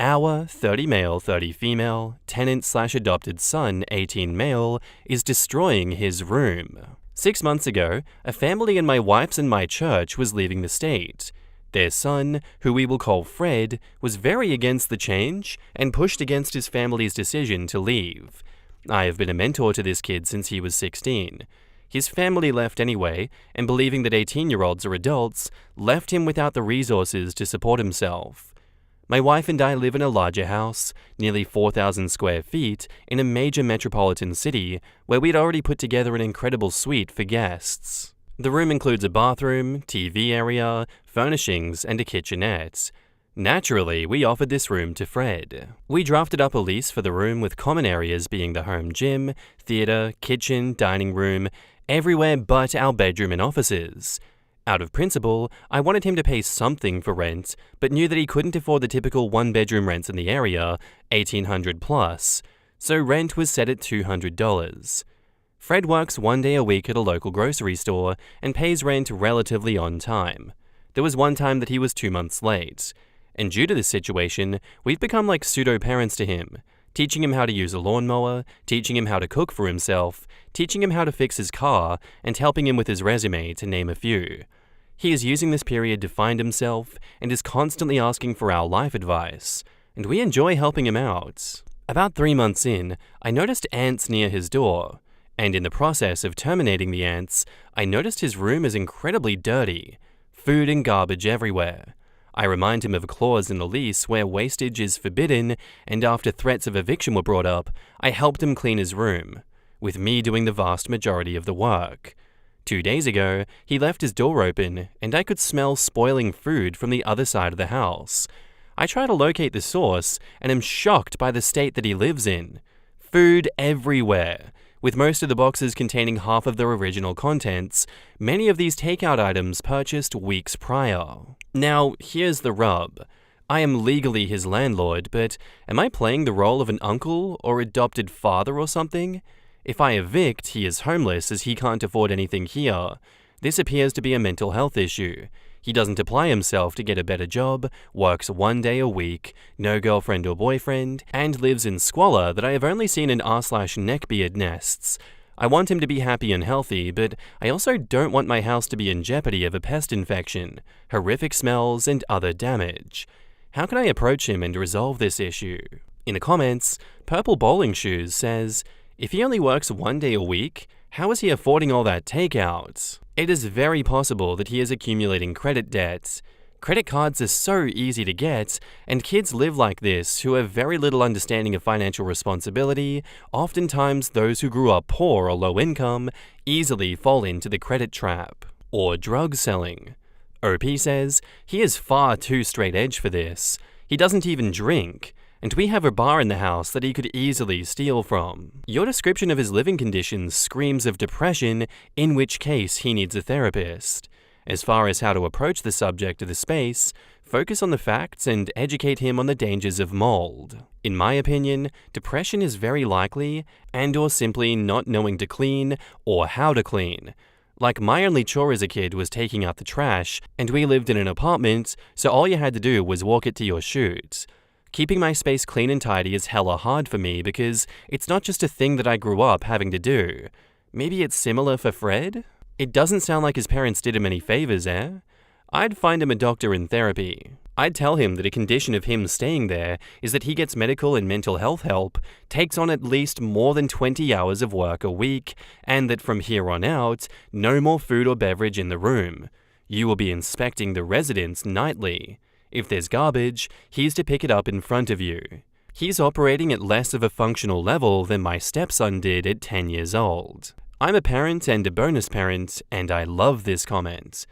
Our 30 male, 30 female, tenant/adopted son, 18 male, is destroying his room. 6 months ago, a family in my wife's and my church was leaving the state. Their son, who we will call Fred, was very against the change and pushed against his family's decision to leave. I have been a mentor to this kid since he was 16. His family left anyway, and believing that 18-year-olds are adults, left him without the resources to support himself. My wife and I live in a larger house, nearly 4,000 square feet, in a major metropolitan city where we'd already put together an incredible suite for guests. The room includes a bathroom, TV area, furnishings, and a kitchenette. Naturally, we offered this room to Fred. We drafted up a lease for the room with common areas being the home gym, theater, kitchen, dining room, everywhere but our bedroom and offices. Out of principle, I wanted him to pay something for rent, but knew that he couldn't afford the typical one-bedroom rents in the area, $1,800 plus, so rent was set at $200. Fred works 1 day a week at a local grocery store and pays rent relatively on time. There was one time that he was 2 months late, and due to this situation, we've become like pseudo-parents to him, teaching him how to use a lawnmower, teaching him how to cook for himself, teaching him how to fix his car, and helping him with his resume, to name a few. He is using this period to find himself and is constantly asking for our life advice, and we enjoy helping him out. About 3 months in, I noticed ants near his door, and in the process of terminating the ants, I noticed his room is incredibly dirty, food and garbage everywhere. I remind him of a clause in the lease where wastage is forbidden, and after threats of eviction were brought up, I helped him clean his room, with me doing the vast majority of the work. 2 days ago, he left his door open, and I could smell spoiling food from the other side of the house. I try to locate the source, and am shocked by the state that he lives in. Food everywhere, with most of the boxes containing half of their original contents, many of these takeout items purchased weeks prior. Now, here's the rub. I am legally his landlord, but am I playing the role of an uncle or adopted father or something? If I evict, he is homeless as he can't afford anything here. This appears to be a mental health issue. He doesn't apply himself to get a better job, works 1 day a week, no girlfriend or boyfriend, and lives in squalor that I have only seen in r/neckbeard nests. I want him to be happy and healthy, but I also don't want my house to be in jeopardy of a pest infection, horrific smells, and other damage. How can I approach him and resolve this issue? In the comments, Purple Bowling Shoes says, if he only works 1 day a week, how is he affording all that takeout? It is very possible that he is accumulating credit debt. Credit cards are so easy to get, and kids live like this who have very little understanding of financial responsibility. Oftentimes, those who grew up poor or low income easily fall into the credit trap. Or drug selling. OP says, he is far too straight edge for this. He doesn't even drink. And we have a bar in the house that he could easily steal from. Your description of his living conditions screams of depression, in which case he needs a therapist. As far as how to approach the subject of the space, focus on the facts and educate him on the dangers of mold. In my opinion, depression is very likely, and/or simply not knowing to clean or how to clean. Like, my only chore as a kid was taking out the trash, and we lived in an apartment, so all you had to do was walk it to your chute. Keeping my space clean and tidy is hella hard for me because it's not just a thing that I grew up having to do. Maybe it's similar for Fred? It doesn't sound like his parents did him any favors, eh? I'd find him a doctor in therapy. I'd tell him that a condition of him staying there is that he gets medical and mental health help, takes on at least more than 20 hours of work a week, and that from here on out, no more food or beverage in the room. You will be inspecting the residence nightly. If there's garbage, he's to pick it up in front of you. He's operating at less of a functional level than my stepson did at 10 years old. I'm a parent and a bonus parent, and I love this comment.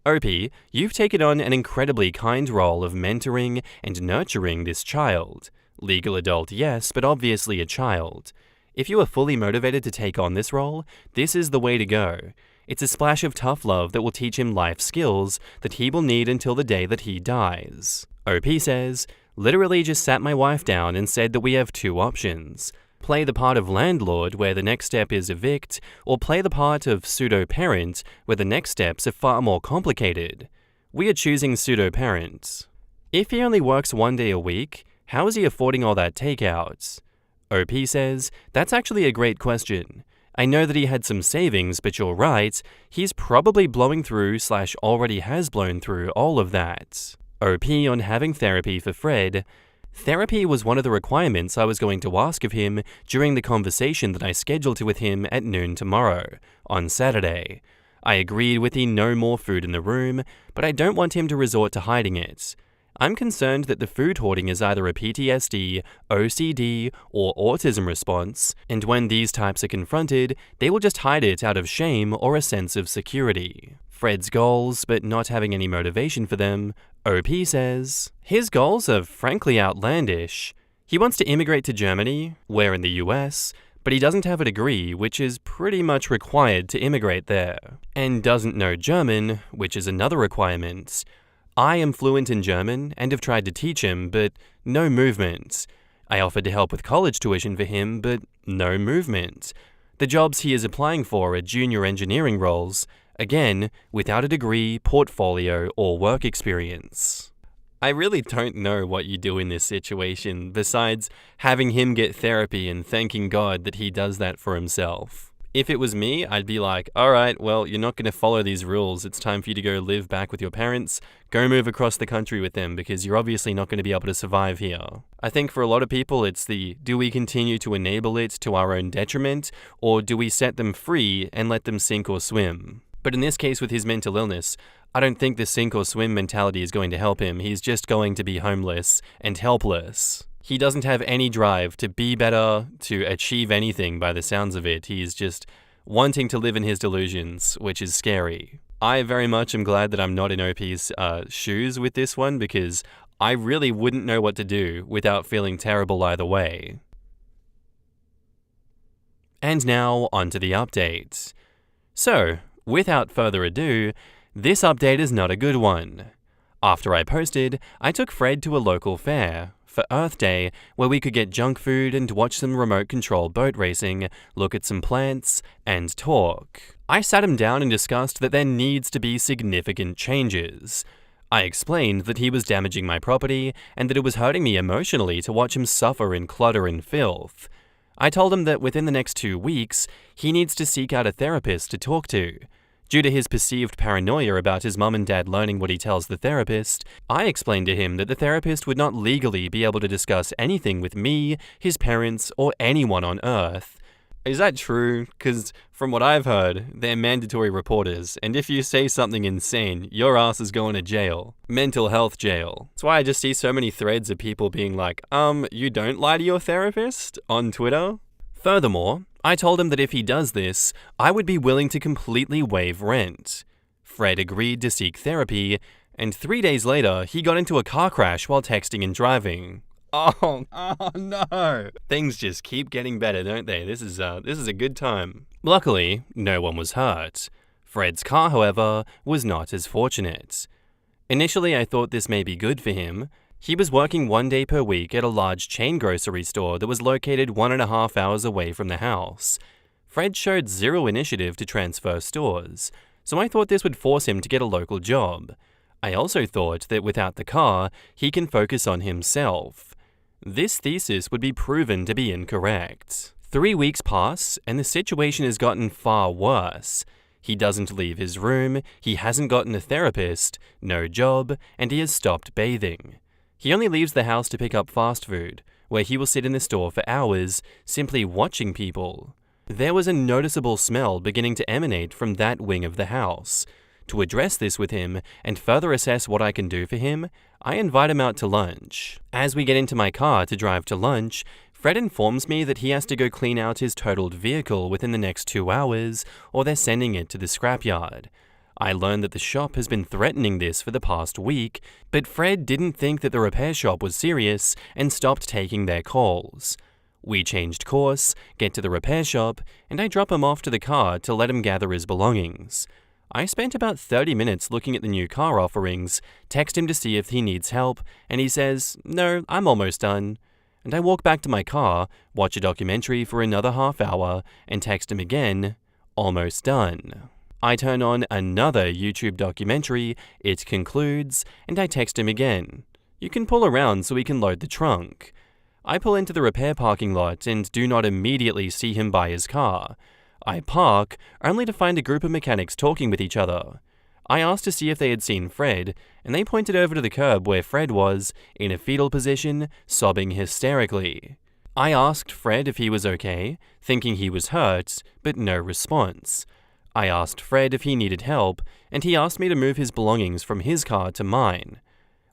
OP, you've taken on an incredibly kind role of mentoring and nurturing this child. Legal adult, yes, but obviously a child. If you are fully motivated to take on this role, this is the way to go. It's a splash of tough love that will teach him life skills that he will need until the day that he dies. OP says, literally just sat my wife down and said that we have 2 options. Play the part of landlord where the next step is evict, or play the part of pseudo-parent where the next steps are far more complicated. We are choosing pseudo-parent. If he only works 1 day a week, How is he affording all that takeout? OP says, that's actually a great question. I know that he had some savings, but you're right, he's probably blowing through / already has blown through all of that. OP on having therapy for Fred. Therapy was one of the requirements I was going to ask of him during the conversation that I scheduled with him at noon tomorrow, on Saturday. I agreed with the no more food in the room, but I don't want him to resort to hiding it. I'm concerned that the food hoarding is either a PTSD, OCD, or autism response, and when these types are confronted, they will just hide it out of shame or a sense of security. Fred's goals, but not having any motivation for them. OP says, his goals are frankly outlandish. He wants to immigrate to Germany, we're in the US, but he doesn't have a degree, which is pretty much required to immigrate there, and doesn't know German, which is another requirement. I am fluent in German and have tried to teach him, but no movement. I offered to help with college tuition for him, but no movement. The jobs he is applying for are junior engineering roles, again, without a degree, portfolio, or work experience. I really don't know what you do in this situation, besides having him get therapy and thanking God that he does that for himself. If it was me, I'd be like, alright, well, you're not going to follow these rules. It's time for you to go live back with your parents. Go move across the country with them because you're obviously not going to be able to survive here. I think for a lot of people, it's do we continue to enable it to our own detriment, or do we set them free and let them sink or swim? But in this case with his mental illness, I don't think the sink or swim mentality is going to help him. He's just going to be homeless and helpless. He doesn't have any drive to be better, to achieve anything by the sounds of it. He's just wanting to live in his delusions, which is scary. I very much am glad that I'm not in OP's shoes with this one, because I really wouldn't know what to do without feeling terrible either way. And now, onto the update. So, without further ado, this update is not a good one. After I posted, I took Fred to a local fair for Earth Day, where we could get junk food and watch some remote control boat racing, look at some plants, and talk. I sat him down and discussed that there needs to be significant changes. I explained that he was damaging my property and that it was hurting me emotionally to watch him suffer in clutter and filth. I told him that within the next 2 weeks, he needs to seek out a therapist to talk to. Due to his perceived paranoia about his mum and dad learning what he tells the therapist, I explained to him that the therapist would not legally be able to discuss anything with me, his parents, or anyone on Earth. Is that true? Because from what I've heard, they're mandatory reporters, and if you say something insane, your ass is going to jail. Mental health jail. That's why I just see so many threads of people being like, you don't lie to your therapist? On Twitter? Furthermore, I told him that if he does this, I would be willing to completely waive rent. Fred agreed to seek therapy, and 3 days later, he got into a car crash while texting and driving. Oh no! Things just keep getting better, don't they? This is a good time. Luckily, no one was hurt. Fred's car, however, was not as fortunate. Initially, I thought this may be good for him. He was working 1 day per week at a large chain grocery store that was located 1.5 hours away from the house. Fred showed zero initiative to transfer stores, so I thought this would force him to get a local job. I also thought that without the car, he can focus on himself. This thesis would be proven to be incorrect. 3 weeks pass, and the situation has gotten far worse. He doesn't leave his room, he hasn't gotten a therapist, no job, and he has stopped bathing. He only leaves the house to pick up fast food, where he will sit in the store for hours, simply watching people. There was a noticeable smell beginning to emanate from that wing of the house. To address this with him and further assess what I can do for him, I invite him out to lunch. As we get into my car to drive to lunch, Fred informs me that he has to go clean out his totaled vehicle within the next 2 hours, or they're sending it to the scrapyard. I learned that the shop has been threatening this for the past week, but Fred didn't think that the repair shop was serious and stopped taking their calls. We changed course, get to the repair shop, and I drop him off to the car to let him gather his belongings. I spent about 30 minutes looking at the new car offerings, text him to see if he needs help, and he says, "No, I'm almost done." And I walk back to my car, watch a documentary for another half hour, and text him again, "Almost done." I turn on another YouTube documentary, it concludes, and I text him again. You can pull around so we can load the trunk. I pull into the repair parking lot and do not immediately see him by his car. I park, only to find a group of mechanics talking with each other. I asked to see if they had seen Fred, and they pointed over to the curb where Fred was, in a fetal position, sobbing hysterically. I asked Fred if he was okay, thinking he was hurt, but no response. I asked Fred if he needed help, and he asked me to move his belongings from his car to mine.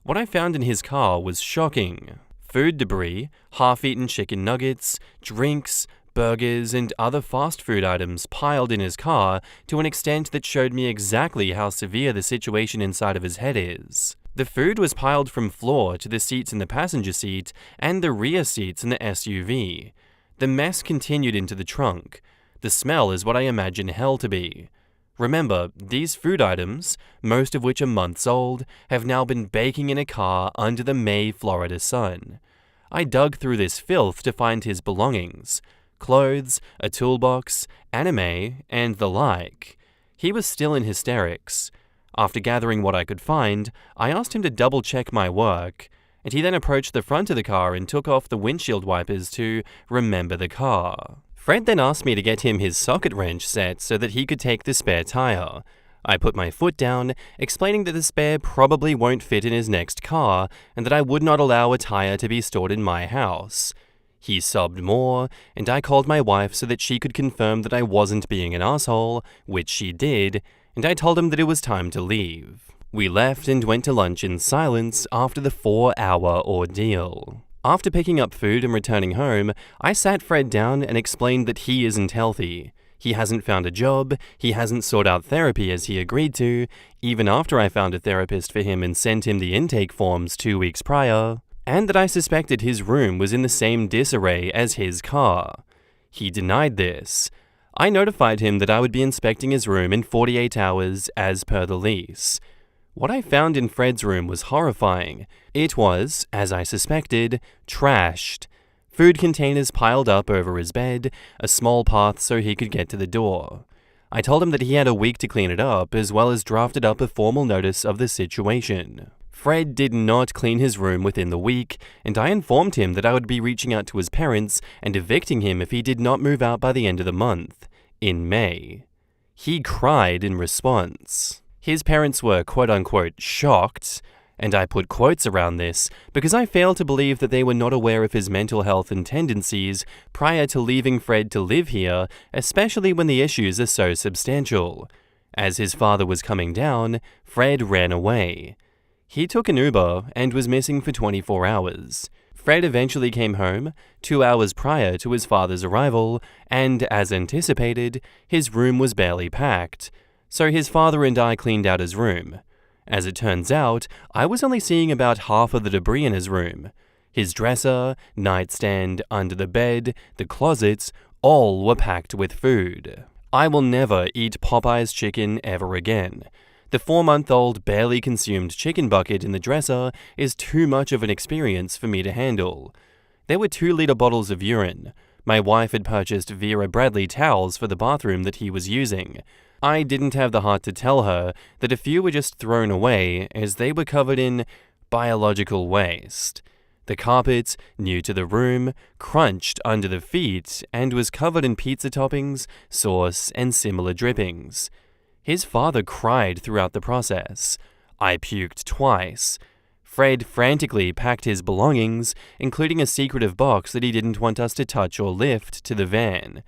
What I found in his car was shocking. Food debris, half-eaten chicken nuggets, drinks, burgers, and other fast food items piled in his car to an extent that showed me exactly how severe the situation inside of his head is. The food was piled from floor to the seats in the passenger seat and the rear seats in the SUV. The mess continued into the trunk. The smell is what I imagine hell to be. Remember, these food items, most of which are months old, have now been baking in a car under the May, Florida sun. I dug through this filth to find his belongings. Clothes, a toolbox, anime, and the like. He was still in hysterics. After gathering what I could find, I asked him to double-check my work, and he then approached the front of the car and took off the windshield wipers to remember the car. Fred then asked me to get him his socket wrench set so that he could take the spare tire. I put my foot down, explaining that the spare probably won't fit in his next car and that I would not allow a tire to be stored in my house. He sobbed more, and I called my wife so that she could confirm that I wasn't being an asshole, which she did, and I told him that it was time to leave. We left and went to lunch in silence after the 4-hour ordeal. After picking up food and returning home, I sat Fred down and explained that he isn't healthy. He hasn't found a job, he hasn't sought out therapy as he agreed to, even after I found a therapist for him and sent him the intake forms 2 weeks prior, and that I suspected his room was in the same disarray as his car. He denied this. I notified him that I would be inspecting his room in 48 hours as per the lease. What I found in Fred's room was horrifying. It was, as I suspected, trashed. Food containers piled up over his bed, a small path so he could get to the door. I told him that he had a week to clean it up, as well as drafted up a formal notice of the situation. Fred did not clean his room within the week, and I informed him that I would be reaching out to his parents and evicting him if he did not move out by the end of the month, in May. He cried in response. His parents were quote-unquote shocked, and I put quotes around this because I fail to believe that they were not aware of his mental health and tendencies prior to leaving Fred to live here, especially when the issues are so substantial. As his father was coming down, Fred ran away. He took an Uber and was missing for 24 hours. Fred eventually came home 2 hours prior to his father's arrival, and as anticipated, his room was barely packed. So his father and I cleaned out his room. As it turns out, I was only seeing about half of the debris in his room. His dresser, nightstand, under the bed, the closets, all were packed with food. I will never eat Popeye's chicken ever again. The 4-month-old barely consumed chicken bucket in the dresser is too much of an experience for me to handle. There were 2-liter bottles of urine. My wife had purchased Vera Bradley towels for the bathroom that he was using. I didn't have the heart to tell her that a few were just thrown away as they were covered in biological waste. The carpet, new to the room, crunched under the feet and was covered in pizza toppings, sauce, and similar drippings. His father cried throughout the process. I puked twice. Fred frantically packed his belongings, including a secretive box that he didn't want us to touch or lift, to the van.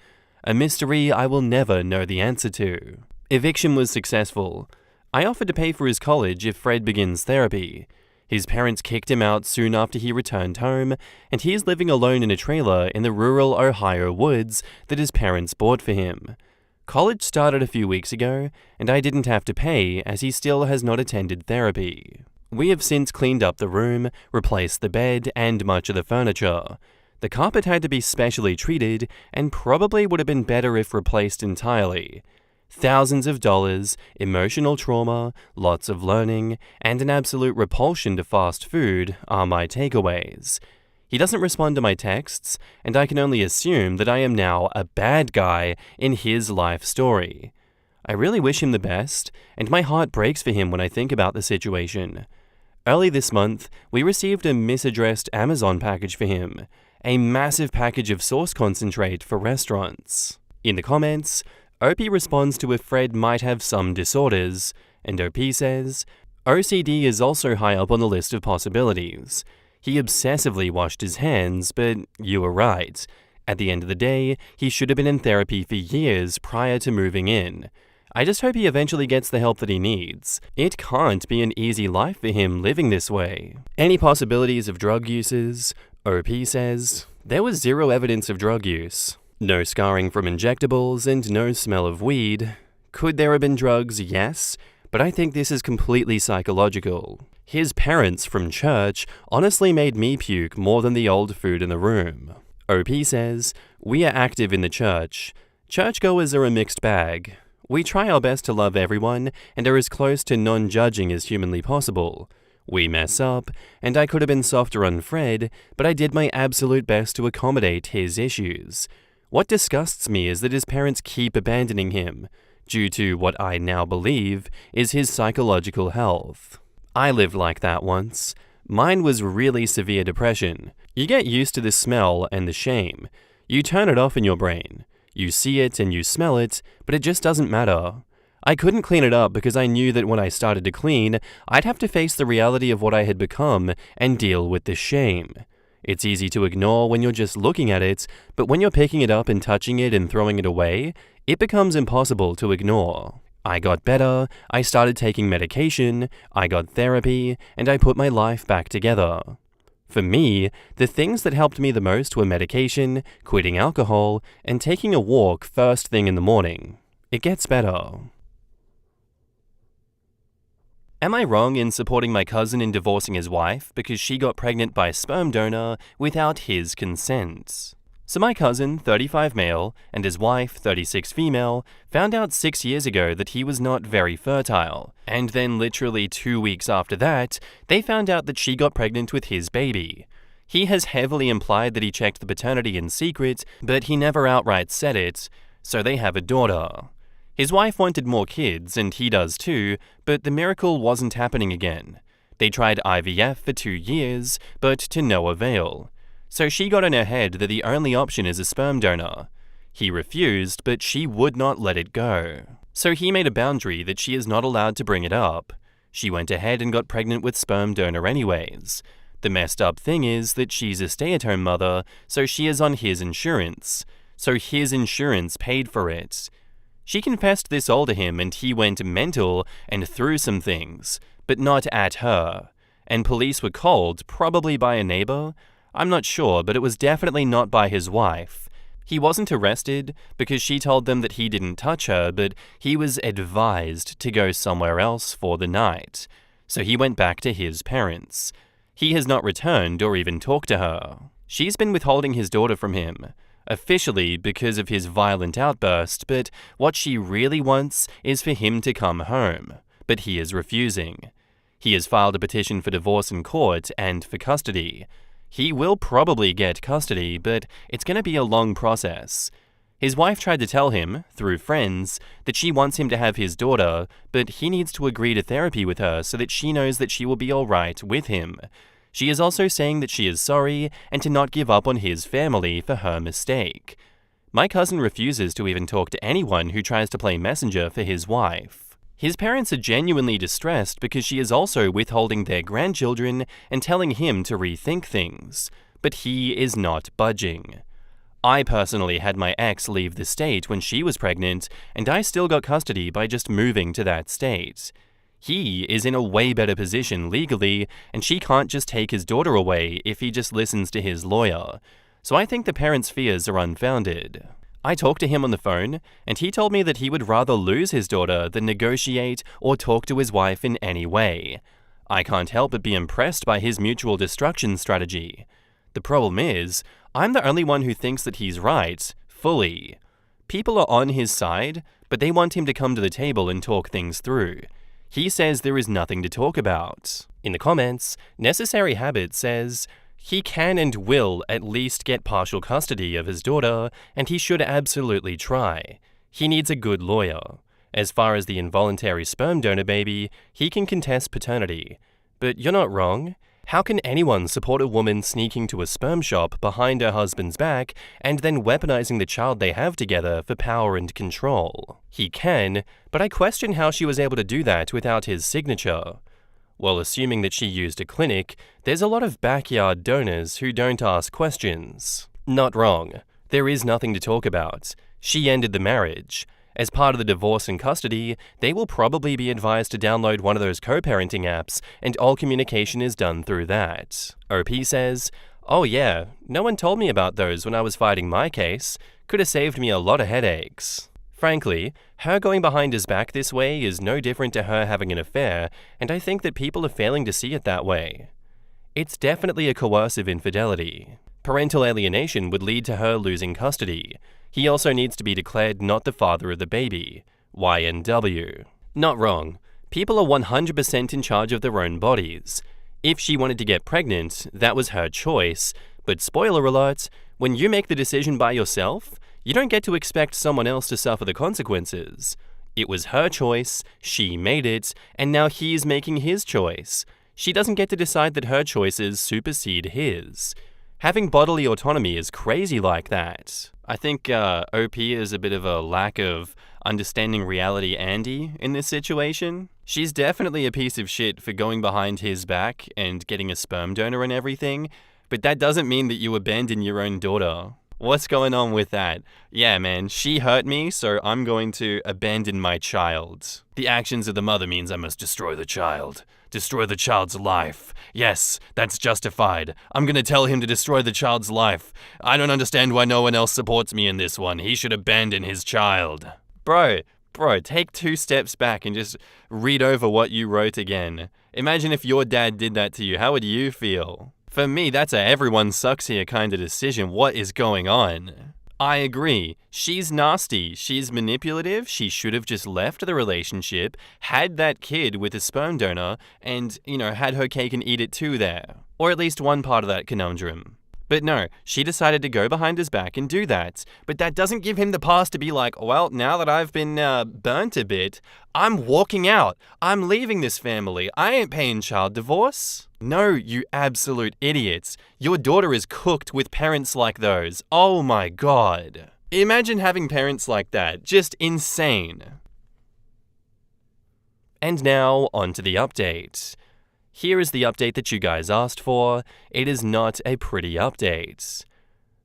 A mystery I will never know the answer to. Eviction was successful. I offered to pay for his college if Fred begins therapy. His parents kicked him out soon after he returned home, and he is living alone in a trailer in the rural Ohio woods that his parents bought for him. College started a few weeks ago, and I didn't have to pay as he still has not attended therapy. We have since cleaned up the room, replaced the bed, and much of the furniture. The carpet had to be specially treated and probably would have been better if replaced entirely. Thousands of dollars, emotional trauma, lots of learning, and an absolute repulsion to fast food are my takeaways. He doesn't respond to my texts, and I can only assume that I am now a bad guy in his life story. I really wish him the best, and my heart breaks for him when I think about the situation. Early this month, we received a misaddressed Amazon package for him, a massive package of sauce concentrate for restaurants. In the comments, OP responds to if Fred might have some disorders, and OP says, OCD is also high up on the list of possibilities. He obsessively washed his hands, but you were right. At the end of the day, he should have been in therapy for years prior to moving in. I just hope he eventually gets the help that he needs. It can't be an easy life for him living this way. Any possibilities of drug uses? OP says, there was zero evidence of drug use. No scarring from injectables and no smell of weed. Could there have been drugs? Yes, but I think this is completely psychological. His parents from church honestly made me puke more than the old food in the room. OP says, we are active in the church. Churchgoers are a mixed bag. We try our best to love everyone and are as close to non-judging as humanly possible. We mess up, and I could have been softer on Fred, but I did my absolute best to accommodate his issues. What disgusts me is that his parents keep abandoning him, due to what I now believe is his psychological health. I lived like that once. Mine was really severe depression. You get used to the smell and the shame. You turn it off in your brain. You see it and you smell it, but it just doesn't matter. I couldn't clean it up because I knew that when I started to clean, I'd have to face the reality of what I had become and deal with the shame. It's easy to ignore when you're just looking at it, but when you're picking it up and touching it and throwing it away, it becomes impossible to ignore. I got better, I started taking medication, I got therapy, and I put my life back together. For me, the things that helped me the most were medication, quitting alcohol, and taking a walk first thing in the morning. It gets better. Am I wrong in supporting my cousin in divorcing his wife because she got pregnant by a sperm donor without his consent? So my cousin, 35 male, and his wife, 36 female, found out 6 years ago that he was not very fertile, and then literally 2 weeks after that, they found out that she got pregnant with his baby. He has heavily implied that he checked the paternity in secret, but he never outright said it, so they have a daughter. His wife wanted more kids, and he does too, but the miracle wasn't happening again. They tried IVF for 2 years, but to no avail. So she got in her head that the only option is a sperm donor. He refused, but she would not let it go. So he made a boundary that she is not allowed to bring it up. She went ahead and got pregnant with sperm donor anyways. The messed up thing is that she's a stay-at-home mother, so she is on his insurance. So his insurance paid for it. She confessed this all to him and he went mental and threw some things, but not at her. And police were called, probably by a neighbor. I'm not sure, but it was definitely not by his wife. He wasn't arrested because she told them that he didn't touch her, but he was advised to go somewhere else for the night. So he went back to his parents. He has not returned or even talked to her. She's been withholding his daughter from him, officially because of his violent outburst, but what she really wants is for him to come home. But he is refusing. He has filed a petition for divorce in court and for custody. He will probably get custody, but it's going to be a long process. His wife tried to tell him, through friends, that she wants him to have his daughter, but he needs to agree to therapy with her so that she knows that she will be alright with him. She is also saying that she is sorry and to not give up on his family for her mistake. My cousin refuses to even talk to anyone who tries to play messenger for his wife. His parents are genuinely distressed because she is also withholding their grandchildren and telling him to rethink things, but he is not budging. I personally had my ex leave the state when she was pregnant, and I still got custody by just moving to that state. He is in a way better position legally, and she can't just take his daughter away if he just listens to his lawyer. So I think the parents' fears are unfounded. I talked to him on the phone, and he told me that he would rather lose his daughter than negotiate or talk to his wife in any way. I can't help but be impressed by his mutual destruction strategy. The problem is, I'm the only one who thinks that he's right, fully. People are on his side, but they want him to come to the table and talk things through. He says there is nothing to talk about. In the comments, Necessary Habit says, he can and will at least get partial custody of his daughter, and he should absolutely try. He needs a good lawyer. As far as the involuntary sperm donor baby, he can contest paternity. But you're not wrong. How can anyone support a woman sneaking to a sperm shop behind her husband's back and then weaponizing the child they have together for power and control? He can, but I question how she was able to do that without his signature. Well, assuming that she used a clinic, there's a lot of backyard donors who don't ask questions. Not wrong. There is nothing to talk about. She ended the marriage. As part of the divorce and custody, they will probably be advised to download one of those co-parenting apps, and all communication is done through that. OP says, "Oh yeah, no one told me about those when I was fighting my case. Could have saved me a lot of headaches." Frankly, her going behind his back this way is no different to her having an affair, and I think that people are failing to see it that way. It's definitely a coercive infidelity. Parental alienation would lead to her losing custody. He also needs to be declared not the father of the baby. YNW. Not wrong. People are 100% in charge of their own bodies. If she wanted to get pregnant, that was her choice. But spoiler alert, when you make the decision by yourself, you don't get to expect someone else to suffer the consequences. It was her choice, she made it, and now he's making his choice. She doesn't get to decide that her choices supersede his. Having bodily autonomy is crazy like that. I think OP is a bit of a lack of understanding reality Andy in this situation. She's definitely a piece of shit for going behind his back and getting a sperm donor and everything, but that doesn't mean that you abandon your own daughter. What's going on with that? Yeah, man, she hurt me, so I'm going to abandon my child. The actions of the mother means I must destroy the child. Destroy the child's life. Yes, that's justified. I'm gonna tell him to destroy the child's life. I don't understand why no one else supports me in this one. He should abandon his child. Bro, take 2 steps back and just read over what you wrote again. Imagine if your dad did that to you. How would you feel? For me, that's a everyone sucks here kind of decision. What is going on? I agree. She's nasty. She's manipulative. She should have just left the relationship, had that kid with a sperm donor, and, had her cake and eat it too there. Or at least one part of that conundrum. But no, she decided to go behind his back and do that. But that doesn't give him the pass to be like, well, now that I've been burnt a bit, I'm walking out. I'm leaving this family. I ain't paying child divorce. No, you absolute idiots. Your daughter is cooked with parents like those. Oh my god. Imagine having parents like that. Just insane. And now, on to the update. Here is the update that you guys asked for. It is not a pretty update.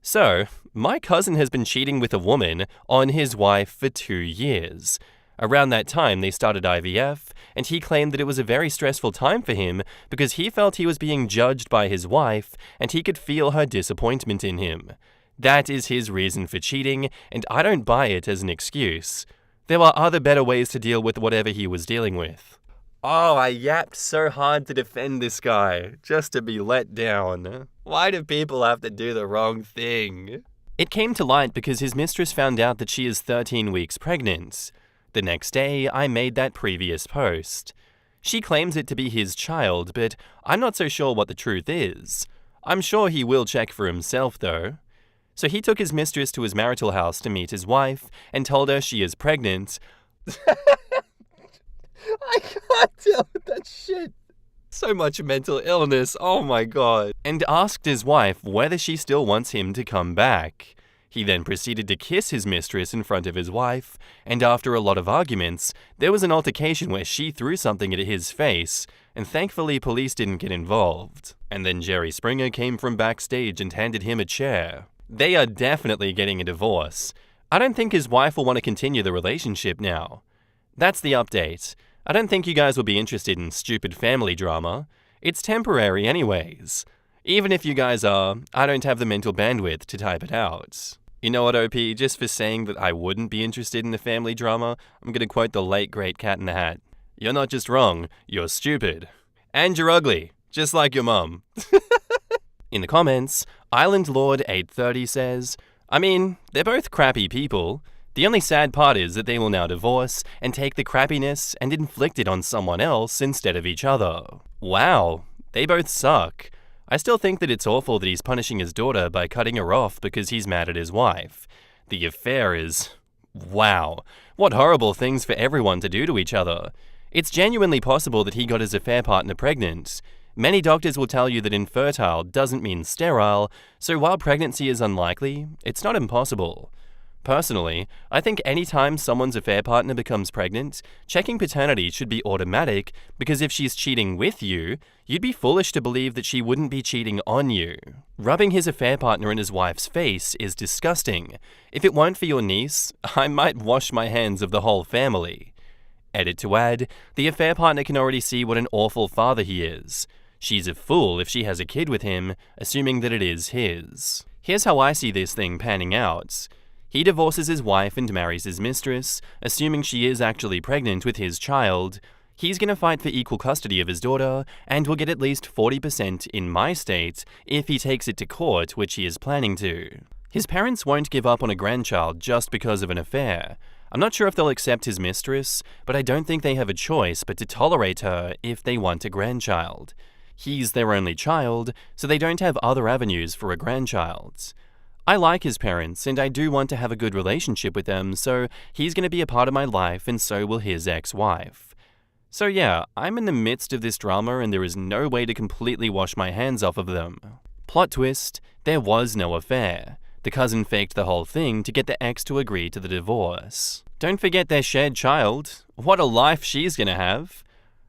So, my cousin has been cheating with a woman on his wife for 2 years. Around that time, they started IVF, and he claimed that it was a very stressful time for him because he felt he was being judged by his wife, and he could feel her disappointment in him. That is his reason for cheating, and I don't buy it as an excuse. There are other better ways to deal with whatever he was dealing with. Oh, I yapped so hard to defend this guy, just to be let down. Why do people have to do the wrong thing? It came to light because his mistress found out that she is 13 weeks pregnant. The next day, I made that previous post. She claims it to be his child, but I'm not so sure what the truth is. I'm sure he will check for himself, though. So he took his mistress to his marital house to meet his wife and told her she is pregnant. I can't deal with that shit. So much mental illness, oh my god. And asked his wife whether she still wants him to come back. He then proceeded to kiss his mistress in front of his wife, and after a lot of arguments, there was an altercation where she threw something at his face, and thankfully police didn't get involved. And then Jerry Springer came from backstage and handed him a chair. They are definitely getting a divorce. I don't think his wife will want to continue the relationship now. That's the update. I don't think you guys will be interested in stupid family drama. It's temporary anyways. Even if you guys are, I don't have the mental bandwidth to type it out. You know what, OP? Just for saying that I wouldn't be interested in the family drama, I'm gonna quote the late great Cat in the Hat. You're not just wrong, you're stupid. And you're ugly, just like your mum. In the comments, Island Lord 830 says, I mean, they're both crappy people. The only sad part is that they will now divorce and take the crappiness and inflict it on someone else instead of each other. Wow, they both suck. I still think that it's awful that he's punishing his daughter by cutting her off because he's mad at his wife. The affair is... wow. What horrible things for everyone to do to each other. It's genuinely possible that he got his affair partner pregnant. Many doctors will tell you that infertile doesn't mean sterile, so while pregnancy is unlikely, it's not impossible. Personally, I think anytime someone's affair partner becomes pregnant, checking paternity should be automatic, because if she's cheating with you, you'd be foolish to believe that she wouldn't be cheating on you. Rubbing his affair partner in his wife's face is disgusting. If it weren't for your niece, I might wash my hands of the whole family. Edit to add, the affair partner can already see what an awful father he is. She's a fool if she has a kid with him, assuming that it is his. Here's how I see this thing panning out. He divorces his wife and marries his mistress, assuming she is actually pregnant with his child. He's gonna fight for equal custody of his daughter, and will get at least 40% in my state if he takes it to court, which he is planning to. His parents won't give up on a grandchild just because of an affair. I'm not sure if they'll accept his mistress, but I don't think they have a choice but to tolerate her if they want a grandchild. He's their only child, so they don't have other avenues for a grandchild. I like his parents, and I do want to have a good relationship with them, so he's going to be a part of my life, and so will his ex-wife. So yeah, I'm in the midst of this drama, and there is no way to completely wash my hands off of them. Plot twist, there was no affair. The cousin faked the whole thing to get the ex to agree to the divorce. Don't forget their shared child. What a life she's going to have.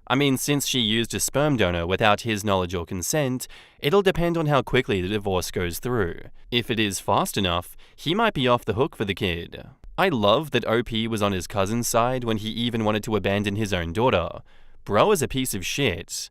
I mean, since she used a sperm donor without his knowledge or consent, it'll depend on how quickly the divorce goes through. If it is fast enough, he might be off the hook for the kid. I love that OP was on his cousin's side when he even wanted to abandon his own daughter. Bro is a piece of shit.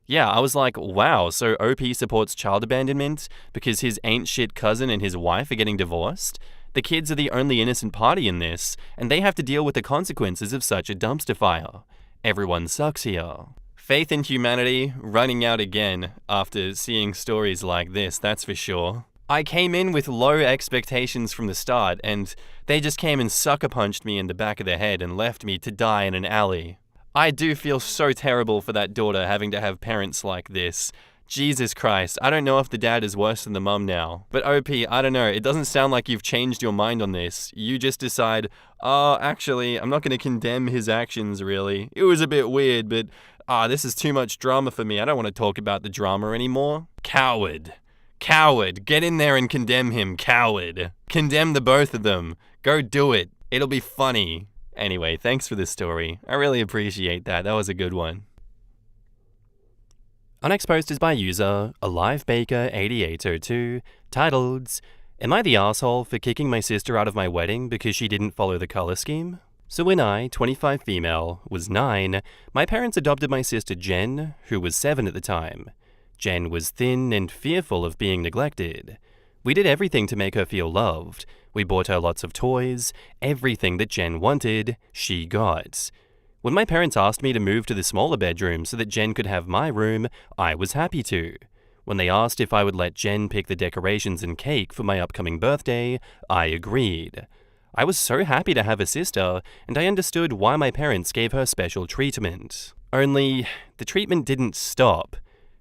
Yeah, I was like, wow, so OP supports child abandonment because his ain't shit cousin and his wife are getting divorced? The kids are the only innocent party in this, and they have to deal with the consequences of such a dumpster fire. Everyone sucks here. Faith in humanity running out again after seeing stories like this, that's for sure. I came in with low expectations from the start, and they just came and sucker punched me in the back of the head and left me to die in an alley. I do feel so terrible for that daughter having to have parents like this. Jesus Christ, I don't know if the dad is worse than the mum now. But OP, I don't know, it doesn't sound like you've changed your mind on this. You just decide, oh, actually, I'm not going to condemn his actions, really. It was a bit weird, but this is too much drama for me. I don't want to talk about the drama anymore. Coward. Coward. Get in there and condemn him, coward. Condemn the both of them. Go do it. It'll be funny. Anyway, thanks for this story. I really appreciate that. That was a good one. Our next post is by user AliveBaker8802, titled, "Am I the asshole for kicking my sister out of my wedding because she didn't follow the color scheme?" So when I, 25 female, was 9, my parents adopted my sister Jen, who was 7 at the time. Jen was thin and fearful of being neglected. We did everything to make her feel loved. We bought her lots of toys. Everything that Jen wanted, she got. When my parents asked me to move to the smaller bedroom so that Jen could have my room, I was happy to. When they asked if I would let Jen pick the decorations and cake for my upcoming birthday, I agreed. I was so happy to have a sister, and I understood why my parents gave her special treatment. Only, the treatment didn't stop.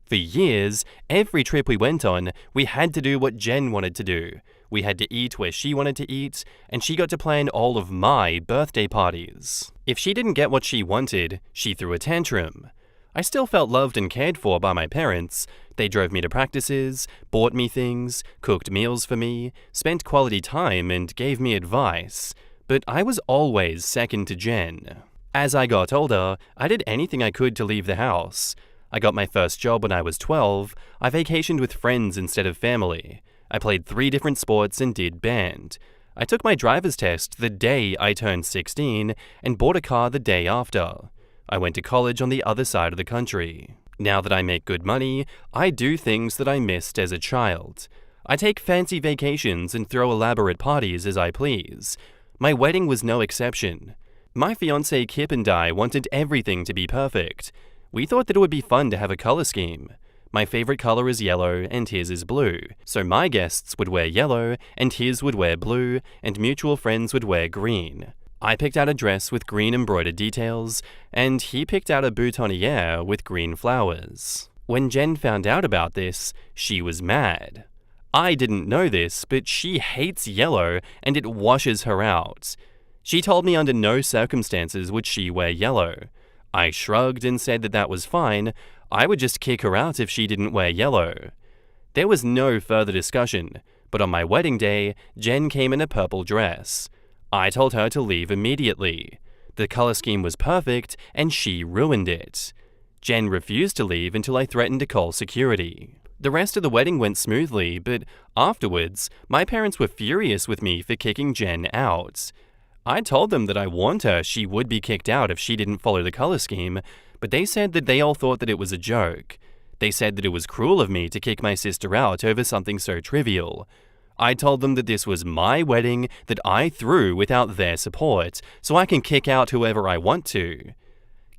For years, every trip we went on, we had to do what Jen wanted to do. We had to eat where she wanted to eat, and she got to plan all of my birthday parties. If she didn't get what she wanted, she threw a tantrum. I still felt loved and cared for by my parents. They drove me to practices, bought me things, cooked meals for me, spent quality time, and gave me advice. But I was always second to Jen. As I got older, I did anything I could to leave the house. I got my first job when I was 12. I vacationed with friends instead of family. I played 3 different sports and did band. I took my driver's test the day I turned 16 and bought a car the day after. I went to college on the other side of the country. Now that I make good money, I do things that I missed as a child. I take fancy vacations and throw elaborate parties as I please. My wedding was no exception. My fiancé Kip and I wanted everything to be perfect. We thought that it would be fun to have a color scheme. My favorite color is yellow and his is blue, so my guests would wear yellow and his would wear blue and mutual friends would wear green. I picked out a dress with green embroidered details and he picked out a boutonniere with green flowers. When Jen found out about this, she was mad. I didn't know this, but she hates yellow and it washes her out. She told me under no circumstances would she wear yellow. I shrugged and said that that was fine. I would just kick her out if she didn't wear yellow. There was no further discussion, but on my wedding day, Jen came in a purple dress. I told her to leave immediately. The color scheme was perfect, and she ruined it. Jen refused to leave until I threatened to call security. The rest of the wedding went smoothly, but afterwards, my parents were furious with me for kicking Jen out. I told them that I warned her she would be kicked out if she didn't follow the color scheme, but they said that they all thought that it was a joke. They said that it was cruel of me to kick my sister out over something so trivial. I told them that this was my wedding that I threw without their support, so I can kick out whoever I want to.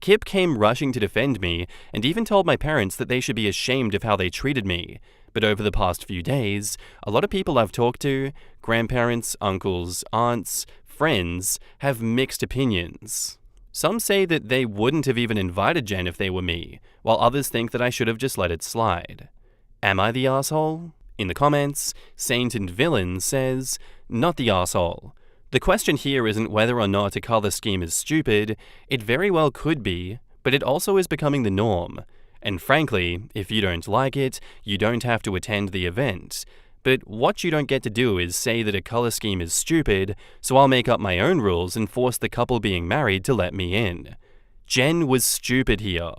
Kip came rushing to defend me and even told my parents that they should be ashamed of how they treated me. But over the past few days, a lot of people I've talked to, grandparents, uncles, aunts, friends, have mixed opinions. Some say that they wouldn't have even invited Jen if they were me, while others think that I should have just let it slide. Am I the asshole? In the comments, Saint and Villain says, not the asshole. The question here isn't whether or not a color scheme is stupid. It very well could be, but it also is becoming the norm. And frankly, if you don't like it, you don't have to attend the event. But what you don't get to do is say that a color scheme is stupid, so I'll make up my own rules and force the couple being married to let me in. Jen was stupid here.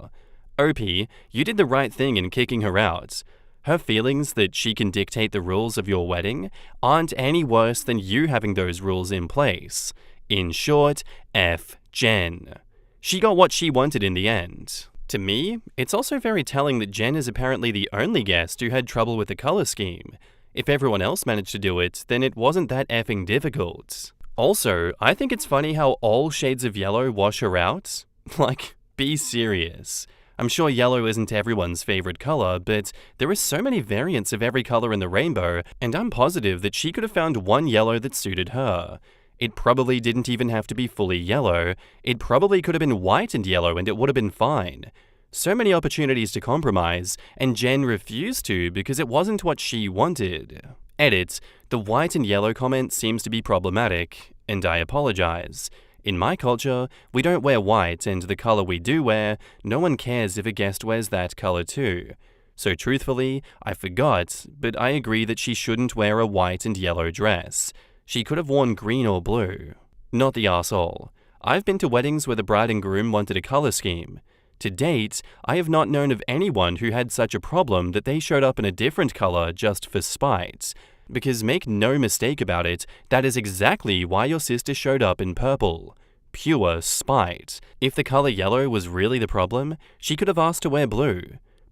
OP, you did the right thing in kicking her out. Her feelings that she can dictate the rules of your wedding aren't any worse than you having those rules in place. In short, F Jen. She got what she wanted in the end. To me, it's also very telling that Jen is apparently the only guest who had trouble with the color scheme. If everyone else managed to do it, then it wasn't that effing difficult. Also, I think it's funny how all shades of yellow wash her out. Like, be serious. I'm sure yellow isn't everyone's favorite color, but there are so many variants of every color in the rainbow, and I'm positive that she could have found one yellow that suited her. It probably didn't even have to be fully yellow. It probably could have been white and yellow and it would have been fine. So many opportunities to compromise, and Jen refused to because it wasn't what she wanted. Edit, the white and yellow comment seems to be problematic, and I apologize. In my culture, we don't wear white, and the color we do wear, no one cares if a guest wears that color too. So truthfully, I forgot, but I agree that she shouldn't wear a white and yellow dress. She could have worn green or blue. Not the arsehole. I've been to weddings where the bride and groom wanted a color scheme. To date, I have not known of anyone who had such a problem that they showed up in a different color just for spite. Because make no mistake about it, that is exactly why your sister showed up in purple. Pure spite. If the color yellow was really the problem, she could have asked to wear blue.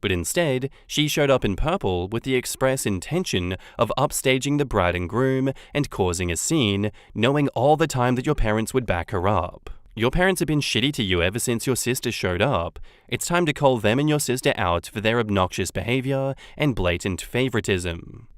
But instead, she showed up in purple with the express intention of upstaging the bride and groom and causing a scene, knowing all the time that your parents would back her up. Your parents have been shitty to you ever since your sister showed up. It's time to call them and your sister out for their obnoxious behavior and blatant favoritism.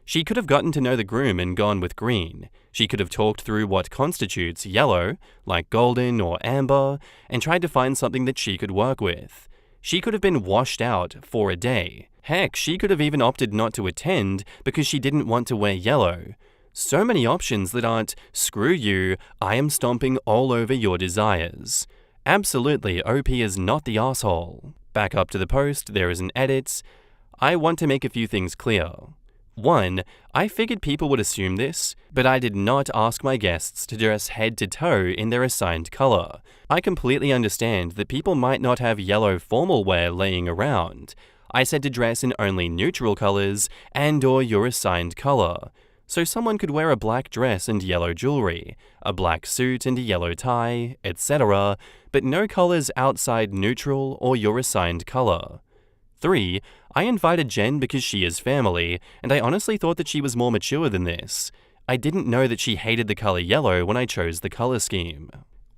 She could have gotten to know the groom and gone with green. She could have talked through what constitutes yellow, like golden or amber, and tried to find something that she could work with. She could have been washed out for a day. Heck, she could have even opted not to attend because she didn't want to wear yellow. So many options that aren't, screw you, I am stomping all over your desires. Absolutely, OP is not the asshole. Back up to the post, there is an edit. I want to make a few things clear. 1. I figured people would assume this, but I did not ask my guests to dress head to toe in their assigned color. I completely understand that people might not have yellow formal wear laying around. I said to dress in only neutral colors and/or your assigned color. So someone could wear a black dress and yellow jewelry, a black suit and a yellow tie, etc., but no colors outside neutral or your assigned color. 3. I invited Jen because she is family, and I honestly thought that she was more mature than this. I didn't know that she hated the color yellow when I chose the color scheme.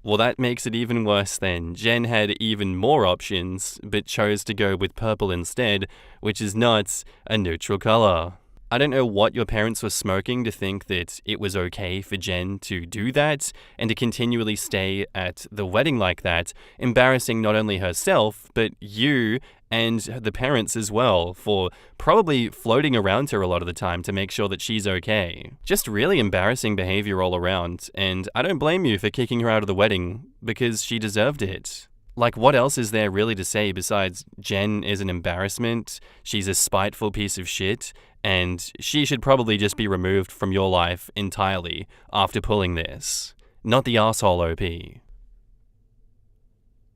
Well, that makes it even worse then. Jen had even more options, but chose to go with purple instead, which is not a neutral color. I don't know what your parents were smoking to think that it was okay for Jen to do that and to continually stay at the wedding like that, embarrassing not only herself, but you and the parents as well for probably floating around her a lot of the time to make sure that she's okay. Just really embarrassing behavior all around, and I don't blame you for kicking her out of the wedding because she deserved it. Like, what else is there really to say besides Jen is an embarrassment, she's a spiteful piece of shit, and she should probably just be removed from your life entirely after pulling this. Not the asshole OP.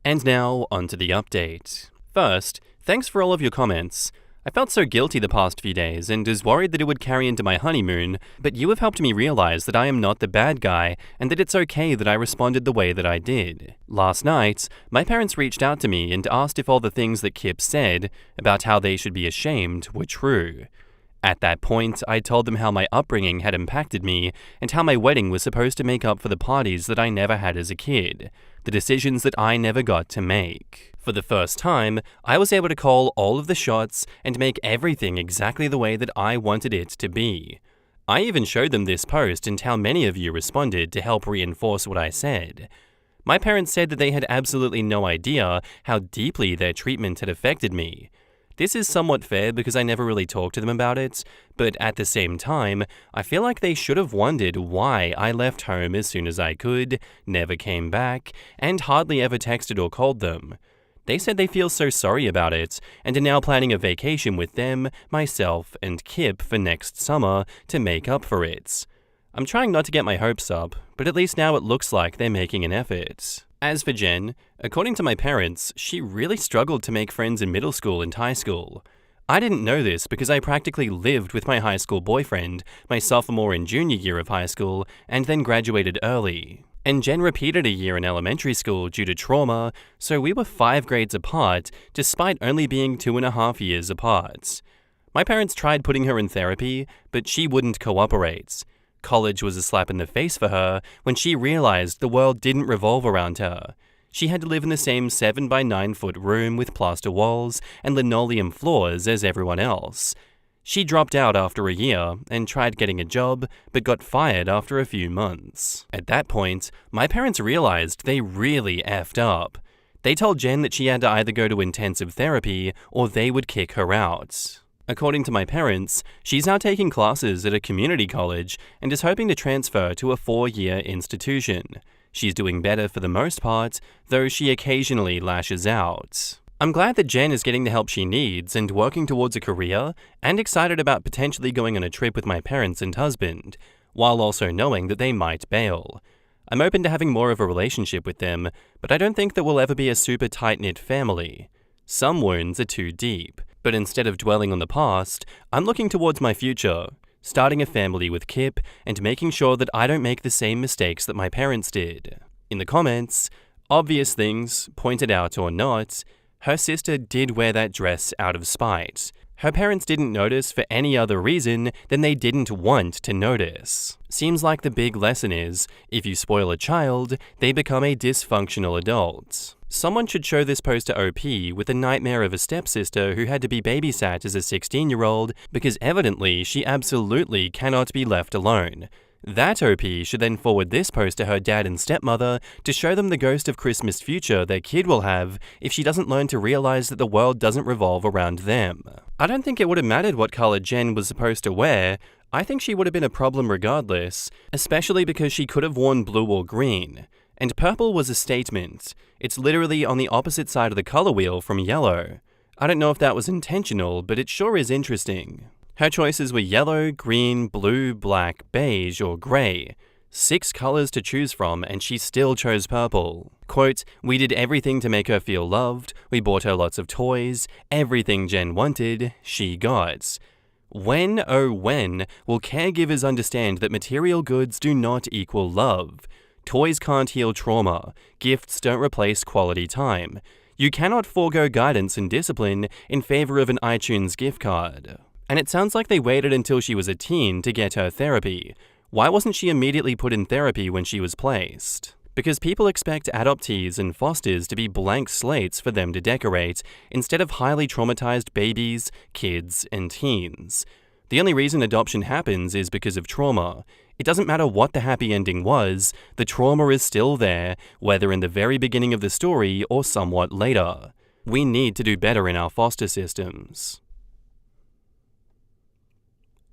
And now, onto the update. First, thanks for all of your comments. I felt so guilty the past few days and was worried that it would carry into my honeymoon, but you have helped me realize that I am not the bad guy and that it's okay that I responded the way that I did. Last night, my parents reached out to me and asked if all the things that Kip said about how they should be ashamed were true. At that point, I told them how my upbringing had impacted me and how my wedding was supposed to make up for the parties that I never had as a kid, the decisions that I never got to make. For the first time, I was able to call all of the shots and make everything exactly the way that I wanted it to be. I even showed them this post and how many of you responded to help reinforce what I said. My parents said that they had absolutely no idea how deeply their treatment had affected me. This is somewhat fair because I never really talked to them about it, but at the same time, I feel like they should have wondered why I left home as soon as I could, never came back, and hardly ever texted or called them. They said they feel so sorry about it, and are now planning a vacation with them, myself, and Kip for next summer to make up for it. I'm trying not to get my hopes up, but at least now it looks like they're making an effort. As for Jen, according to my parents, she really struggled to make friends in middle school and high school. I didn't know this because I practically lived with my high school boyfriend, my sophomore and junior year of high school, and then graduated early. And Jen repeated a year in elementary school due to trauma, so we were 5 grades apart, despite only being 2.5 years apart. My parents tried putting her in therapy, but she wouldn't cooperate. College was a slap in the face for her when she realized the world didn't revolve around her. She had to live in the same 7 by 9 foot room with plaster walls and linoleum floors as everyone else. She dropped out after a year and tried getting a job, but got fired after a few months. At that point, my parents realized they really effed up. They told Jen that she had to either go to intensive therapy or they would kick her out. According to my parents, she's now taking classes at a community college and is hoping to transfer to a 4-year institution. She's doing better for the most part, though she occasionally lashes out. I'm glad that Jen is getting the help she needs and working towards a career, and excited about potentially going on a trip with my parents and husband, while also knowing that they might bail. I'm open to having more of a relationship with them, but I don't think that we'll ever be a super tight-knit family. Some wounds are too deep. But instead of dwelling on the past, I'm looking towards my future, starting a family with Kip and making sure that I don't make the same mistakes that my parents did. In the comments, obvious things, pointed out or not, her sister did wear that dress out of spite. Her parents didn't notice for any other reason than they didn't want to notice. Seems like the big lesson is, if you spoil a child, they become a dysfunctional adult. Someone should show this post to OP with a nightmare of a stepsister who had to be babysat as a 16-year-old because evidently she absolutely cannot be left alone. That OP should then forward this post to her dad and stepmother to show them the ghost of Christmas future their kid will have if she doesn't learn to realize that the world doesn't revolve around them. I don't think it would have mattered what color Jen was supposed to wear. I think she would have been a problem regardless, especially because she could have worn blue or green. And purple was a statement. It's literally on the opposite side of the color wheel from yellow. I don't know if that was intentional, but it sure is interesting. Her choices were yellow, green, blue, black, beige, or grey. 6 colors to choose from, and she still chose purple. Quote, "We did everything to make her feel loved. We bought her lots of toys. Everything Jen wanted, she got." When, oh when, will caregivers understand that material goods do not equal love? Toys can't heal trauma. Gifts don't replace quality time. You cannot forego guidance and discipline in favor of an iTunes gift card. And it sounds like they waited until she was a teen to get her therapy. Why wasn't she immediately put in therapy when she was placed? Because people expect adoptees and fosters to be blank slates for them to decorate, instead of highly traumatized babies, kids, and teens. The only reason adoption happens is because of trauma. It doesn't matter what the happy ending was, the trauma is still there, whether in the very beginning of the story or somewhat later. We need to do better in our foster systems.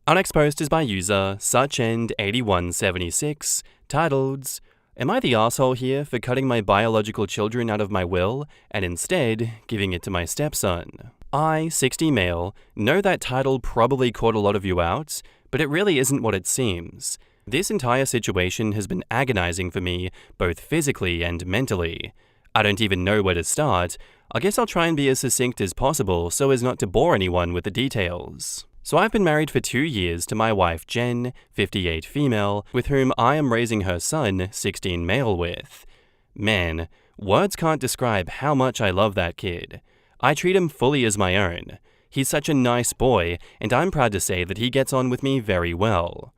Our next post is by user SuchEnd8176, titled, Am I the asshole here for cutting my biological children out of my will and instead giving it to my stepson? I, 60 male, know that title probably caught a lot of you out, but it really isn't what it seems. This entire situation has been agonizing for me, both physically and mentally. I don't even know where to start. I guess I'll try and be as succinct as possible so as not to bore anyone with the details. So I've been married for 2 years to my wife Jen, 58 female, with whom I am raising her son, 16 male with. Man, words can't describe how much I love that kid. I treat him fully as my own. He's such a nice boy, and I'm proud to say that he gets on with me very well.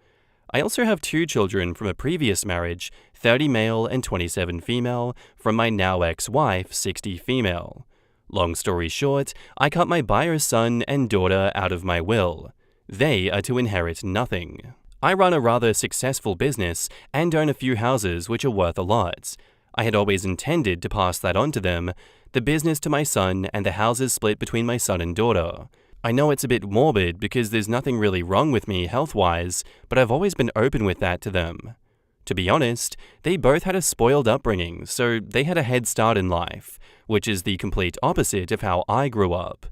I also have 2 children from a previous marriage, 30 male and 27 female, from my now ex-wife, 60 female. Long story short, I cut my buyer's son and daughter out of my will. They are to inherit nothing. I run a rather successful business and own a few houses which are worth a lot. I had always intended to pass that on to them, the business to my son and the houses split between my son and daughter. I know it's a bit morbid because there's nothing really wrong with me health-wise, but I've always been open with that to them. To be honest, they both had a spoiled upbringing, so they had a head start in life, which is the complete opposite of how I grew up.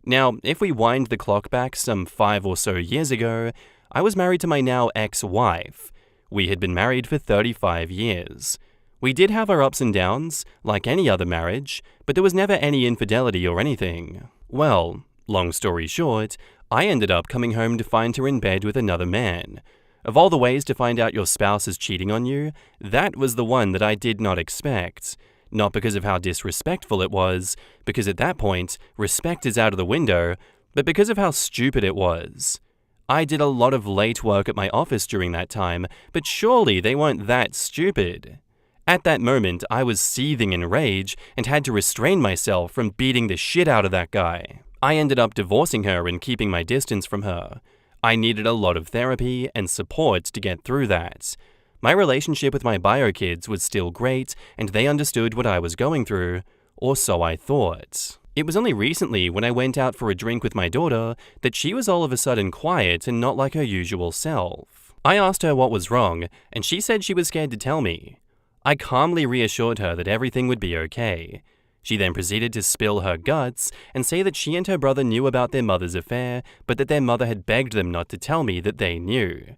Now, if we wind the clock back some 5 or so years ago, I was married to my now ex-wife. We had been married for 35 years. We did have our ups and downs, like any other marriage, but there was never any infidelity or anything. Well, long story short, I ended up coming home to find her in bed with another man. Of all the ways to find out your spouse is cheating on you, that was the one that I did not expect. Not because of how disrespectful it was, because at that point, respect is out of the window, but because of how stupid it was. I did a lot of late work at my office during that time, but surely they weren't that stupid. At that moment, I was seething in rage and had to restrain myself from beating the shit out of that guy. I ended up divorcing her and keeping my distance from her. I needed a lot of therapy and support to get through that. My relationship with my bio kids was still great, and they understood what I was going through, or so I thought. It was only recently when I went out for a drink with my daughter that she was all of a sudden quiet and not like her usual self. I asked her what was wrong, and she said she was scared to tell me. I calmly reassured her that everything would be okay. She then proceeded to spill her guts and say that she and her brother knew about their mother's affair, but that their mother had begged them not to tell me that they knew.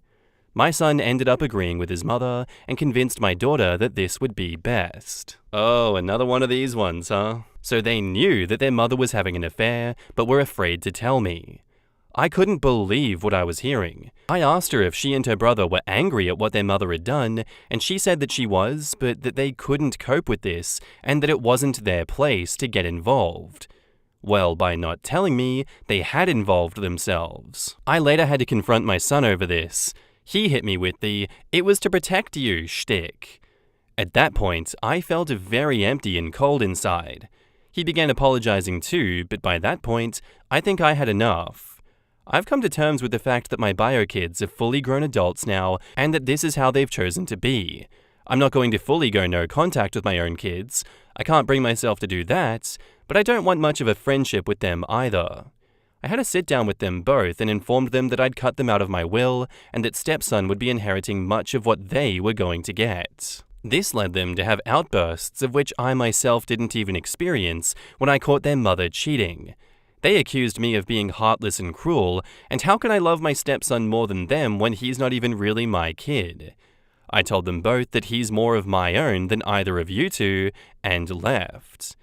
My son ended up agreeing with his mother and convinced my daughter that this would be best. Oh, another one of these ones, huh? So they knew that their mother was having an affair, but were afraid to tell me. I couldn't believe what I was hearing. I asked her if she and her brother were angry at what their mother had done, and she said that she was, but that they couldn't cope with this, and that it wasn't their place to get involved. Well, by not telling me, they had involved themselves. I later had to confront my son over this. He hit me with the "it was to protect you" shtick. At that point, I felt very empty and cold inside. He began apologizing too, but by that point, I think I had enough. I've come to terms with the fact that my bio kids are fully grown adults now, and that this is how they've chosen to be. I'm not going to fully go no contact with my own kids. I can't bring myself to do that, but I don't want much of a friendship with them either. I had a sit down with them both and informed them that I'd cut them out of my will, and that stepson would be inheriting much of what they were going to get. This led them to have outbursts of which I myself didn't even experience when I caught their mother cheating. They accused me of being heartless and cruel, and how can I love my stepson more than them when he's not even really my kid? I told them both that he's more of my own than either of you two, and left.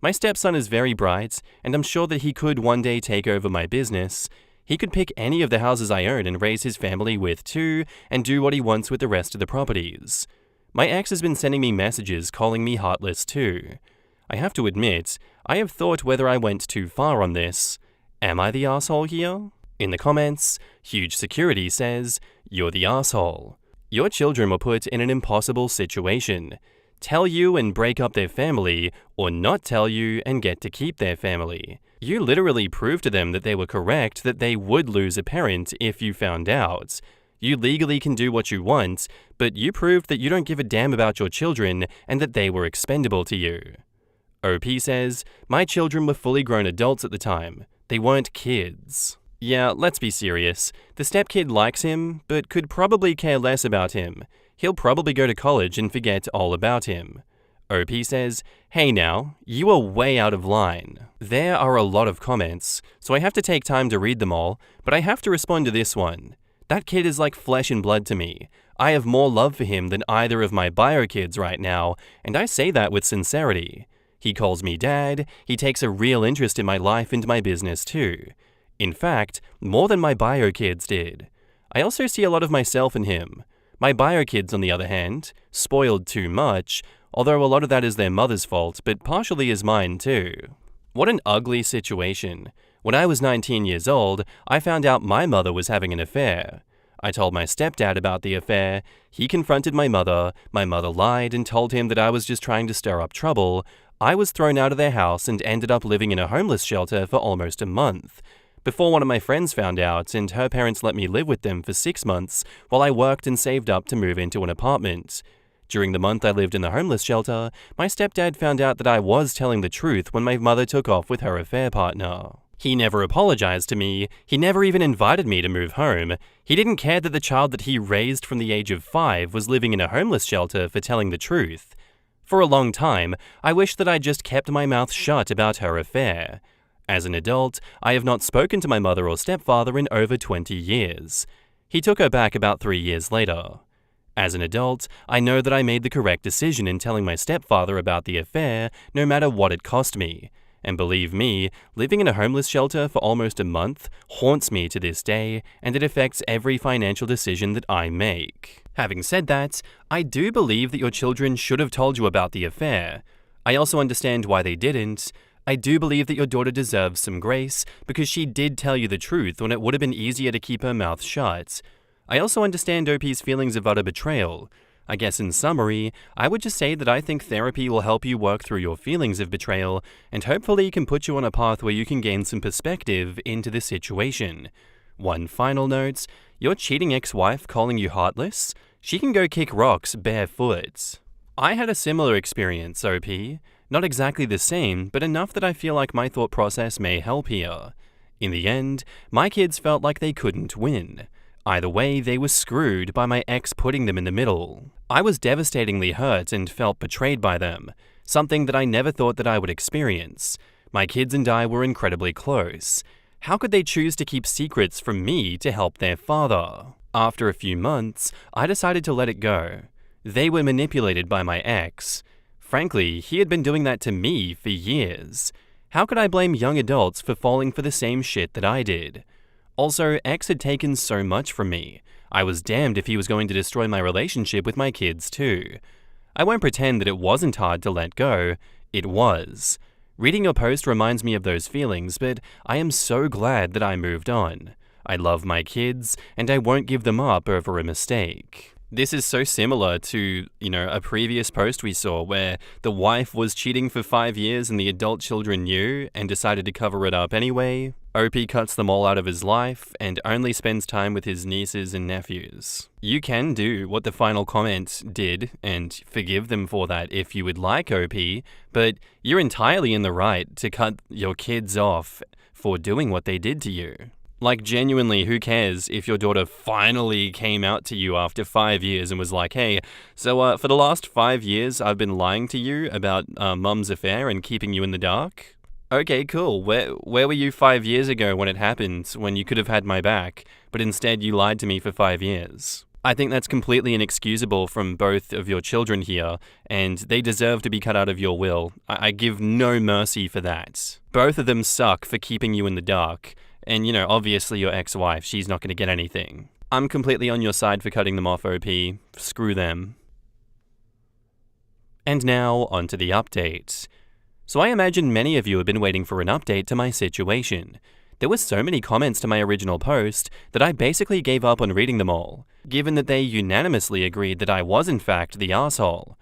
My stepson is very bright, and I'm sure that he could one day take over my business. He could pick any of the houses I own and raise his family with too, and do what he wants with the rest of the properties. My ex has been sending me messages calling me heartless too. I have to admit, I have thought whether I went too far on this. Am I the asshole here? In the comments, Huge Security says, "You're the asshole. Your children were put in an impossible situation. Tell you and break up their family, or not tell you and get to keep their family. You literally proved to them that they were correct, that they would lose a parent if you found out. You legally can do what you want, but you proved that you don't give a damn about your children and that they were expendable to you." OP says, "My children were fully grown adults at the time. They weren't kids." Yeah, let's be serious. The stepkid likes him, but could probably care less about him. He'll probably go to college and forget all about him. OP says, "Hey now, you are way out of line." There are a lot of comments, so I have to take time to read them all, but I have to respond to this one. That kid is like flesh and blood to me. I have more love for him than either of my bio kids right now, and I say that with sincerity. He calls me dad, he takes a real interest in my life and my business too. In fact, more than my bio kids did. I also see a lot of myself in him. My bio kids, on the other hand, spoiled too much, although a lot of that is their mother's fault, but partially is mine too. What an ugly situation. When I was 19 years old, I found out my mother was having an affair. I told my stepdad about the affair, he confronted my mother lied and told him that I was just trying to stir up trouble. I was thrown out of their house and ended up living in a homeless shelter for almost a month. Before one of my friends found out, and her parents let me live with them for 6 months while I worked and saved up to move into an apartment. During the month I lived in the homeless shelter, my stepdad found out that I was telling the truth when my mother took off with her affair partner. He never apologized to me, he never even invited me to move home. He didn't care that the child that he raised from the age of 5 was living in a homeless shelter for telling the truth. For a long time, I wished that I'd just kept my mouth shut about her affair. As an adult, I have not spoken to my mother or stepfather in over 20 years. He took her back about 3 years later. As an adult, I know that I made the correct decision in telling my stepfather about the affair, no matter what it cost me. And believe me, living in a homeless shelter for almost a month haunts me to this day, and it affects every financial decision that I make. Having said that, I do believe that your children should have told you about the affair. I also understand why they didn't. I do believe that your daughter deserves some grace because she did tell you the truth when it would have been easier to keep her mouth shut. I also understand OP's feelings of utter betrayal. I guess in summary, I would just say that I think therapy will help you work through your feelings of betrayal and hopefully can put you on a path where you can gain some perspective into the situation. One final note, your cheating ex-wife calling you heartless? She can go kick rocks barefoot. I had a similar experience, OP. Not exactly the same, but enough that I feel like my thought process may help here. In the end, my kids felt like they couldn't win. Either way, they were screwed by my ex putting them in the middle. I was devastatingly hurt and felt betrayed by them, something that I never thought that I would experience. My kids and I were incredibly close. How could they choose to keep secrets from me to help their father? After a few months, I decided to let it go. They were manipulated by my ex. Frankly, he had been doing that to me for years. How could I blame young adults for falling for the same shit that I did? Also, X had taken so much from me. I was damned if he was going to destroy my relationship with my kids too. I won't pretend that it wasn't hard to let go. It was. Reading your post reminds me of those feelings, but I am so glad that I moved on. I love my kids, and I won't give them up over a mistake. This is so similar to, a previous post we saw where the wife was cheating for 5 years and the adult children knew and decided to cover it up anyway. OP cuts them all out of his life and only spends time with his nieces and nephews. You can do what the final comment did and forgive them for that if you would like, OP, but you're entirely in the right to cut your kids off for doing what they did to you. Like, genuinely, who cares if your daughter finally came out to you after 5 years and was like, hey, so for the last 5 years, I've been lying to you about mum's affair and keeping you in the dark? Okay, cool. Where were you 5 years ago when it happened, when you could have had my back, but instead you lied to me for 5 years? I think that's completely inexcusable from both of your children here, and they deserve to be cut out of your will. I give no mercy for that. Both of them suck for keeping you in the dark. And, obviously your ex-wife, she's not going to get anything. I'm completely on your side for cutting them off, OP. Screw them. And now, on to the update. So I imagine many of you have been waiting for an update to my situation. There were so many comments to my original post that I basically gave up on reading them all, given that they unanimously agreed that I was in fact the asshole.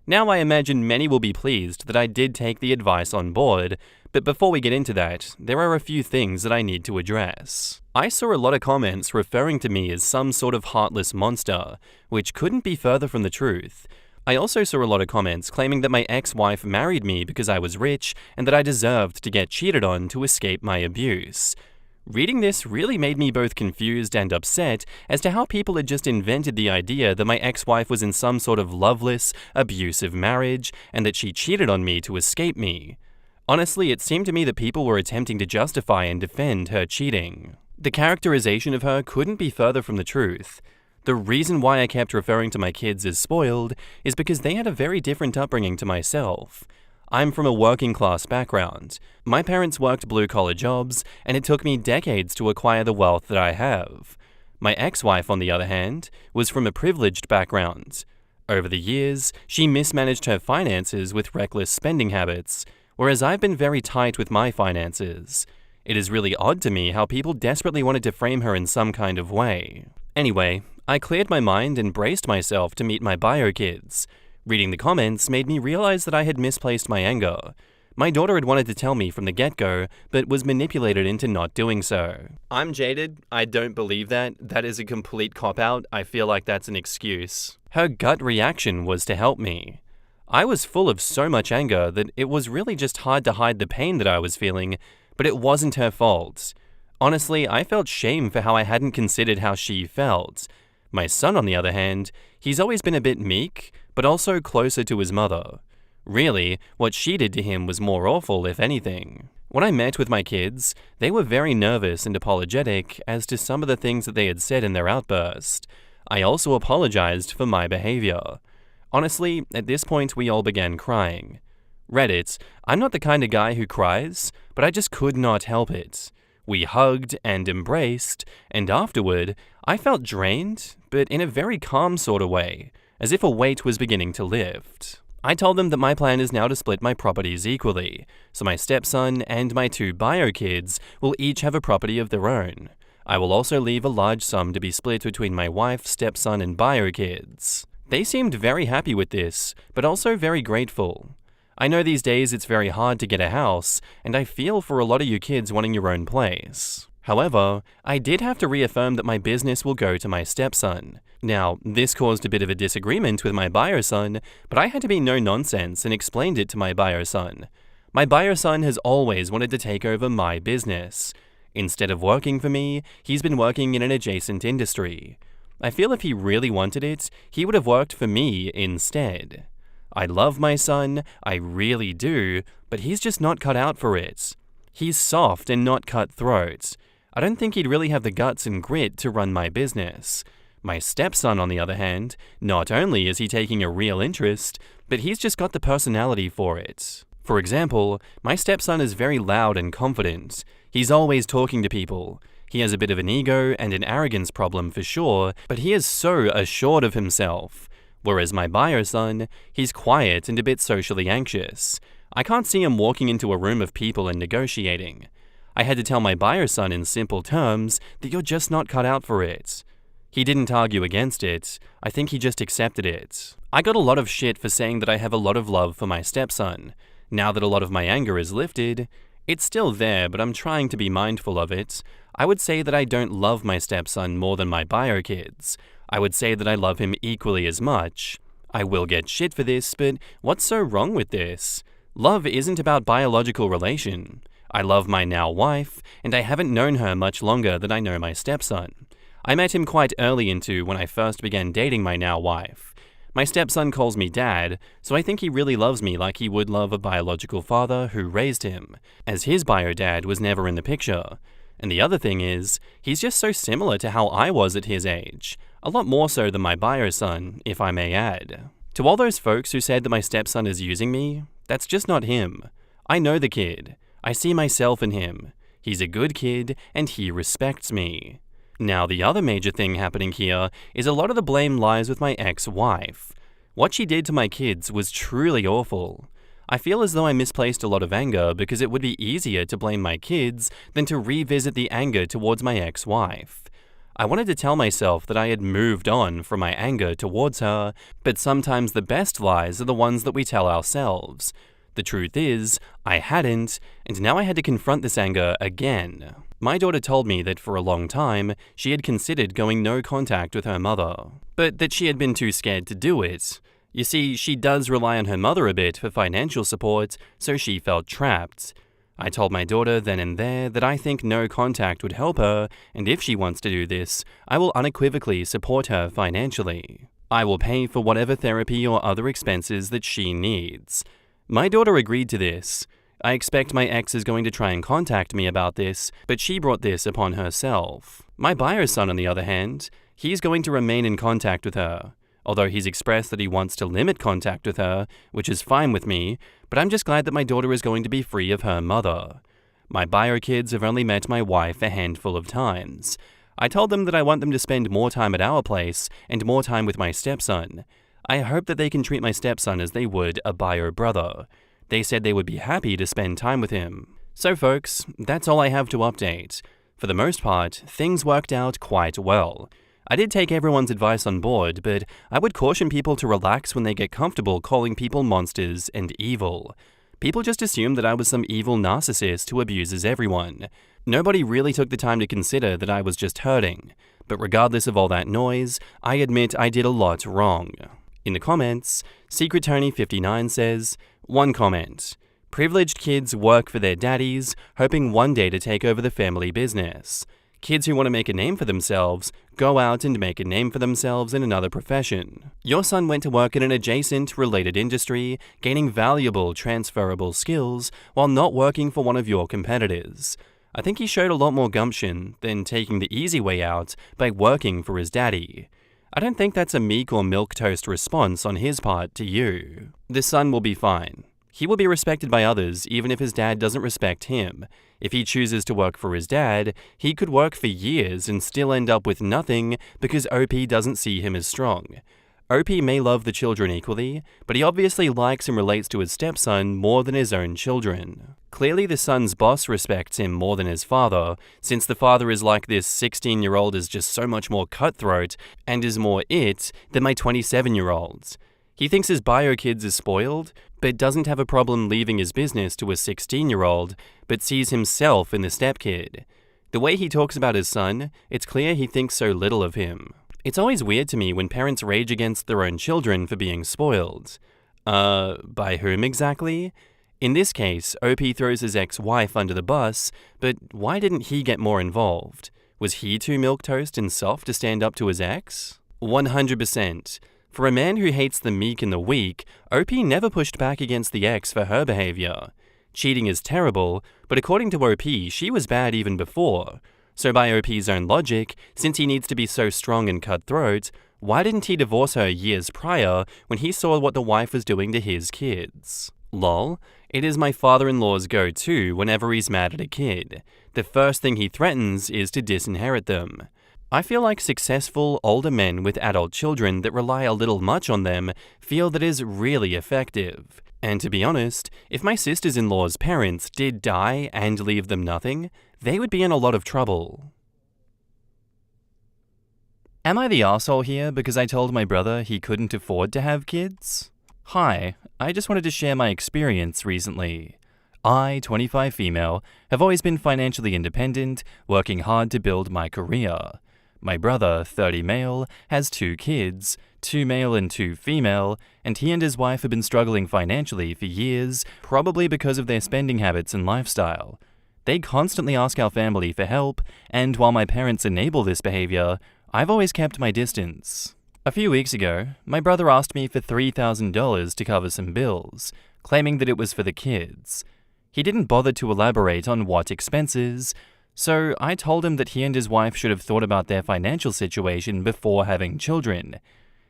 Now I imagine many will be pleased that I did take the advice on board, but before we get into that, there are a few things that I need to address. I saw a lot of comments referring to me as some sort of heartless monster, which couldn't be further from the truth. I also saw a lot of comments claiming that my ex-wife married me because I was rich and that I deserved to get cheated on to escape my abuse. Reading this really made me both confused and upset as to how people had just invented the idea that my ex-wife was in some sort of loveless, abusive marriage and that she cheated on me to escape me. Honestly, it seemed to me that people were attempting to justify and defend her cheating. The characterization of her couldn't be further from the truth. The reason why I kept referring to my kids as spoiled is because they had a very different upbringing to myself. I'm from a working-class background. My parents worked blue-collar jobs, and it took me decades to acquire the wealth that I have. My ex-wife, on the other hand, was from a privileged background. Over the years, she mismanaged her finances with reckless spending habits, whereas I've been very tight with my finances. It is really odd to me how people desperately wanted to frame her in some kind of way. Anyway, I cleared my mind and braced myself to meet my bio kids. Reading the comments made me realize that I had misplaced my anger. My daughter had wanted to tell me from the get-go, but was manipulated into not doing so. I'm jaded. I don't believe that. That is a complete cop-out. I feel like that's an excuse. Her gut reaction was to help me. I was full of so much anger that it was really just hard to hide the pain that I was feeling, but it wasn't her fault. Honestly, I felt shame for how I hadn't considered how she felt. My son, on the other hand, he's always been a bit meek, but also closer to his mother. Really, what she did to him was more awful, if anything. When I met with my kids, they were very nervous and apologetic as to some of the things that they had said in their outburst. I also apologized for my behavior. Honestly, at this point we all began crying. Reddit, I'm not the kind of guy who cries, but I just could not help it. We hugged and embraced, and afterward, I felt drained, but in a very calm sort of way, as if a weight was beginning to lift. I told them that my plan is now to split my properties equally, so my stepson and my 2 bio kids will each have a property of their own. I will also leave a large sum to be split between my wife, stepson, and bio kids. They seemed very happy with this, but also very grateful. I know these days it's very hard to get a house, and I feel for a lot of you kids wanting your own place. However, I did have to reaffirm that my business will go to my stepson. Now, this caused a bit of a disagreement with my bio son, but I had to be no nonsense and explained it to my bio son. My bio son has always wanted to take over my business. Instead of working for me, he's been working in an adjacent industry. I feel if he really wanted it, he would have worked for me instead. I love my son, I really do, but he's just not cut out for it. He's soft and not cutthroat. I don't think he'd really have the guts and grit to run my business. My stepson, on the other hand, not only is he taking a real interest, but he's just got the personality for it. For example, my stepson is very loud and confident. He's always talking to people. He has a bit of an ego and an arrogance problem for sure, but he is so assured of himself. Whereas my bio son, he's quiet and a bit socially anxious. I can't see him walking into a room of people and negotiating. I had to tell my bio son in simple terms that you're just not cut out for it. He didn't argue against it. I think he just accepted it. I got a lot of shit for saying that I have a lot of love for my stepson. Now that a lot of my anger is lifted, it's still there, but I'm trying to be mindful of it. I would say that I don't love my stepson more than my bio kids. I would say that I love him equally as much. I will get shit for this, but what's so wrong with this? Love isn't about biological relation. I love my now wife, and I haven't known her much longer than I know my stepson. I met him quite early into when I first began dating my now wife. My stepson calls me dad, so I think he really loves me like he would love a biological father who raised him, as his bio dad was never in the picture. And the other thing is, he's just so similar to how I was at his age. A lot more so than my bio son, if I may add. To all those folks who said that my stepson is using me, that's just not him. I know the kid. I see myself in him. He's a good kid, and he respects me. Now, the other major thing happening here is a lot of the blame lies with my ex-wife. What she did to my kids was truly awful. I feel as though I misplaced a lot of anger because it would be easier to blame my kids than to revisit the anger towards my ex-wife. I wanted to tell myself that I had moved on from my anger towards her, but sometimes the best lies are the ones that we tell ourselves. The truth is, I hadn't, and now I had to confront this anger again. My daughter told me that for a long time, she had considered going no contact with her mother, but that she had been too scared to do it. You see, she does rely on her mother a bit for financial support, so she felt trapped. I told my daughter then and there that I think no contact would help her, and if she wants to do this, I will unequivocally support her financially. I will pay for whatever therapy or other expenses that she needs. My daughter agreed to this. I expect my ex is going to try and contact me about this, but she brought this upon herself. My buyer's son, on the other hand, he's going to remain in contact with her. Although he's expressed that he wants to limit contact with her, which is fine with me, but I'm just glad that my daughter is going to be free of her mother. My buyer kids have only met my wife a handful of times. I told them that I want them to spend more time at our place and more time with my stepson. I hope that they can treat my stepson as they would a buyer brother. They said they would be happy to spend time with him. So folks, that's all I have to update. For the most part, things worked out quite well. I did take everyone's advice on board, but I would caution people to relax when they get comfortable calling people monsters and evil. People just assumed that I was some evil narcissist who abuses everyone. Nobody really took the time to consider that I was just hurting. But regardless of all that noise, I admit I did a lot wrong. In the comments, Secret Tony 59 says, one comment. Privileged kids work for their daddies, hoping one day to take over the family business. Kids who want to make a name for themselves go out and make a name for themselves in another profession. Your son went to work in an adjacent, related industry, gaining valuable, transferable skills while not working for one of your competitors. I think he showed a lot more gumption than taking the easy way out by working for his daddy. I don't think that's a meek or milquetoast response on his part to you. The son will be fine. He will be respected by others even if his dad doesn't respect him. If he chooses to work for his dad, he could work for years and still end up with nothing because OP doesn't see him as strong. OP may love the children equally, but he obviously likes and relates to his stepson more than his own children. Clearly the son's boss respects him more than his father, since the father is like this 16-year-old is just so much more cutthroat and is more it than my 27-year-old. He thinks his bio kids is spoiled, but doesn't have a problem leaving his business to a 16-year-old, but sees himself in the stepkid. The way he talks about his son, it's clear he thinks so little of him. It's always weird to me when parents rage against their own children for being spoiled. By whom exactly? In this case, OP throws his ex-wife under the bus, but why didn't he get more involved? Was he too milquetoast and soft to stand up to his ex? 100%. For a man who hates the meek and the weak, OP never pushed back against the ex for her behavior. Cheating is terrible, but according to OP, she was bad even before. So by OP's own logic, since he needs to be so strong and cutthroat, why didn't he divorce her years prior when he saw what the wife was doing to his kids? Lol, it is my father-in-law's go-to whenever he's mad at a kid. The first thing he threatens is to disinherit them. I feel like successful, older men with adult children that rely a little much on them feel that is really effective. And to be honest, if my sisters-in-law's parents did die and leave them nothing, they would be in a lot of trouble. Am I the arsehole here because I told my brother he couldn't afford to have kids? Hi, I just wanted to share my experience recently. I, 25 female, have always been financially independent, working hard to build my career. My brother, 30 male, has 2 kids, 2 male and 2 female, and he and his wife have been struggling financially for years, probably because of their spending habits and lifestyle. They constantly ask our family for help, and while my parents enable this behavior, I've always kept my distance. A few weeks ago, my brother asked me for $3,000 to cover some bills, claiming that it was for the kids. He didn't bother to elaborate on what expenses, so I told him that he and his wife should have thought about their financial situation before having children.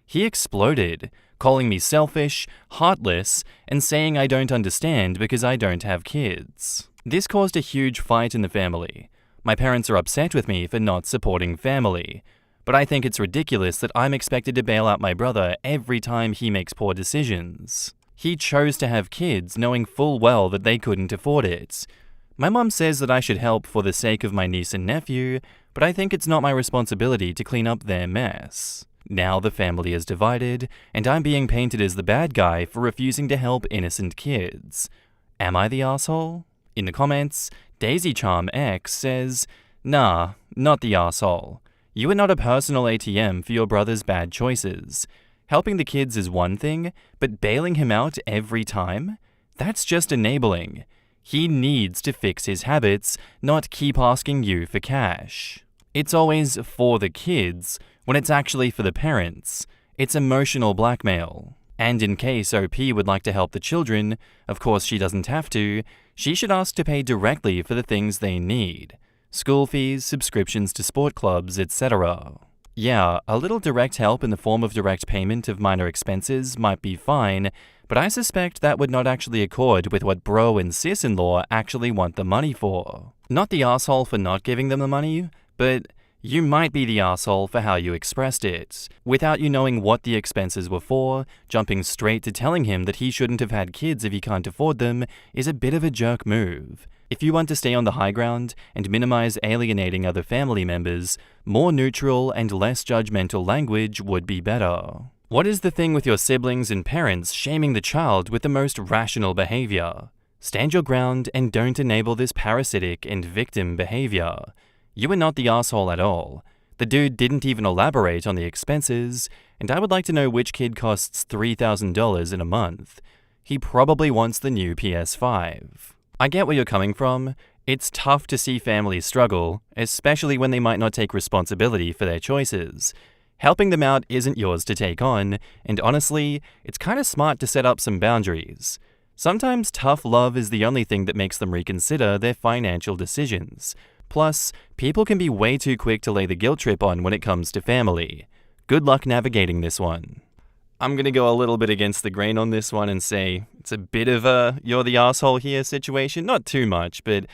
He exploded, calling me selfish, heartless, and saying I don't understand because I don't have kids. This caused a huge fight in the family. My parents are upset with me for not supporting family, but I think it's ridiculous that I'm expected to bail out my brother every time he makes poor decisions. He chose to have kids knowing full well that they couldn't afford it. My mum says that I should help for the sake of my niece and nephew, but I think it's not my responsibility to clean up their mess. Now the family is divided, and I'm being painted as the bad guy for refusing to help innocent kids. Am I the asshole? In the comments, Daisy Charm X says, "Nah, not the asshole. You are not a personal ATM for your brother's bad choices. Helping the kids is one thing, but bailing him out every time? That's just enabling. He needs to fix his habits, not keep asking you for cash. It's always for the kids, when it's actually for the parents. It's emotional blackmail. And in case OP would like to help the children, of course she doesn't have to, she should ask to pay directly for the things they need. School fees, subscriptions to sport clubs, etc. Yeah, a little direct help in the form of direct payment of minor expenses might be fine, but I suspect that would not actually accord with what bro and sis-in-law actually want the money for. Not the asshole for not giving them the money, but you might be the asshole for how you expressed it. Without you knowing what the expenses were for, jumping straight to telling him that he shouldn't have had kids if he can't afford them is a bit of a jerk move. If you want to stay on the high ground and minimize alienating other family members, more neutral and less judgmental language would be better. What is the thing with your siblings and parents shaming the child with the most rational behavior? Stand your ground and don't enable this parasitic and victim behavior. You are not the asshole at all. The dude didn't even elaborate on the expenses, and I would like to know which kid costs $3,000 in a month. He probably wants the new PS5. I get where you're coming from. It's tough to see families struggle, especially when they might not take responsibility for their choices. Helping them out isn't yours to take on, and honestly, it's kind of smart to set up some boundaries. Sometimes tough love is the only thing that makes them reconsider their financial decisions. Plus, people can be way too quick to lay the guilt trip on when it comes to family. Good luck navigating this one. I'm gonna go a little bit against the grain on this one and say it's a bit of a you're the asshole here situation. Not too much, but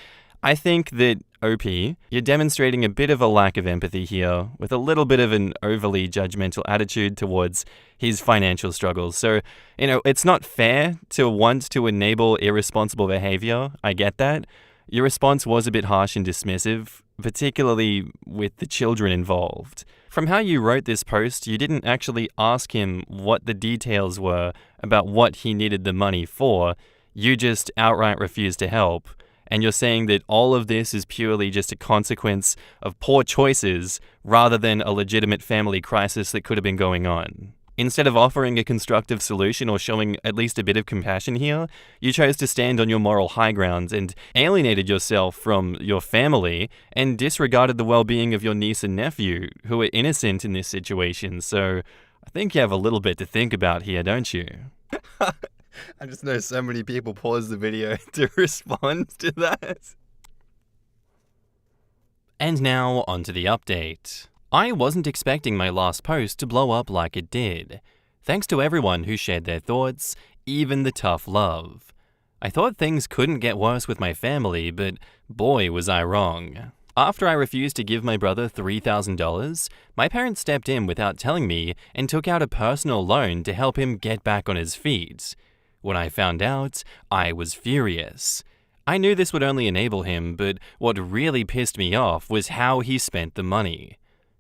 I think that OP, you're demonstrating a bit of a lack of empathy here with a little bit of an overly judgmental attitude towards his financial struggles. So, it's not fair to want to enable irresponsible behavior. I get that. Your response was a bit harsh and dismissive, particularly with the children involved. From how you wrote this post, you didn't actually ask him what the details were about what he needed the money for. You just outright refused to help. And you're saying that all of this is purely just a consequence of poor choices rather than a legitimate family crisis that could have been going on. Instead of offering a constructive solution or showing at least a bit of compassion here, you chose to stand on your moral high ground and alienated yourself from your family and disregarded the well-being of your niece and nephew, who are innocent in this situation. So I think you have a little bit to think about here, don't you? I just know so many people pause the video to respond to that. And now, onto the update. I wasn't expecting my last post to blow up like it did. Thanks to everyone who shared their thoughts, even the tough love. I thought things couldn't get worse with my family, but boy was I wrong. After I refused to give my brother $3,000, my parents stepped in without telling me and took out a personal loan to help him get back on his feet. When I found out, I was furious. I knew this would only enable him, but what really pissed me off was how he spent the money.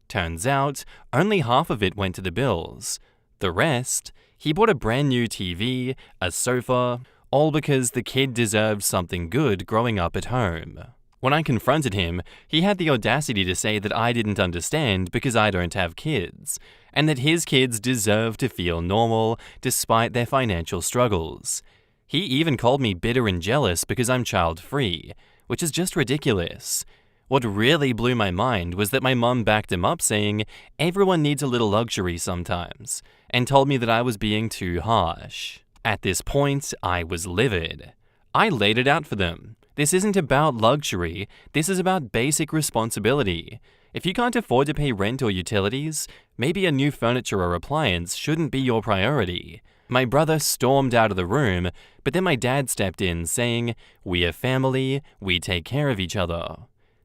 Turns out, only half of it went to the bills. The rest, he bought a brand new TV, a sofa, all because the kid deserved something good growing up at home. When I confronted him, he had the audacity to say that I didn't understand because I don't have kids, and that his kids deserve to feel normal despite their financial struggles. He even called me bitter and jealous because I'm child-free, which is just ridiculous. What really blew my mind was that my mum backed him up saying, everyone needs a little luxury sometimes, and told me that I was being too harsh. At this point, I was livid. I laid it out for them. This isn't about luxury, this is about basic responsibility. If you can't afford to pay rent or utilities, maybe a new furniture or appliance shouldn't be your priority. My brother stormed out of the room, but then my dad stepped in saying, we are family, we take care of each other.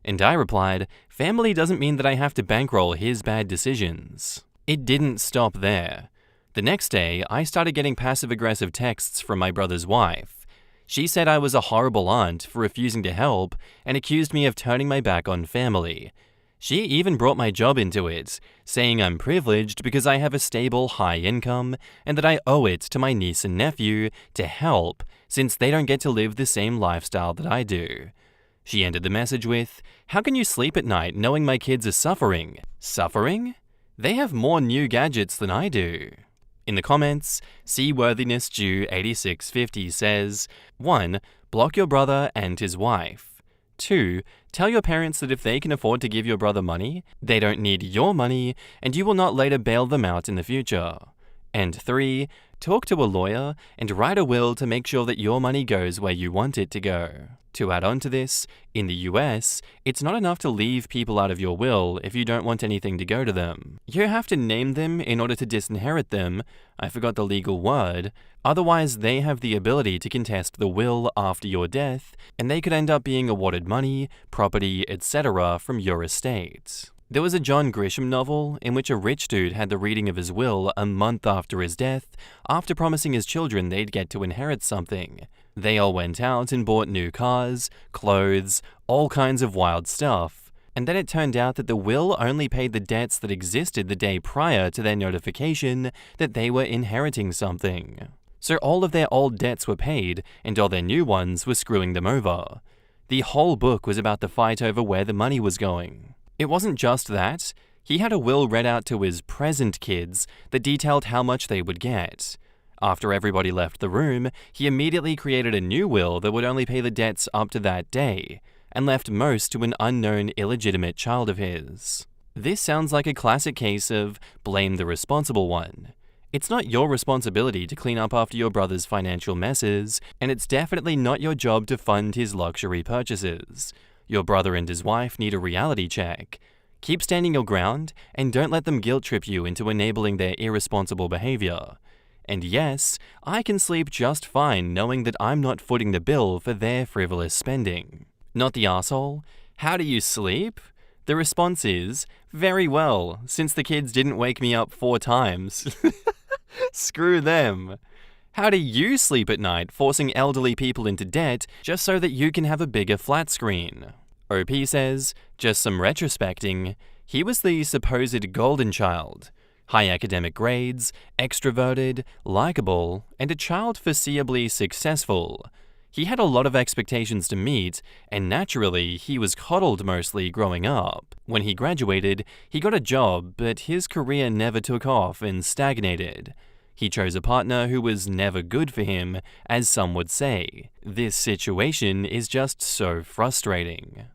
And I replied, family doesn't mean that I have to bankroll his bad decisions. It didn't stop there. The next day, I started getting passive-aggressive texts from my brother's wife. She said I was a horrible aunt for refusing to help and accused me of turning my back on family. She even brought my job into it, saying I'm privileged because I have a stable, high income and that I owe it to my niece and nephew to help since they don't get to live the same lifestyle that I do. She ended the message with, how can you sleep at night knowing my kids are suffering? Suffering? They have more new gadgets than I do. In the comments, Seaworthiness Jew 8650 says, 1. block your brother and his wife. 2. Tell your parents that if they can afford to give your brother money, they don't need your money, and you will not later bail them out in the future. And 3. Talk to a lawyer and write a will to make sure that your money goes where you want it to go. To add on to this, in the US, it's not enough to leave people out of your will if you don't want anything to go to them. You have to name them in order to disinherit them, I forgot the legal word, otherwise they have the ability to contest the will after your death, and they could end up being awarded money, property, etc. from your estate. There was a John Grisham novel in which a rich dude had the reading of his will a month after his death, after promising his children they'd get to inherit something. They all went out and bought new cars, clothes, all kinds of wild stuff. And then it turned out that the will only paid the debts that existed the day prior to their notification that they were inheriting something. So all of their old debts were paid, and all their new ones were screwing them over. The whole book was about the fight over where the money was going. It wasn't just that. He had a will read out to his present kids that detailed how much they would get. After everybody left the room, he immediately created a new will that would only pay the debts up to that day, and left most to an unknown illegitimate child of his. This sounds like a classic case of blame the responsible one. It's not your responsibility to clean up after your brother's financial messes, and it's definitely not your job to fund his luxury purchases. Your brother and his wife need a reality check. Keep standing your ground, and don't let them guilt trip you into enabling their irresponsible behavior. And yes, I can sleep just fine knowing that I'm not footing the bill for their frivolous spending. Not the asshole. How do you sleep? The response is, very well, since the kids didn't wake me up 4 times. Screw them. How do you sleep at night, forcing elderly people into debt just so that you can have a bigger flat screen? OP says, just some retrospecting, he was the supposed golden child. High academic grades, extroverted, likable, and a child foreseeably successful. He had a lot of expectations to meet, and naturally, he was coddled mostly growing up. When he graduated, he got a job, but his career never took off and stagnated. He chose a partner who was never good for him, as some would say. This situation is just so frustrating.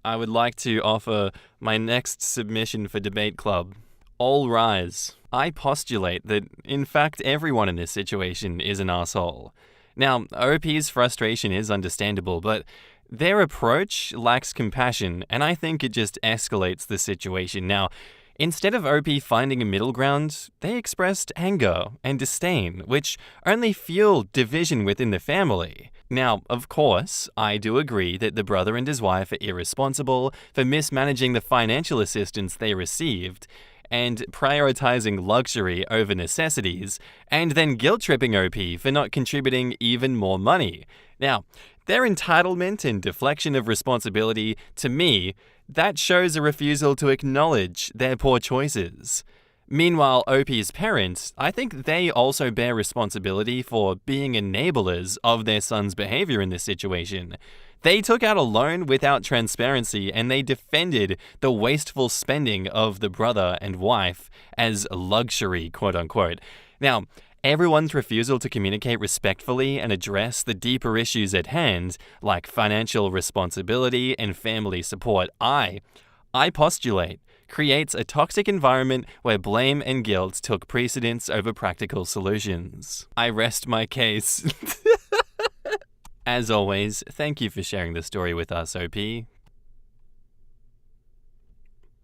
I would like to offer my next submission for Debate Club. All rise. I postulate that, in fact, everyone in this situation is an asshole. Now, OP's frustration is understandable, but their approach lacks compassion, and I think it just escalates the situation. Now, instead of OP finding a middle ground, they expressed anger and disdain, which only fueled division within the family. Now, of course, I do agree that the brother and his wife are irresponsible for mismanaging the financial assistance they received, and prioritizing luxury over necessities, and then guilt-tripping OP for not contributing even more money. Now, their entitlement and deflection of responsibility, to me, that shows a refusal to acknowledge their poor choices. Meanwhile, OP's parents, I think they also bear responsibility for being enablers of their son's behavior in this situation. They took out a loan without transparency, and they defended the wasteful spending of the brother and wife as luxury, quote-unquote. Now, everyone's refusal to communicate respectfully and address the deeper issues at hand, like financial responsibility and family support, I postulate, creates a toxic environment where blame and guilt took precedence over practical solutions. I rest my case. As always, thank you for sharing the story with us, OP.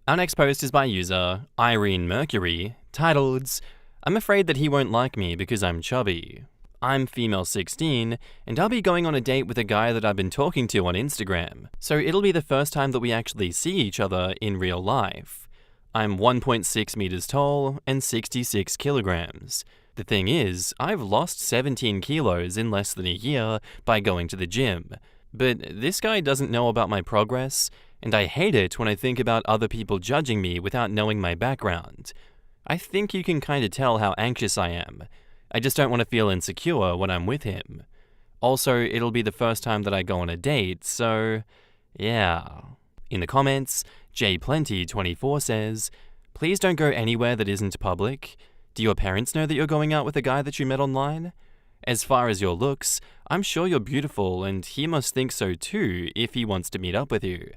Our next post is by user Irene Mercury, titled, I'm afraid that he won't like me because I'm chubby. I'm female 16, and I'll be going on a date with a guy that I've been talking to on Instagram, so it'll be the first time that we actually see each other in real life. I'm 1.6 meters tall and 66 kilograms. The thing is, I've lost 17 kilos in less than a year by going to the gym. But this guy doesn't know about my progress, and I hate it when I think about other people judging me without knowing my background. I think you can kind of tell how anxious I am. I just don't want to feel insecure when I'm with him. Also, it'll be the first time that I go on a date, so yeah. In the comments, JPlenty24 says, please don't go anywhere that isn't public. Do your parents know that you're going out with a guy that you met online? As far as your looks, I'm sure you're beautiful and he must think so too if he wants to meet up with you.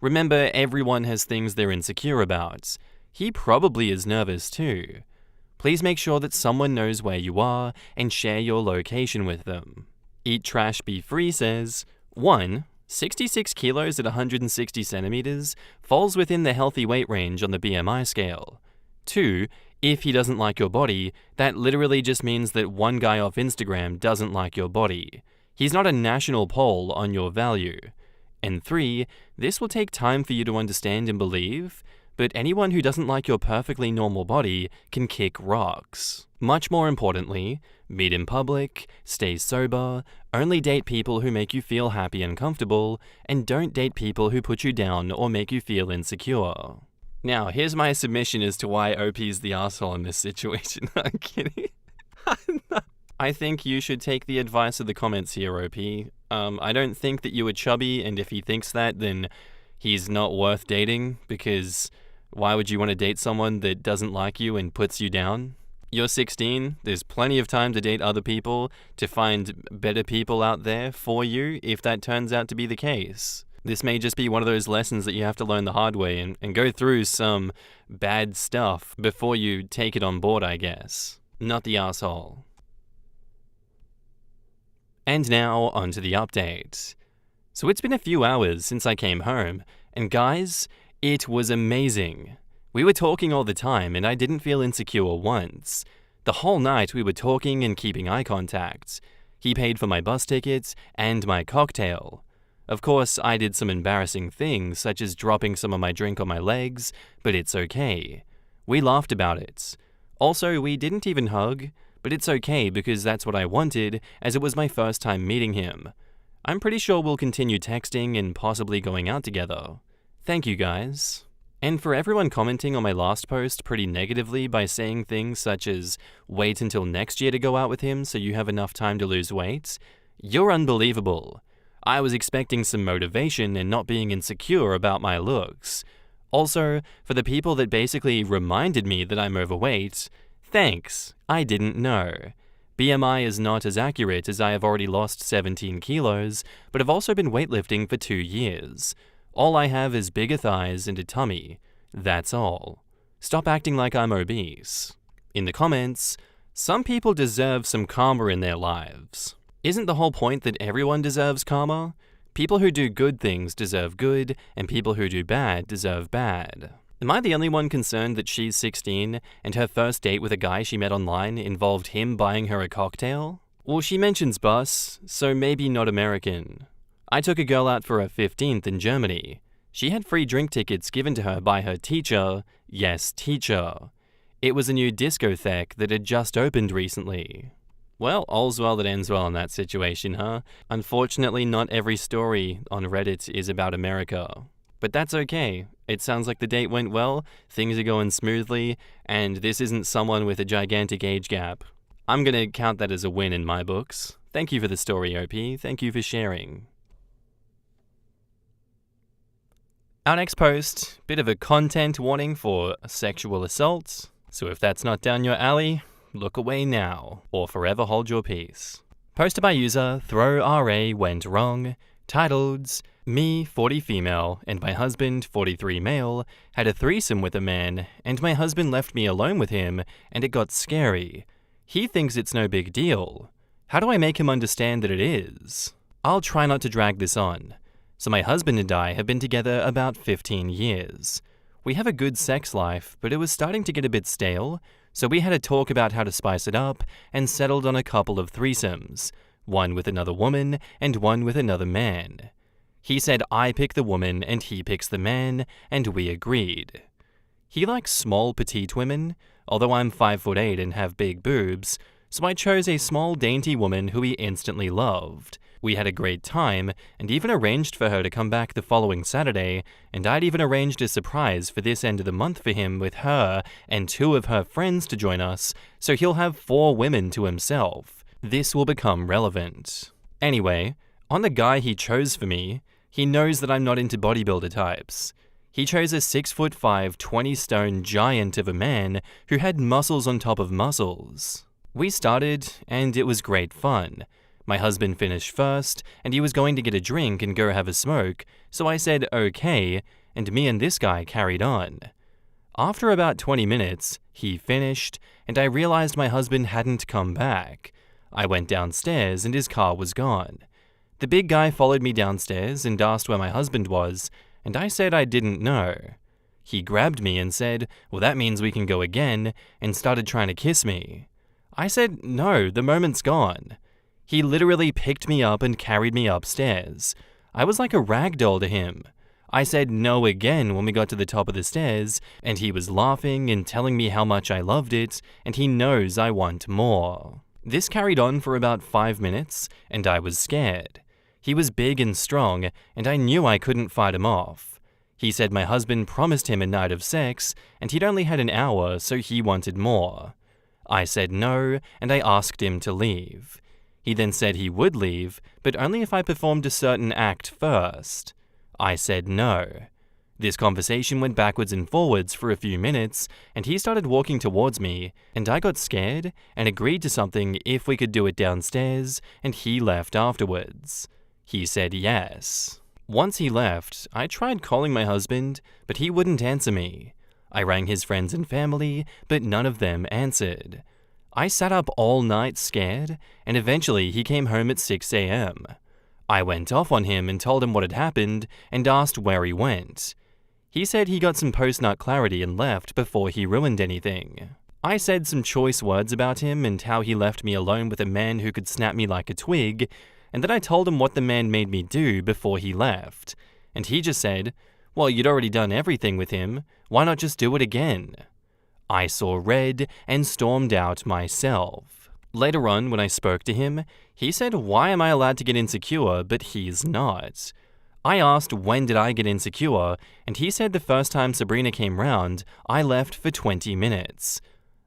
Remember, everyone has things they're insecure about. He probably is nervous too. Please make sure that someone knows where you are and share your location with them. Eat Trash Be Free says, 1. 66 kilos at 160 centimeters falls within the healthy weight range on the BMI scale. 2. If he doesn't like your body, that literally just means that one guy off Instagram doesn't like your body. He's not a national poll on your value. And 3. This will take time for you to understand and believe, but anyone who doesn't like your perfectly normal body can kick rocks. Much more importantly, meet in public, stay sober, only date people who make you feel happy and comfortable, and don't date people who put you down or make you feel insecure. Now, here's my submission as to why OP's the asshole in this situation. I'm kidding. I think you should take the advice of the comments here, OP. I don't think that you are chubby, and if he thinks that, then he's not worth dating, because why would you want to date someone that doesn't like you and puts you down? You're 16, there's plenty of time to date other people, to find better people out there for you if that turns out to be the case. This may just be one of those lessons that you have to learn the hard way and go through some bad stuff before you take it on board, I guess. Not the asshole. And now, onto the update. So it's been a few hours since I came home, and guys, it was amazing. We were talking all the time and I didn't feel insecure once. The whole night we were talking and keeping eye contact. He paid for my bus tickets and my cocktail. Of course, I did some embarrassing things, such as dropping some of my drink on my legs, but it's okay. We laughed about it. Also, we didn't even hug, but it's okay because that's what I wanted, as it was my first time meeting him. I'm pretty sure we'll continue texting and possibly going out together. Thank you guys. And for everyone commenting on my last post pretty negatively by saying things such as, wait until next year to go out with him so you have enough time to lose weight, you're unbelievable. I was expecting some motivation and not being insecure about my looks. Also, for the people that basically reminded me that I'm overweight, thanks, I didn't know. BMI is not as accurate as I have already lost 17 kilos, but have also been weightlifting for 2 years. All I have is bigger thighs and a tummy. That's all. Stop acting like I'm obese. In the comments, some people deserve some karma in their lives. Isn't the whole point that everyone deserves karma? People who do good things deserve good, and people who do bad deserve bad. Am I the only one concerned that she's 16 and her first date with a guy she met online involved him buying her a cocktail? Well, she mentions bus, so maybe not American. I took a girl out for her 15th in Germany. She had free drink tickets given to her by her teacher. Yes, teacher. It was a new discotheque that had just opened recently. Well, all's well that ends well in that situation, huh? Unfortunately, not every story on Reddit is about America. But that's okay. It sounds like the date went well, things are going smoothly, and this isn't someone with a gigantic age gap. I'm gonna count that as a win in my books. Thank you for the story, OP. Thank you for sharing. Our next post, bit of a content warning for sexual assault. So if that's not down your alley, look away now, or forever hold your peace. Posted by user ThrowRA Went Wrong, titled, Me, 40 female, and my husband, 43 male, had a threesome with a man, and my husband left me alone with him, and it got scary. He thinks it's no big deal. How do I make him understand that it is? I'll try not to drag this on. So my husband and I have been together about 15 years. We have a good sex life, but it was starting to get a bit stale, so we had a talk about how to spice it up and settled on a couple of threesomes, one with another woman and one with another man. He said I pick the woman and he picks the man, and we agreed. He likes small petite women, although I'm 5'8" and have big boobs, so I chose a small dainty woman who he instantly loved. We had a great time, and even arranged for her to come back the following Saturday, and I'd even arranged a surprise for this end of the month for him with her and 2 of her friends to join us, so he'll have 4 women to himself. This will become relevant. Anyway, on the guy he chose for me, he knows that I'm not into bodybuilder types. He chose a 6'5", 20-stone giant of a man who had muscles on top of muscles. We started, and it was great fun. My husband finished first, and he was going to get a drink and go have a smoke, so I said okay, and me and this guy carried on. After about 20 minutes, he finished, and I realized my husband hadn't come back. I went downstairs and his car was gone. The big guy followed me downstairs and asked where my husband was, and I said I didn't know. He grabbed me and said, "Well, that means we can go again," and started trying to kiss me. I said, "No, the moment's gone." He literally picked me up and carried me upstairs. I was like a rag doll to him. I said no again when we got to the top of the stairs, and he was laughing and telling me how much I loved it, and he knows I want more. This carried on for about 5 minutes, and I was scared. He was big and strong, and I knew I couldn't fight him off. He said my husband promised him a night of sex, and he'd only had an hour, so he wanted more. I said no, and I asked him to leave. He then said he would leave, but only if I performed a certain act first. I said no. This conversation went backwards and forwards for a few minutes, and he started walking towards me, and I got scared and agreed to something if we could do it downstairs, and he left afterwards. He said yes. Once he left, I tried calling my husband, but he wouldn't answer me. I rang his friends and family, but none of them answered. I sat up all night scared, and eventually he came home at 6 a.m. I went off on him and told him what had happened and asked where he went. He said he got some post-nut clarity and left before he ruined anything. I said some choice words about him and how he left me alone with a man who could snap me like a twig, and then I told him what the man made me do before he left. And he just said, "Well, you'd already done everything with him. Why not just do it again?" I saw red and stormed out myself. Later on, when I spoke to him, he said, "Why am I allowed to get insecure, but he's not?" I asked when did I get insecure, and he said the first time Sabrina came round, I left for 20 minutes.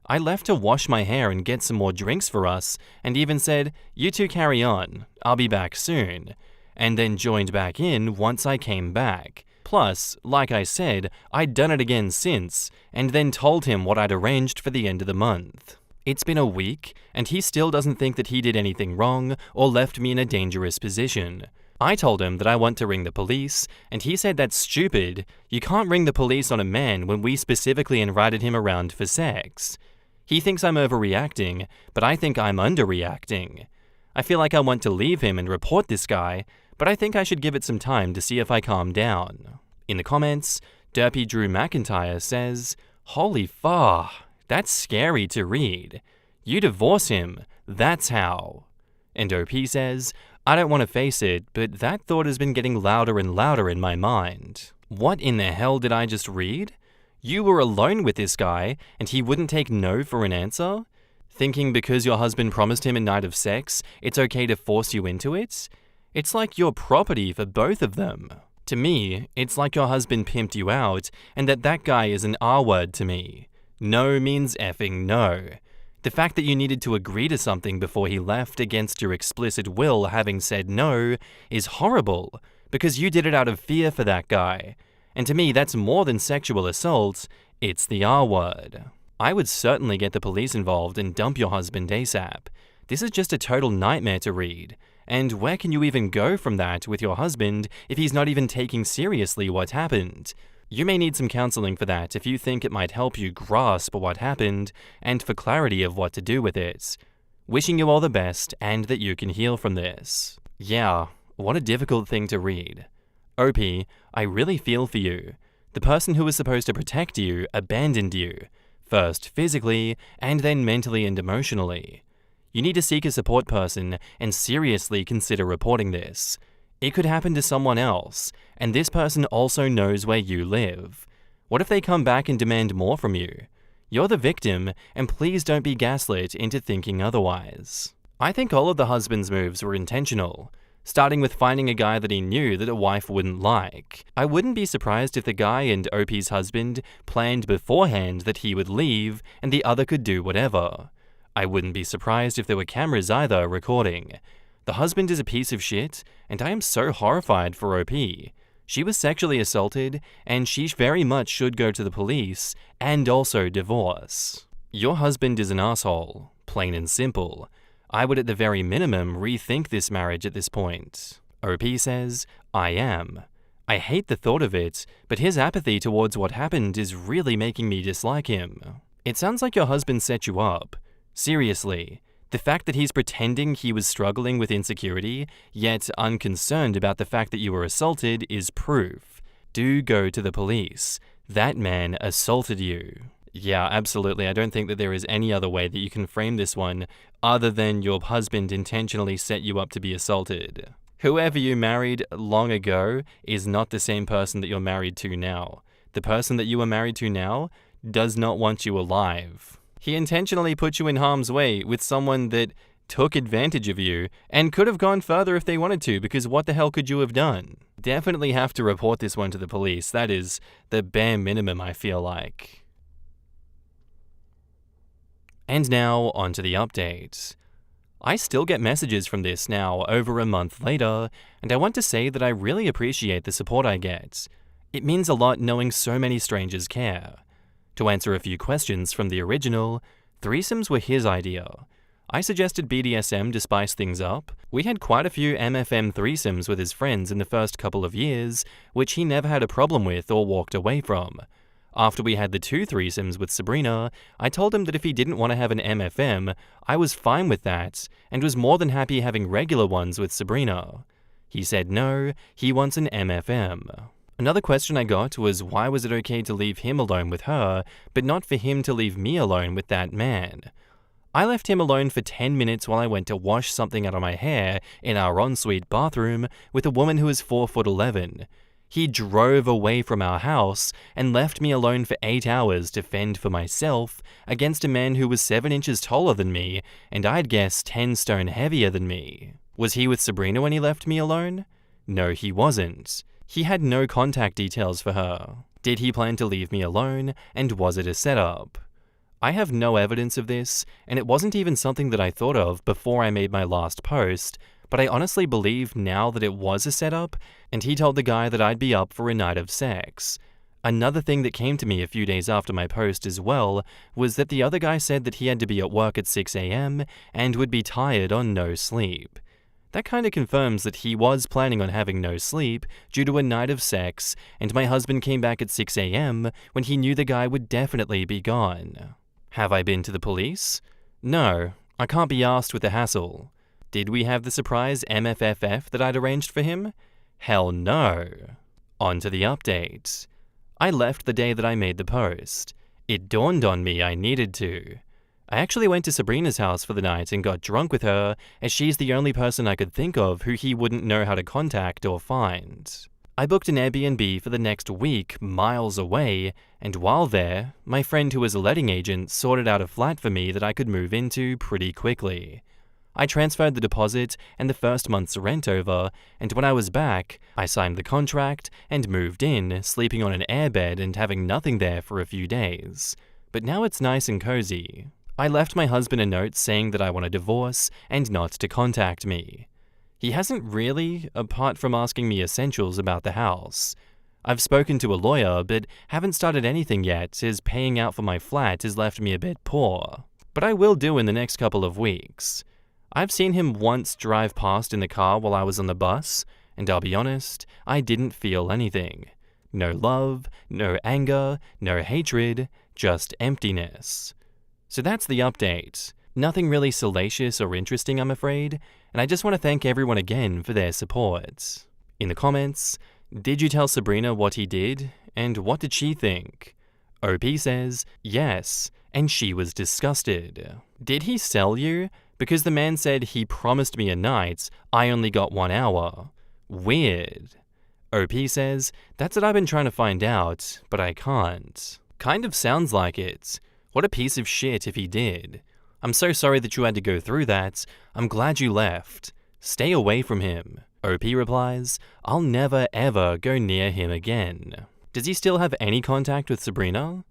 I left to wash my hair and get some more drinks for us, and even said, "You two carry on, I'll be back soon," and then joined back in once I came back. Plus, like I said, I'd done it again since, and then told him what I'd arranged for the end of the month. It's been a week, and he still doesn't think that he did anything wrong or left me in a dangerous position. I told him that I want to ring the police, and he said that's stupid. You can't ring the police on a man when we specifically invited him around for sex. He thinks I'm overreacting, but I think I'm underreacting. I feel like I want to leave him and report this guy, but I think I should give it some time to see if I calm down. In the comments, Derpy Drew McIntyre says, "Holy fuck, that's scary to read. You divorce him, that's how." And OP says, "I don't want to face it, but that thought has been getting louder and louder in my mind. What in the hell did I just read? You were alone with this guy, and he wouldn't take no for an answer? Thinking because your husband promised him a night of sex, it's okay to force you into it? It's like you're property for both of them. To me, it's like your husband pimped you out, and that guy is an R-word to me. No means effing no. The fact that you needed to agree to something before he left against your explicit will having said no is horrible, because you did it out of fear for that guy. And to me, that's more than sexual assault, it's the R-word. I would certainly get the police involved and dump your husband ASAP. This is just a total nightmare to read. And where can you even go from that with your husband if he's not even taking seriously what happened? You may need some counseling for that if you think it might help you grasp what happened and for clarity of what to do with it. Wishing you all the best and that you can heal from this. Yeah, what a difficult thing to read. OP, I really feel for you. The person who was supposed to protect you abandoned you, first physically and then mentally and emotionally. You need to seek a support person and seriously consider reporting this. It could happen to someone else, and this person also knows where you live. What if they come back and demand more from you? You're the victim, and please don't be gaslit into thinking otherwise. I think all of the husband's moves were intentional, starting with finding a guy that he knew that a wife wouldn't like. I wouldn't be surprised if the guy and OP's husband planned beforehand that he would leave and the other could do whatever. I wouldn't be surprised if there were cameras either recording. The husband is a piece of shit, and I am so horrified for OP. She was sexually assaulted, and she very much should go to the police and also divorce. Your husband is an asshole, Plain and simple. I would at the very minimum rethink this marriage at this point. OP says, I am. I hate the thought of it, but his apathy towards what happened is really making me dislike him. It sounds like your husband set you up. Seriously, the fact that he's pretending he was struggling with insecurity, yet unconcerned about the fact that you were assaulted is proof. Do go to the police. That man assaulted you. Yeah, absolutely. I don't think that there is any other way that you can frame this one other than your husband intentionally set you up to be assaulted. Whoever you married long ago is not the same person that you're married to now. The person that you are married to now does not want you alive. He intentionally put you in harm's way with someone that took advantage of you and could have gone further if they wanted to, because what the hell could you have done? Definitely have to report this one to the police. That is the bare minimum, I feel like. And now, onto the update. I still get messages from this now, over a month later, and I want to say that I really appreciate the support I get. It means a lot knowing so many strangers care. To answer a few questions from the original, threesomes were his idea. I suggested BDSM to spice things up. We had quite a few MFM threesomes with his friends in the first couple of years, which he never had a problem with or walked away from. After we had the 2 threesomes with Sabrina, I told him that if he didn't want to have an MFM, I was fine with that, and was more than happy having regular ones with Sabrina. He said no, he wants an MFM. Another question I got was why was it okay to leave him alone with her, but not for him to leave me alone with that man? I left him alone for 10 minutes while I went to wash something out of my hair in our ensuite bathroom with a woman who is 4'11". He drove away from our house and left me alone for 8 hours to fend for myself against a man who was 7 inches taller than me and I'd guess 10 stone heavier than me. Was he with Sabrina when he left me alone? No, he wasn't. He had no contact details for her. Did he plan to leave me alone, and was it a setup? I have no evidence of this, and it wasn't even something that I thought of before I made my last post, but I honestly believe now that it was a setup, and he told the guy that I'd be up for a night of sex. Another thing that came to me a few days after my post as well was that the other guy said that he had to be at work at 6 a.m. and would be tired on no sleep. That kind of confirms that he was planning on having no sleep due to a night of sex, and my husband came back at 6 a.m. when he knew the guy would definitely be gone. Have I been to the police? No, I can't be asked with the hassle. Did we have the surprise MFFF that I'd arranged for him? Hell no. On to the update. I left the day that I made the post. It dawned on me I needed to. I actually went to Sabrina's house for the night and got drunk with her, as she's the only person I could think of who he wouldn't know how to contact or find. I booked an Airbnb for the next week, miles away, and while there, my friend who was a letting agent sorted out a flat for me that I could move into pretty quickly. I transferred the deposit and the first month's rent over, and when I was back, I signed the contract and moved in, sleeping on an airbed and having nothing there for a few days. But now it's nice and cozy. I left my husband a note saying that I want a divorce and not to contact me. He hasn't really, apart from asking me essentials about the house. I've spoken to a lawyer, but haven't started anything yet, as paying out for my flat has left me a bit poor. But I will do in the next couple of weeks. I've seen him once drive past in the car while I was on the bus, and I'll be honest, I didn't feel anything. No love, no anger, no hatred, just emptiness. So that's the update. Nothing really salacious or interesting, I'm afraid, and I just want to thank everyone again for their support. In the comments, did you tell Sabrina what he did, and what did she think? OP says, yes, and she was disgusted. Did he sell you? Because the man said he promised me a night, I only got 1 hour. Weird. OP says, that's what I've been trying to find out, but I can't. Kind of sounds like it. What a piece of shit if he did. I'm so sorry that you had to go through that. I'm glad you left. Stay away from him. OP replies, I'll never ever go near him again. Does he still have any contact with Sabrina?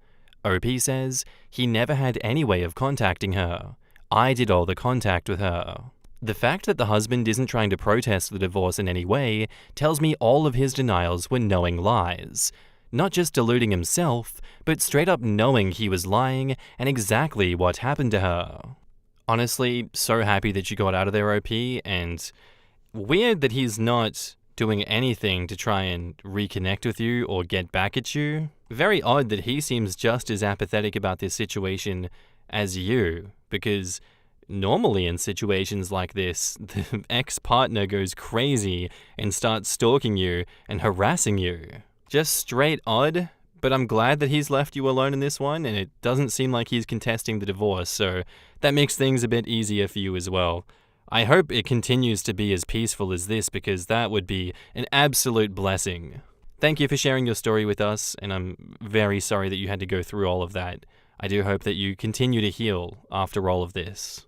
OP says, he never had any way of contacting her. I did all the contact with her. The fact that the husband isn't trying to protest the divorce in any way tells me all of his denials were knowing lies. Not just deluding himself, but straight up knowing he was lying and exactly what happened to her. Honestly, so happy that you got out of there, OP, and weird that he's not doing anything to try and reconnect with you or get back at you. Very odd that he seems just as apathetic about this situation as you, because normally in situations like this, the ex-partner goes crazy and starts stalking you and harassing you. Just straight odd, but I'm glad that he's left you alone in this one, and it doesn't seem like he's contesting the divorce, so that makes things a bit easier for you as well. I hope it continues to be as peaceful as this, because that would be an absolute blessing. Thank you for sharing your story with us, and I'm very sorry that you had to go through all of that. I do hope that you continue to heal after all of this.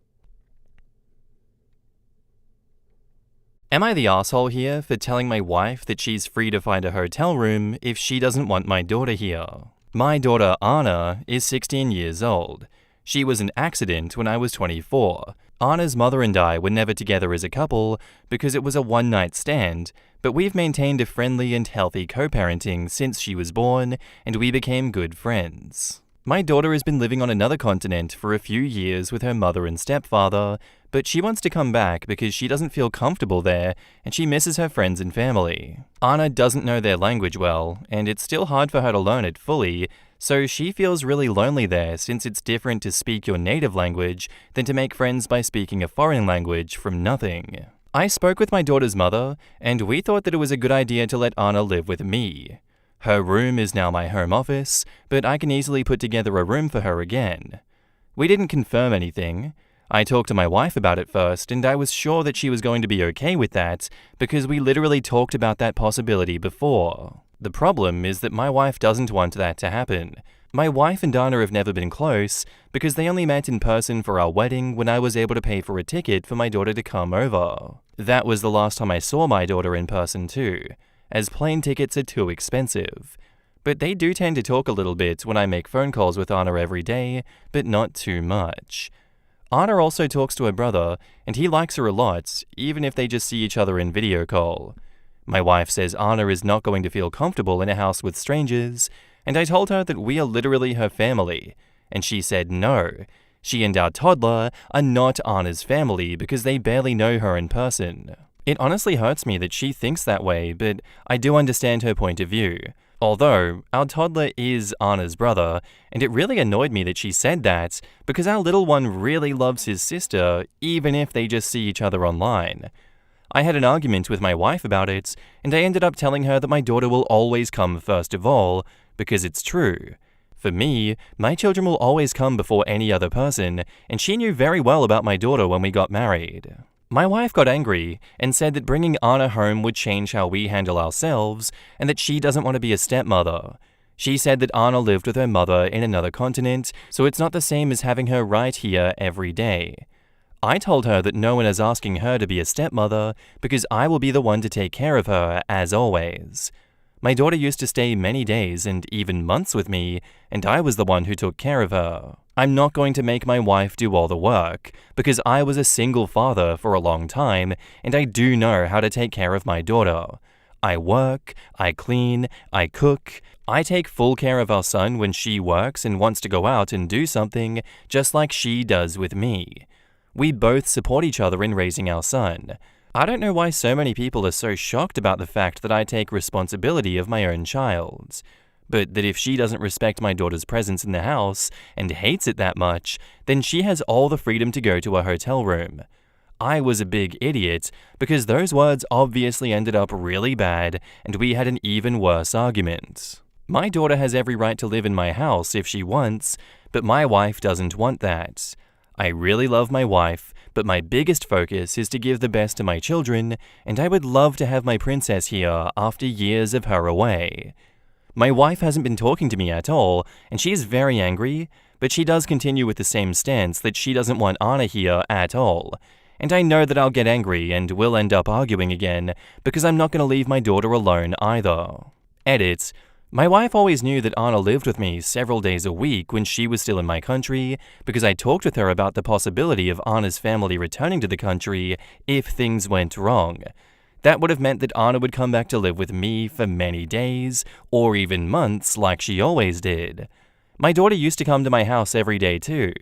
Am I the asshole here for telling my wife that she's free to find a hotel room if she doesn't want my daughter here? My daughter Anna is 16 years old. She was an accident when I was 24. Anna's mother and I were never together as a couple because it was a one-night stand, but we've maintained a friendly and healthy co-parenting since she was born, and we became good friends. My daughter has been living on another continent for a few years with her mother and stepfather, but she wants to come back because she doesn't feel comfortable there and she misses her friends and family. Anna doesn't know their language well, and it's still hard for her to learn it fully, so she feels really lonely there since it's different to speak your native language than to make friends by speaking a foreign language from nothing. I spoke with my daughter's mother, and we thought that it was a good idea to let Anna live with me. Her room is now my home office, but I can easily put together a room for her again. We didn't confirm anything. I talked to my wife about it first, and I was sure that she was going to be okay with that because we literally talked about that possibility before. The problem is that my wife doesn't want that to happen. My wife and Anna have never been close because they only met in person for our wedding when I was able to pay for a ticket for my daughter to come over. That was the last time I saw my daughter in person too, as plane tickets are too expensive. But they do tend to talk a little bit when I make phone calls with Anna every day, but not too much. Anna also talks to her brother, and he likes her a lot, even if they just see each other in video call. My wife says Anna is not going to feel comfortable in a house with strangers, and I told her that we are literally her family, and she said no. She and our toddler are not Anna's family because they barely know her in person. It honestly hurts me that she thinks that way, but I do understand her point of view. Although, our toddler is Anna's brother, and it really annoyed me that she said that, because our little one really loves his sister, even if they just see each other online. I had an argument with my wife about it, and I ended up telling her that my daughter will always come first of all, because it's true. For me, my children will always come before any other person, and she knew very well about my daughter when we got married. My wife got angry and said that bringing Anna home would change how we handle ourselves and that she doesn't want to be a stepmother. She said that Anna lived with her mother in another continent, so it's not the same as having her right here every day. I told her that no one is asking her to be a stepmother because I will be the one to take care of her, as always. My daughter used to stay many days and even months with me, and I was the one who took care of her. I'm not going to make my wife do all the work, because I was a single father for a long time, and I do know how to take care of my daughter. I work, I clean, I cook, I take full care of our son when she works and wants to go out and do something, just like she does with me. We both support each other in raising our son. I don't know why so many people are so shocked about the fact that I take responsibility of my own child. But that if she doesn't respect my daughter's presence in the house and hates it that much, then she has all the freedom to go to a hotel room. I was a big idiot because those words obviously ended up really bad and we had an even worse argument. My daughter has every right to live in my house if she wants, but my wife doesn't want that. I really love my wife, but my biggest focus is to give the best to my children, and I would love to have my princess here after years of her away. My wife hasn't been talking to me at all, and she is very angry, but she does continue with the same stance that she doesn't want Anna here at all. And I know that I'll get angry and we'll end up arguing again, because I'm not going to leave my daughter alone either. Edit. My wife always knew that Anna lived with me several days a week when she was still in my country, because I talked with her about the possibility of Anna's family returning to the country if things went wrong. That would have meant that Anna would come back to live with me for many days, or even months like she always did. My daughter used to come to my house every day too.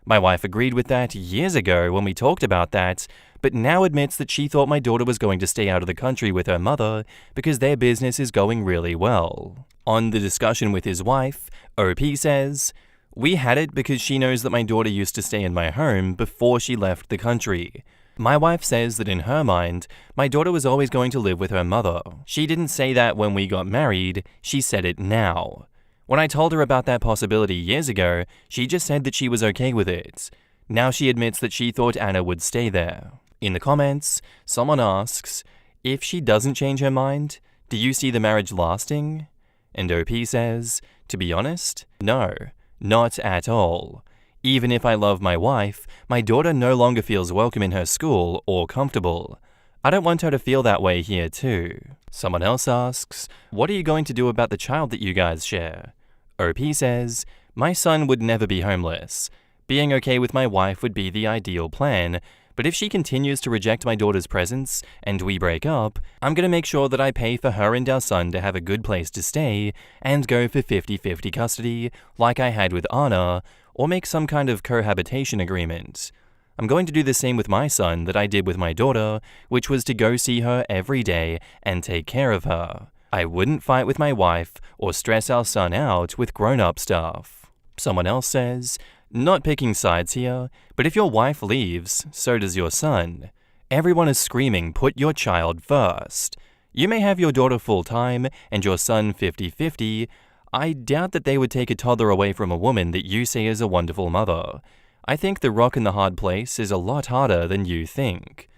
My wife agreed with that years ago when we talked about that, but now admits that she thought my daughter was going to stay out of the country with her mother because their business is going really well. On the discussion with his wife, OP says, "We had it because she knows that my daughter used to stay in my home before she left the country. My wife says that in her mind, my daughter was always going to live with her mother. She didn't say that when we got married, she said it now. When I told her about that possibility years ago, she just said that she was okay with it. Now she admits that she thought Anna would stay there." In the comments, someone asks, "If she doesn't change her mind, do you see the marriage lasting?" And OP says, "To be honest, no, not at all. Even if I love my wife, my daughter no longer feels welcome in her school or comfortable. I don't want her to feel that way here too." Someone else asks, "What are you going to do about the child that you guys share?" OP says, "My son would never be homeless. Being okay with my wife would be the ideal plan, but if she continues to reject my daughter's presence and we break up, I'm going to make sure that I pay for her and our son to have a good place to stay and go for 50-50 custody like I had with Anna, or make some kind of cohabitation agreement. I'm going to do the same with my son that I did with my daughter, which was to go see her every day and take care of her. I wouldn't fight with my wife or stress our son out with grown-up stuff." Someone else says, "Not picking sides here, but if your wife leaves, so does your son. Everyone is screaming, put your child first. You may have your daughter full-time and your son 50-50. I doubt that they would take a toddler away from a woman that you say is a wonderful mother. I think the rock in the hard place is a lot harder than you think."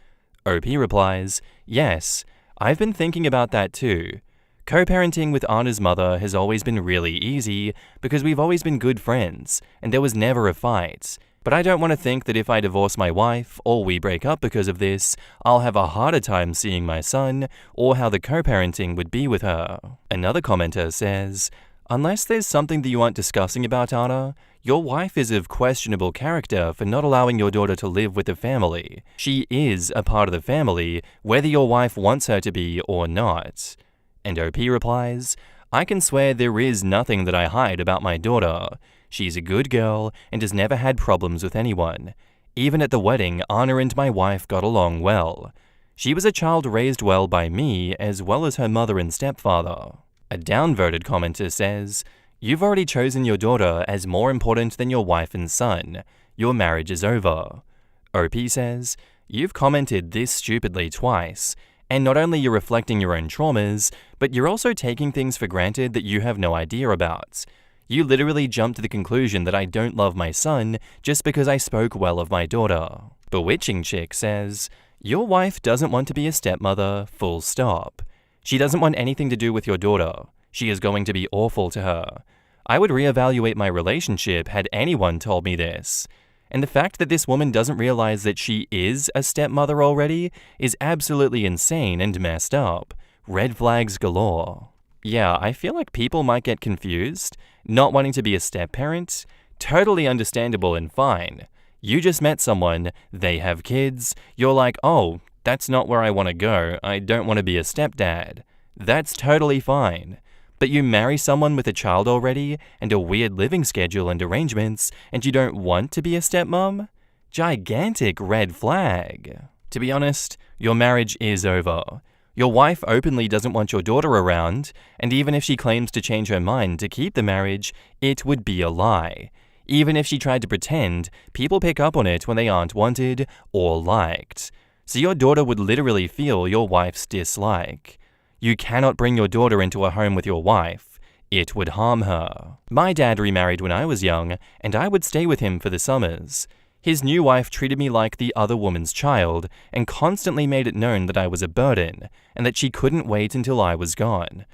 OP replies, "Yes, I've been thinking about that too. Co-parenting with Anna's mother has always been really easy because we've always been good friends and there was never a fight. But I don't want to think that if I divorce my wife or we break up because of this, I'll have a harder time seeing my son or how the co-parenting would be with her." Another commenter says, "Unless there's something that you aren't discussing about Anna, your wife is of questionable character for not allowing your daughter to live with the family. She is a part of the family, whether your wife wants her to be or not." And OP replies, "I can swear there is nothing that I hide about my daughter. She's a good girl and has never had problems with anyone. Even at the wedding, Anna and my wife got along well. She was a child raised well by me as well as her mother and stepfather." A downvoted commenter says, "You've already chosen your daughter as more important than your wife and son. Your marriage is over." OP says, "You've commented this stupidly twice. And not only you're reflecting your own traumas, but you're also taking things for granted that you have no idea about. You literally jumped to the conclusion that I don't love my son just because I spoke well of my daughter." Bewitching Chick says, "Your wife doesn't want to be a stepmother, full stop. She doesn't want anything to do with your daughter. She is going to be awful to her. I would reevaluate my relationship had anyone told me this. And the fact that this woman doesn't realize that she is a stepmother already is absolutely insane and messed up. Red flags galore." Yeah, I feel like people might get confused. Not wanting to be a step-parent? Totally understandable and fine. You just met someone, they have kids, you're like, "Oh, that's not where I want to go, I don't want to be a stepdad." That's totally fine. But you marry someone with a child already and a weird living schedule and arrangements, and you don't want to be a stepmom? Gigantic red flag. To be honest, your marriage is over. Your wife openly doesn't want your daughter around, and even if she claims to change her mind to keep the marriage, it would be a lie. Even if she tried to pretend, people pick up on it when they aren't wanted or liked. So your daughter would literally feel your wife's dislike. You cannot bring your daughter into a home with your wife. It would harm her. My dad remarried when I was young, and I would stay with him for the summers. His new wife treated me like the other woman's child and constantly made it known that I was a burden and that she couldn't wait until I was gone.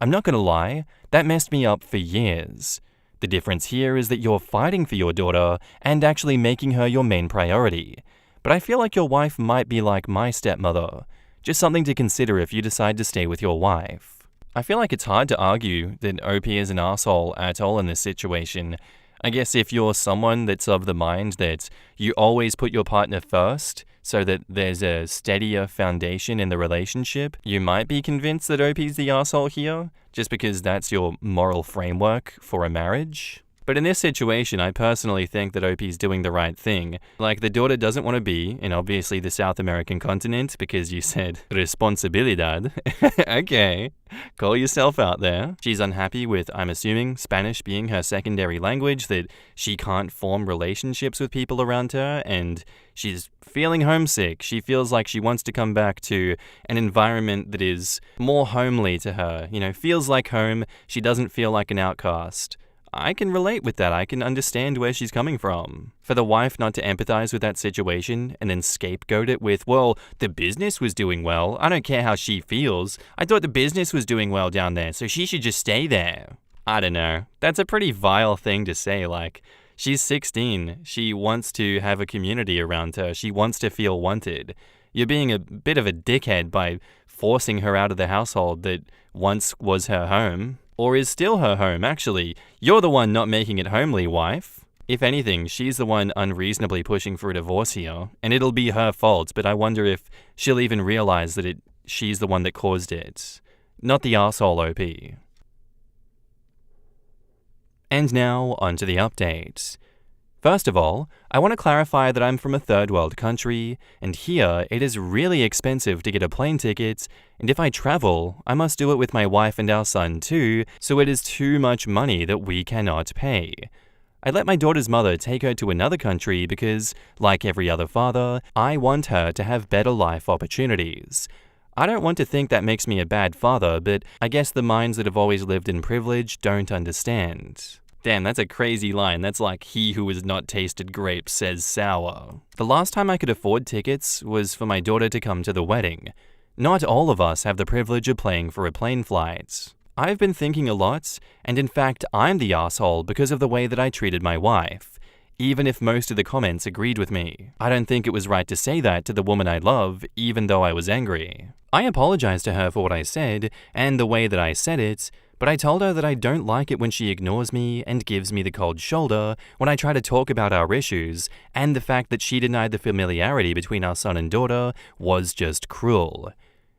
I'm not gonna lie, that messed me up for years. The difference here is that you're fighting for your daughter and actually making her your main priority. But I feel like your wife might be like my stepmother. Just something to consider if you decide to stay with your wife. I feel like it's hard to argue that OP is an asshole at all in this situation. I guess if you're someone that's of the mind that you always put your partner first so that there's a steadier foundation in the relationship, you might be convinced that OP's the asshole here, just because that's your moral framework for a marriage. But in this situation, I personally think that OP's doing the right thing. Like, the daughter doesn't want to be in obviously the South American continent because you said responsabilidad. Okay, call yourself out there. She's unhappy with, I'm assuming, Spanish being her secondary language, that she can't form relationships with people around her, and she's feeling homesick. She feels like she wants to come back to an environment that is more homely to her, feels like home. She doesn't feel like an outcast. I can relate with that. I can understand where she's coming from. For the wife not to empathize with that situation and then scapegoat it with, well, the business was doing well. I don't care how she feels. I thought the business was doing well down there, so she should just stay there. I don't know. That's a pretty vile thing to say. Like, she's 16. She wants to have a community around her. She wants to feel wanted. You're being a bit of a dickhead by forcing her out of the household that once was her home. Or is still her home, actually. You're the one not making it homely, wife. If anything, she's the one unreasonably pushing for a divorce here, and it'll be her fault, but I wonder if she'll even realize that she's the one that caused it. Not the arsehole OP. And now, onto the update. First of all, I want to clarify that I'm from a third world country, and here it is really expensive to get a plane ticket, and if I travel, I must do it with my wife and our son too, so it is too much money that we cannot pay. I let my daughter's mother take her to another country because, like every other father, I want her to have better life opportunities. I don't want to think that makes me a bad father, but I guess the minds that have always lived in privilege don't understand. Damn, that's a crazy line. That's like he who has not tasted grapes says sour. The last time I could afford tickets was for my daughter to come to the wedding. Not all of us have the privilege of paying for a plane flight. I've been thinking a lot, and in fact, I'm the asshole because of the way that I treated my wife. Even if most of the comments agreed with me. I don't think it was right to say that to the woman I love, even though I was angry. I apologized to her for what I said, and the way that I said it, but I told her that I don't like it when she ignores me and gives me the cold shoulder when I try to talk about our issues, and the fact that she denied the familiarity between our son and daughter was just cruel.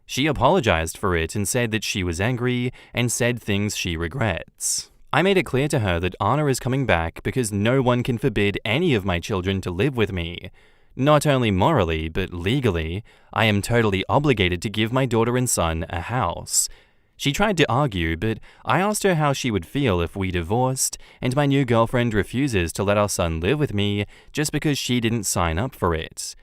She apologized for it and said that she was angry and said things she regrets. I made it clear to her that Anna is coming back because no one can forbid any of my children to live with me. Not only morally, but legally, I am totally obligated to give my daughter and son a house. She tried to argue, but I asked her how she would feel if we divorced, and my new girlfriend refuses to let our son live with me just because she didn't sign up for it.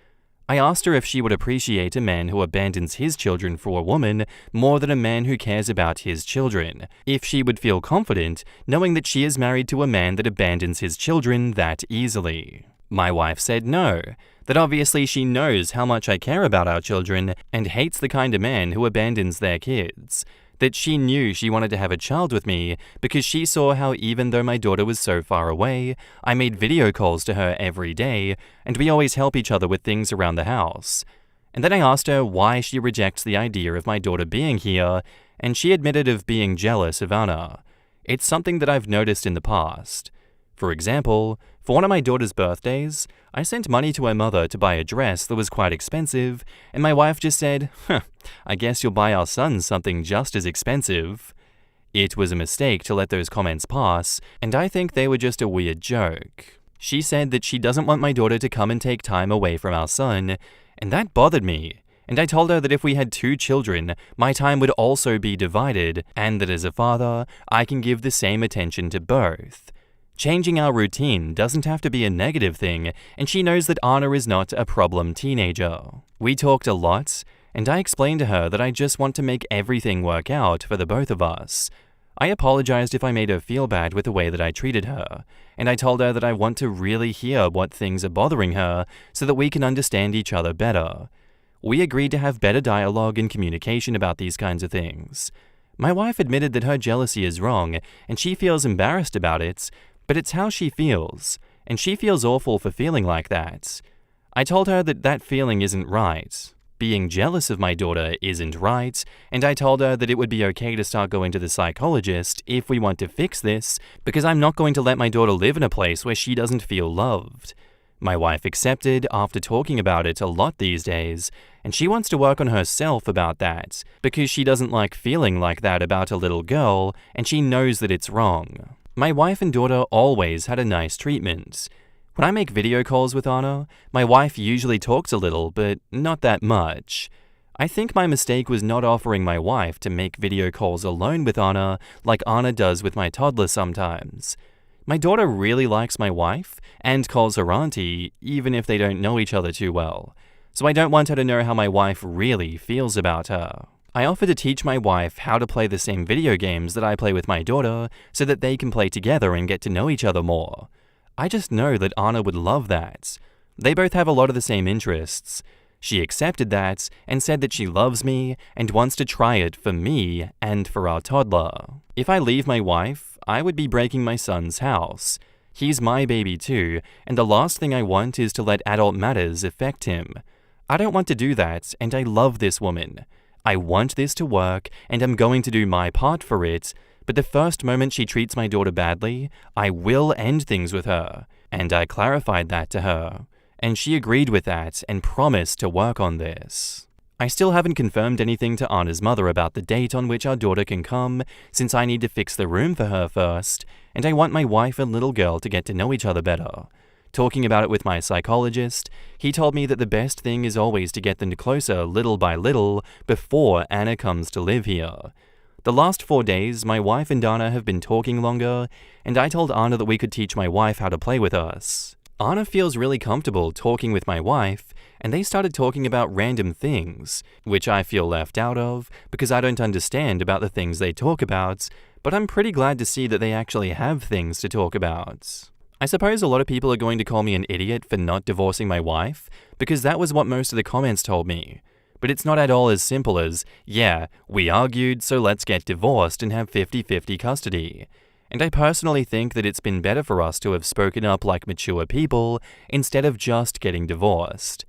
I asked her if she would appreciate a man who abandons his children for a woman more than a man who cares about his children, if she would feel confident knowing that she is married to a man that abandons his children that easily. My wife said no, that obviously she knows how much I care about our children and hates the kind of man who abandons their kids. That she knew she wanted to have a child with me because she saw how even though my daughter was so far away, I made video calls to her every day, and we always help each other with things around the house. And then I asked her why she rejects the idea of my daughter being here, and she admitted of being jealous of Anna. It's something that I've noticed in the past. For example, for one of my daughter's birthdays, I sent money to her mother to buy a dress that was quite expensive, and my wife just said, I guess you'll buy our son something just as expensive. It was a mistake to let those comments pass, and I think they were just a weird joke. She said that she doesn't want my daughter to come and take time away from our son, and that bothered me. And I told her that if we had 2 children, my time would also be divided, and that as a father, I can give the same attention to both. Changing our routine doesn't have to be a negative thing, and she knows that Anna is not a problem teenager. We talked a lot, and I explained to her that I just want to make everything work out for the both of us. I apologized if I made her feel bad with the way that I treated her, and I told her that I want to really hear what things are bothering her so that we can understand each other better. We agreed to have better dialogue and communication about these kinds of things. My wife admitted that her jealousy is wrong, and she feels embarrassed about it, but it's how she feels, and she feels awful for feeling like that. I told her that that feeling isn't right. Being jealous of my daughter isn't right, and I told her that it would be okay to start going to the psychologist if we want to fix this, because I'm not going to let my daughter live in a place where she doesn't feel loved. My wife accepted after talking about it a lot these days, and she wants to work on herself about that, because she doesn't like feeling like that about a little girl, and she knows that it's wrong. My wife and daughter always had a nice treatment. When I make video calls with Anna, my wife usually talks a little, but not that much. I think my mistake was not offering my wife to make video calls alone with Anna like Anna does with my toddler sometimes. My daughter really likes my wife and calls her auntie, even if they don't know each other too well. So I don't want her to know how my wife really feels about her. I offer to teach my wife how to play the same video games that I play with my daughter so that they can play together and get to know each other more. I just know that Anna would love that. They both have a lot of the same interests. She accepted that and said that she loves me and wants to try it for me and for our toddler. If I leave my wife, I would be breaking my son's house. He's my baby too, and the last thing I want is to let adult matters affect him. I don't want to do that, and I love this woman. I want this to work, and I'm going to do my part for it, but the first moment she treats my daughter badly, I will end things with her. And I clarified that to her, and she agreed with that and promised to work on this. I still haven't confirmed anything to Anna's mother about the date on which our daughter can come, since I need to fix the room for her first, and I want my wife and little girl to get to know each other better. Talking about it with my psychologist, he told me that the best thing is always to get them closer little by little before Anna comes to live here. The last 4 days, my wife and Anna have been talking longer, and I told Anna that we could teach my wife how to play with us. Anna feels really comfortable talking with my wife, and they started talking about random things, which I feel left out of because I don't understand about the things they talk about, but I'm pretty glad to see that they actually have things to talk about. I suppose a lot of people are going to call me an idiot for not divorcing my wife, because that was what most of the comments told me. But it's not at all as simple as, yeah, we argued, so let's get divorced and have 50-50 custody. And I personally think that it's been better for us to have spoken up like mature people instead of just getting divorced.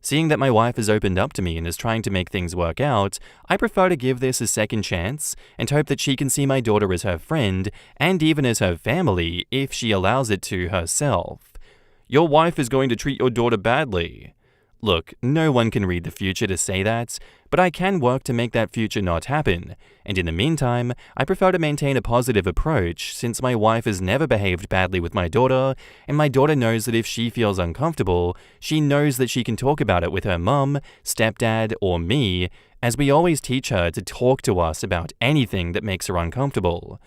Seeing that my wife has opened up to me and is trying to make things work out, I prefer to give this a second chance and hope that she can see my daughter as her friend and even as her family if she allows it to herself. Your wife is going to treat your daughter badly. Look, no one can read the future to say that, but I can work to make that future not happen, and in the meantime, I prefer to maintain a positive approach since my wife has never behaved badly with my daughter, and my daughter knows that if she feels uncomfortable, she knows that she can talk about it with her mum, stepdad, or me, as we always teach her to talk to us about anything that makes her uncomfortable.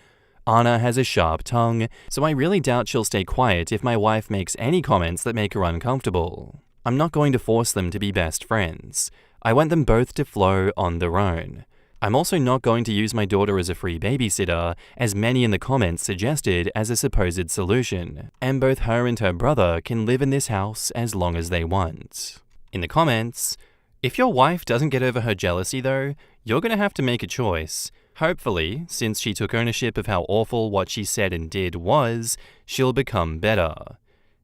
Anna has a sharp tongue, so I really doubt she'll stay quiet if my wife makes any comments that make her uncomfortable. I'm not going to force them to be best friends. I want them both to flow on their own. I'm also not going to use my daughter as a free babysitter, as many in the comments suggested as a supposed solution, and both her and her brother can live in this house as long as they want. In the comments, if your wife doesn't get over her jealousy though, you're going to have to make a choice. Hopefully, since she took ownership of how awful what she said and did was, she'll become better.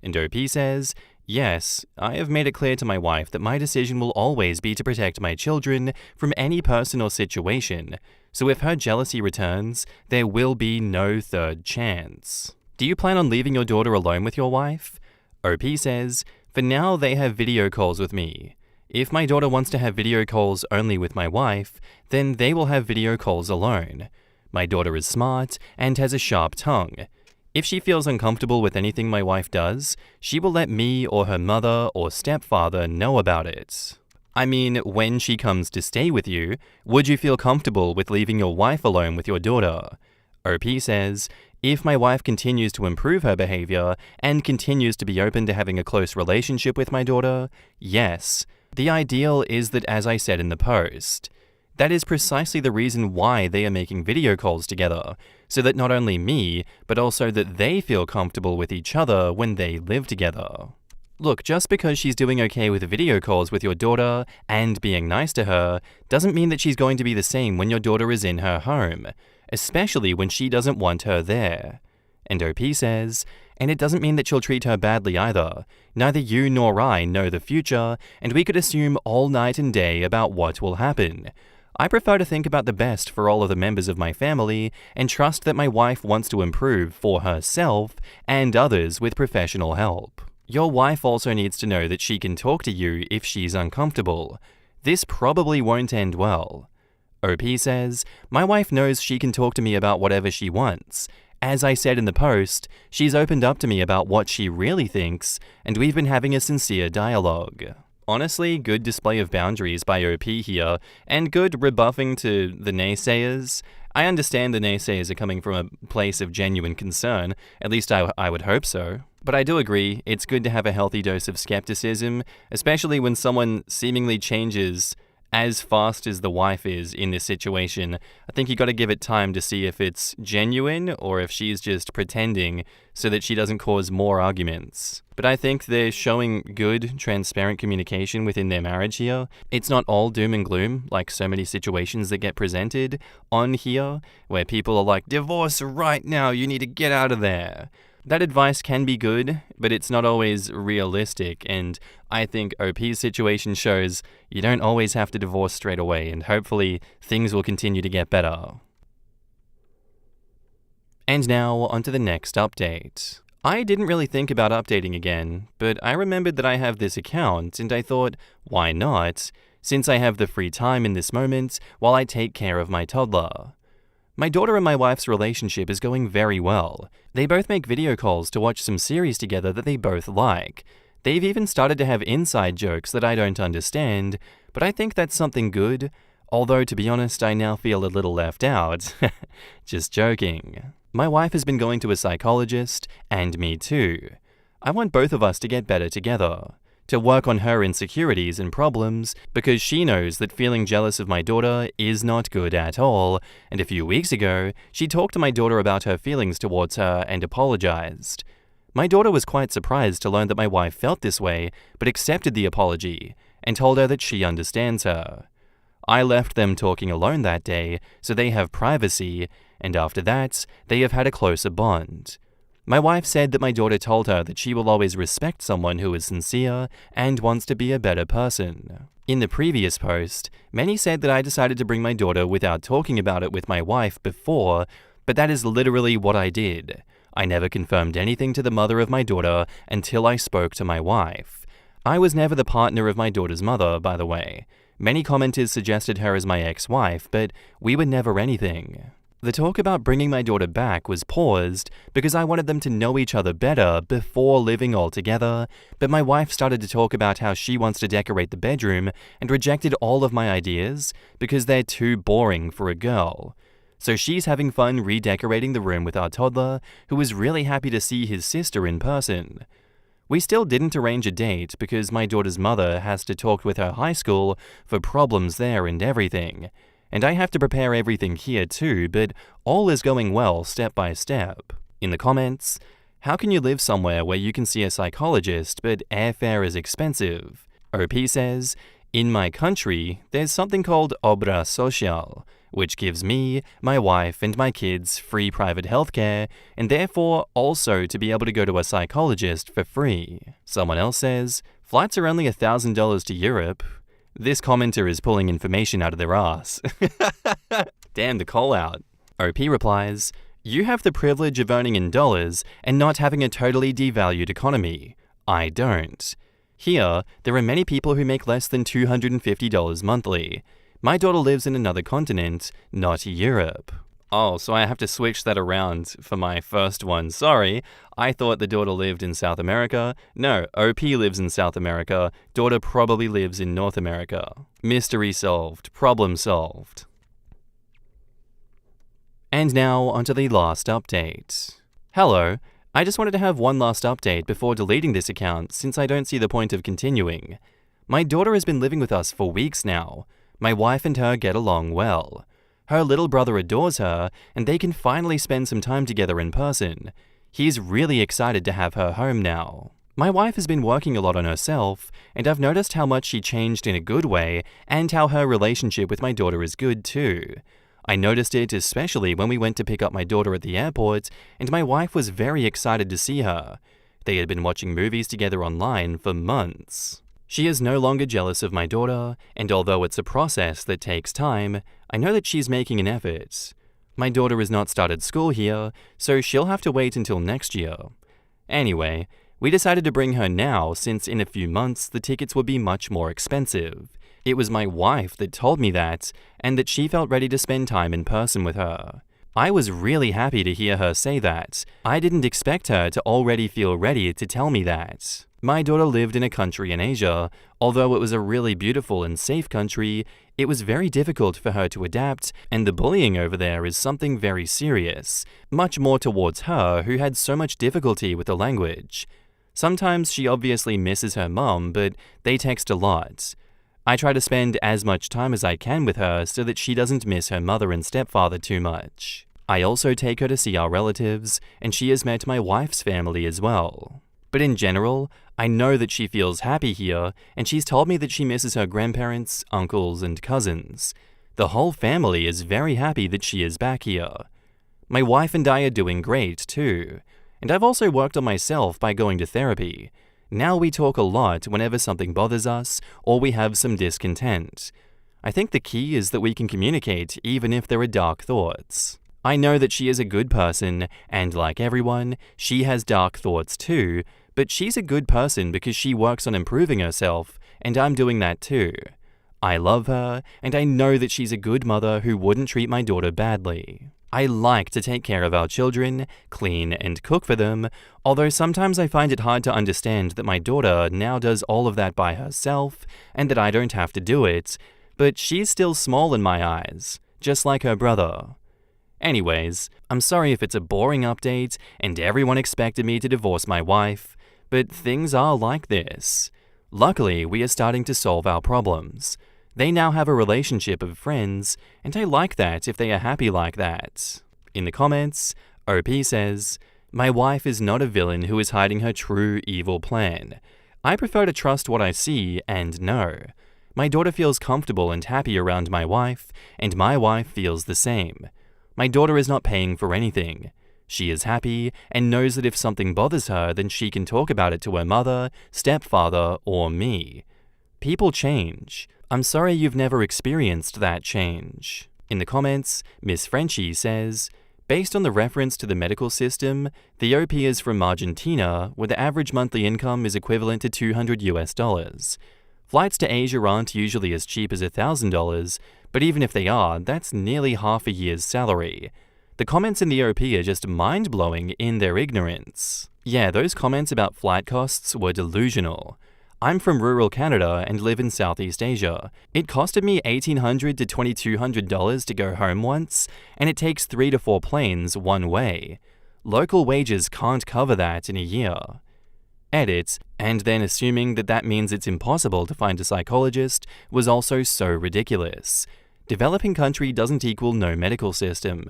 And OP says, yes, I have made it clear to my wife that my decision will always be to protect my children from any person or situation, so if her jealousy returns, there will be no third chance. Do you plan on leaving your daughter alone with your wife? OP says, for now they have video calls with me. If my daughter wants to have video calls only with my wife, then they will have video calls alone. My daughter is smart and has a sharp tongue. If she feels uncomfortable with anything my wife does, she will let me or her mother or stepfather know about it. I mean, when she comes to stay with you, would you feel comfortable with leaving your wife alone with your daughter? OP says, if my wife continues to improve her behavior and continues to be open to having a close relationship with my daughter, yes. The ideal is that, as I said in the post, that is precisely the reason why they are making video calls together, so that not only me, but also that they feel comfortable with each other when they live together. Look, just because she's doing okay with video calls with your daughter and being nice to her, doesn't mean that she's going to be the same when your daughter is in her home, especially when she doesn't want her there. And OP says, and it doesn't mean that she'll treat her badly either. Neither you nor I know the future, and we could assume all night and day about what will happen. I prefer to think about the best for all of the members of my family and trust that my wife wants to improve for herself and others with professional help. Your wife also needs to know that she can talk to you if she's uncomfortable. This probably won't end well. OP says, my wife knows she can talk to me about whatever she wants, As I said in the post, she's opened up to me about what she really thinks, and we've been having a sincere dialogue. Honestly, good display of boundaries by OP here, and good rebuffing to the naysayers. I understand the naysayers are coming from a place of genuine concern, at least I would hope so. But I do agree, it's good to have a healthy dose of skepticism, especially when someone seemingly changes as fast as the wife is in this situation. I think you gotta give it time to see if it's genuine or if she's just pretending so that she doesn't cause more arguments. But I think they're showing good, transparent communication within their marriage here. It's not all doom and gloom, like so many situations that get presented on here, where people are like, divorce right now, you need to get out of there. That advice can be good, but it's not always realistic, and I think OP's situation shows you don't always have to divorce straight away, and hopefully things will continue to get better. And now, onto the next update. I didn't really think about updating again, but I remembered that I have this account, and I thought, why not, since I have the free time in this moment while I take care of my toddler. My daughter and my wife's relationship is going very well. They both make video calls to watch some series together that they both like. They've even started to have inside jokes that I don't understand, but I think that's something good, although to be honest, I now feel a little left out. Just joking. My wife has been going to a psychologist, and me too. I want both of us to get better together, to work on her insecurities and problems, because she knows that feeling jealous of my daughter is not good at all, and a few weeks ago, she talked to my daughter about her feelings towards her and apologized. My daughter was quite surprised to learn that my wife felt this way, but accepted the apology, and told her that she understands her. I left them talking alone that day, so they have privacy, and after that, they have had a closer bond. My wife said that my daughter told her that she will always respect someone who is sincere and wants to be a better person. In the previous post, many said that I decided to bring my daughter without talking about it with my wife before, but that is literally what I did. I never confirmed anything to the mother of my daughter until I spoke to my wife. I was never the partner of my daughter's mother, by the way. Many commenters suggested her as my ex-wife, but we were never anything. The talk about bringing my daughter back was paused because I wanted them to know each other better before living all together, but my wife started to talk about how she wants to decorate the bedroom and rejected all of my ideas because they're too boring for a girl. So she's having fun redecorating the room with our toddler, who was really happy to see his sister in person. We still didn't arrange a date because my daughter's mother has to talk with her high school for problems there and everything. And I have to prepare everything here too, but all is going well step by step. In the comments, how can you live somewhere where you can see a psychologist but airfare is expensive? OP says, in my country, there's something called obra social, which gives me, my wife, and my kids free private healthcare, and therefore also to be able to go to a psychologist for free. Someone else says, flights are only $1,000 to Europe. This commenter is pulling information out of their ass. Damn the call out. OP replies, you have the privilege of earning in dollars and not having a totally devalued economy. I don't. Here, there are many people who make less than $250 monthly. My daughter lives in another continent, not Europe. Oh, so I have to switch that around for my first one. Sorry, I thought the daughter lived in South America. No, OP lives in South America. Daughter probably lives in North America. Mystery solved. Problem solved. And now, onto the last update. Hello, I just wanted to have one last update before deleting this account since I don't see the point of continuing. My daughter has been living with us for weeks now. My wife and her get along well. Her little brother adores her, and they can finally spend some time together in person. He's really excited to have her home now. My wife has been working a lot on herself, and I've noticed how much she changed in a good way, and how her relationship with my daughter is good too. I noticed it especially when we went to pick up my daughter at the airport, and my wife was very excited to see her. They had been watching movies together online for months. She is no longer jealous of my daughter, and although it's a process that takes time, I know that she's making an effort. My daughter has not started school here, so she'll have to wait until next year. Anyway, we decided to bring her now since in a few months the tickets would be much more expensive. It was my wife that told me that, and that she felt ready to spend time in person with her. I was really happy to hear her say that. I didn't expect her to already feel ready to tell me that. My daughter lived in a country in Asia. Although it was a really beautiful and safe country, it was very difficult for her to adapt, and the bullying over there is something very serious, much more towards her who had so much difficulty with the language. Sometimes she obviously misses her mum, but they text a lot. I try to spend as much time as I can with her so that she doesn't miss her mother and stepfather too much. I also take her to see our relatives, and she has met my wife's family as well. But in general, I know that she feels happy here, and she's told me that she misses her grandparents, uncles, and cousins. The whole family is very happy that she is back here. My wife and I are doing great too, and I've also worked on myself by going to therapy. Now we talk a lot whenever something bothers us or we have some discontent. I think the key is that we can communicate even if there are dark thoughts. I know that she is a good person, and like everyone, she has dark thoughts too, but she's a good person because she works on improving herself, and I'm doing that too. I love her, and I know that she's a good mother who wouldn't treat my daughter badly. I like to take care of our children, clean and cook for them, although sometimes I find it hard to understand that my daughter now does all of that by herself and that I don't have to do it, but she's still small in my eyes, just like her brother. Anyways, I'm sorry if it's a boring update and everyone expected me to divorce my wife, but things are like this. Luckily, we are starting to solve our problems. They now have a relationship of friends, and I like that if they are happy like that. In the comments, OP says, "My wife is not a villain who is hiding her true evil plan. I prefer to trust what I see and know. My daughter feels comfortable and happy around my wife, and my wife feels the same. My daughter is not paying for anything. She is happy and knows that if something bothers her, then she can talk about it to her mother, stepfather, or me. People change. I'm sorry you've never experienced that change." In the comments, Miss Frenchie says, "Based on the reference to the medical system, the OP is from Argentina, where the average monthly income is equivalent to $200 US. Flights to Asia aren't usually as cheap as $1,000, but even if they are, that's nearly half a year's salary. The comments in the OP are just mind-blowing in their ignorance." Yeah, those comments about flight costs were delusional. I'm from rural Canada and live in Southeast Asia. It costed me $1,800 to $2,200 to go home once, and it takes 3 to 4 planes one way. Local wages can't cover that in a year. Edit, and then assuming that that means it's impossible to find a psychologist was also so ridiculous. Developing country doesn't equal no medical system.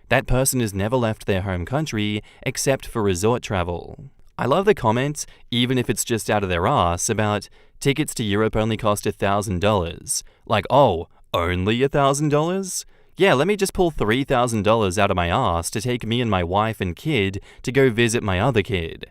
That person has never left their home country except for resort travel. I love the comment, even if it's just out of their ass, about tickets to Europe only cost $1,000. Like, oh, only $1,000? Yeah, let me just pull $3,000 out of my ass to take me and my wife and kid to go visit my other kid.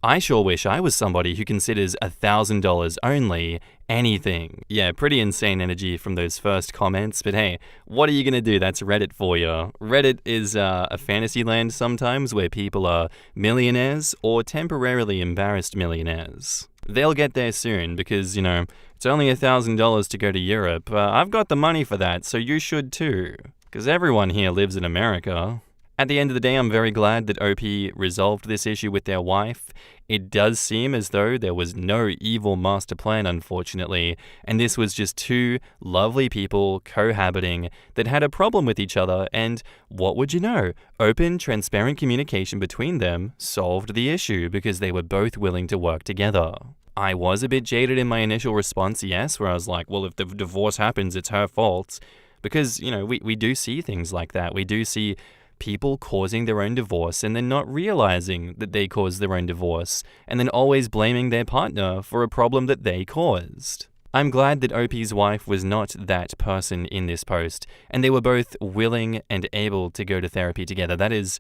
I sure wish I was somebody who considers $1,000 only anything. Yeah, pretty insane energy from those first comments, but hey, what are you gonna do? That's Reddit for you. Reddit is a fantasy land sometimes where people are millionaires or temporarily embarrassed millionaires. They'll get there soon because, it's only $1,000 to go to Europe. I've got the money for that, so you should too. Because everyone here lives in America. At the end of the day, I'm very glad that OP resolved this issue with their wife. It does seem as though there was no evil master plan, unfortunately, and this was just two lovely people cohabiting that had a problem with each other, and what would you know? Open, transparent communication between them solved the issue because they were both willing to work together. I was a bit jaded in my initial response, yes, where I was like, well, if the divorce happens, it's her fault. Because, we do see things like that. We do see people causing their own divorce and then not realizing that they caused their own divorce, and then always blaming their partner for a problem that they caused. I'm glad that OP's wife was not that person in this post, and they were both willing and able to go to therapy together. That is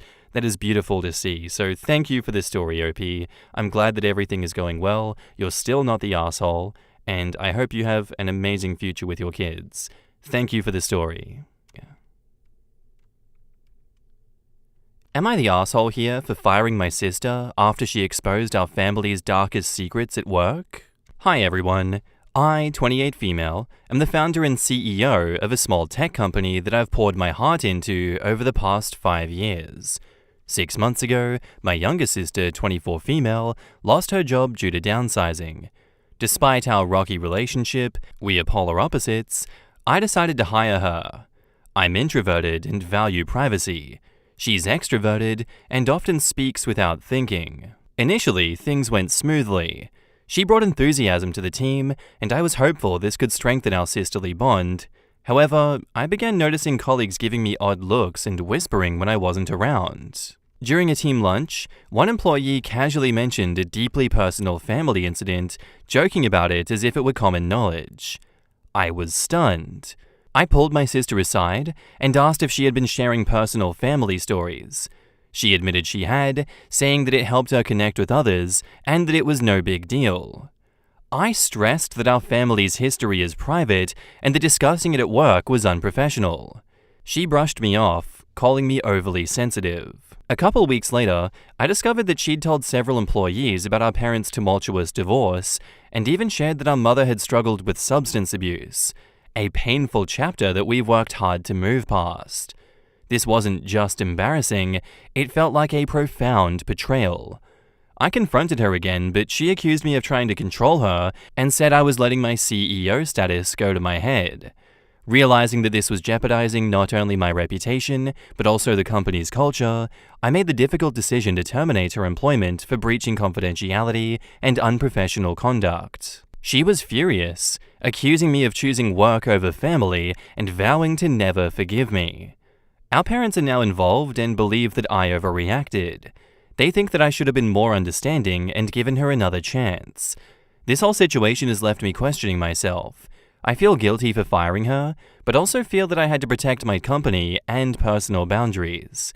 beautiful to see. So thank you for this story, OP. I'm glad that everything is going well. You're still not the asshole, and I hope you have an amazing future with your kids. Thank you for the story. Am I the asshole here for firing my sister after she exposed our family's darkest secrets at work? Hi everyone. I, 28 female, am the founder and CEO of a small tech company that I've poured my heart into over the past 5 years. 6 months ago, my younger sister, 24 female, lost her job due to downsizing. Despite our rocky relationship, we are polar opposites, I decided to hire her. I'm introverted and value privacy. She's extroverted and often speaks without thinking. Initially, things went smoothly. She brought enthusiasm to the team, and I was hopeful this could strengthen our sisterly bond. However, I began noticing colleagues giving me odd looks and whispering when I wasn't around. During a team lunch, one employee casually mentioned a deeply personal family incident, joking about it as if it were common knowledge. I was stunned. I pulled my sister aside and asked if she had been sharing personal family stories. She admitted she had, saying that it helped her connect with others and that it was no big deal. I stressed that our family's history is private and that discussing it at work was unprofessional. She brushed me off, calling me overly sensitive. A couple weeks later, I discovered that she'd told several employees about our parents' tumultuous divorce and even shared that our mother had struggled with substance abuse, a painful chapter that we've worked hard to move past. This wasn't just embarrassing, it felt like a profound betrayal. I confronted her again, but she accused me of trying to control her and said I was letting my CEO status go to my head. Realizing that this was jeopardizing not only my reputation, but also the company's culture, I made the difficult decision to terminate her employment for breaching confidentiality and unprofessional conduct. She was furious, accusing me of choosing work over family and vowing to never forgive me. Our parents are now involved and believe that I overreacted. They think that I should have been more understanding and given her another chance. This whole situation has left me questioning myself. I feel guilty for firing her, but also feel that I had to protect my company and personal boundaries.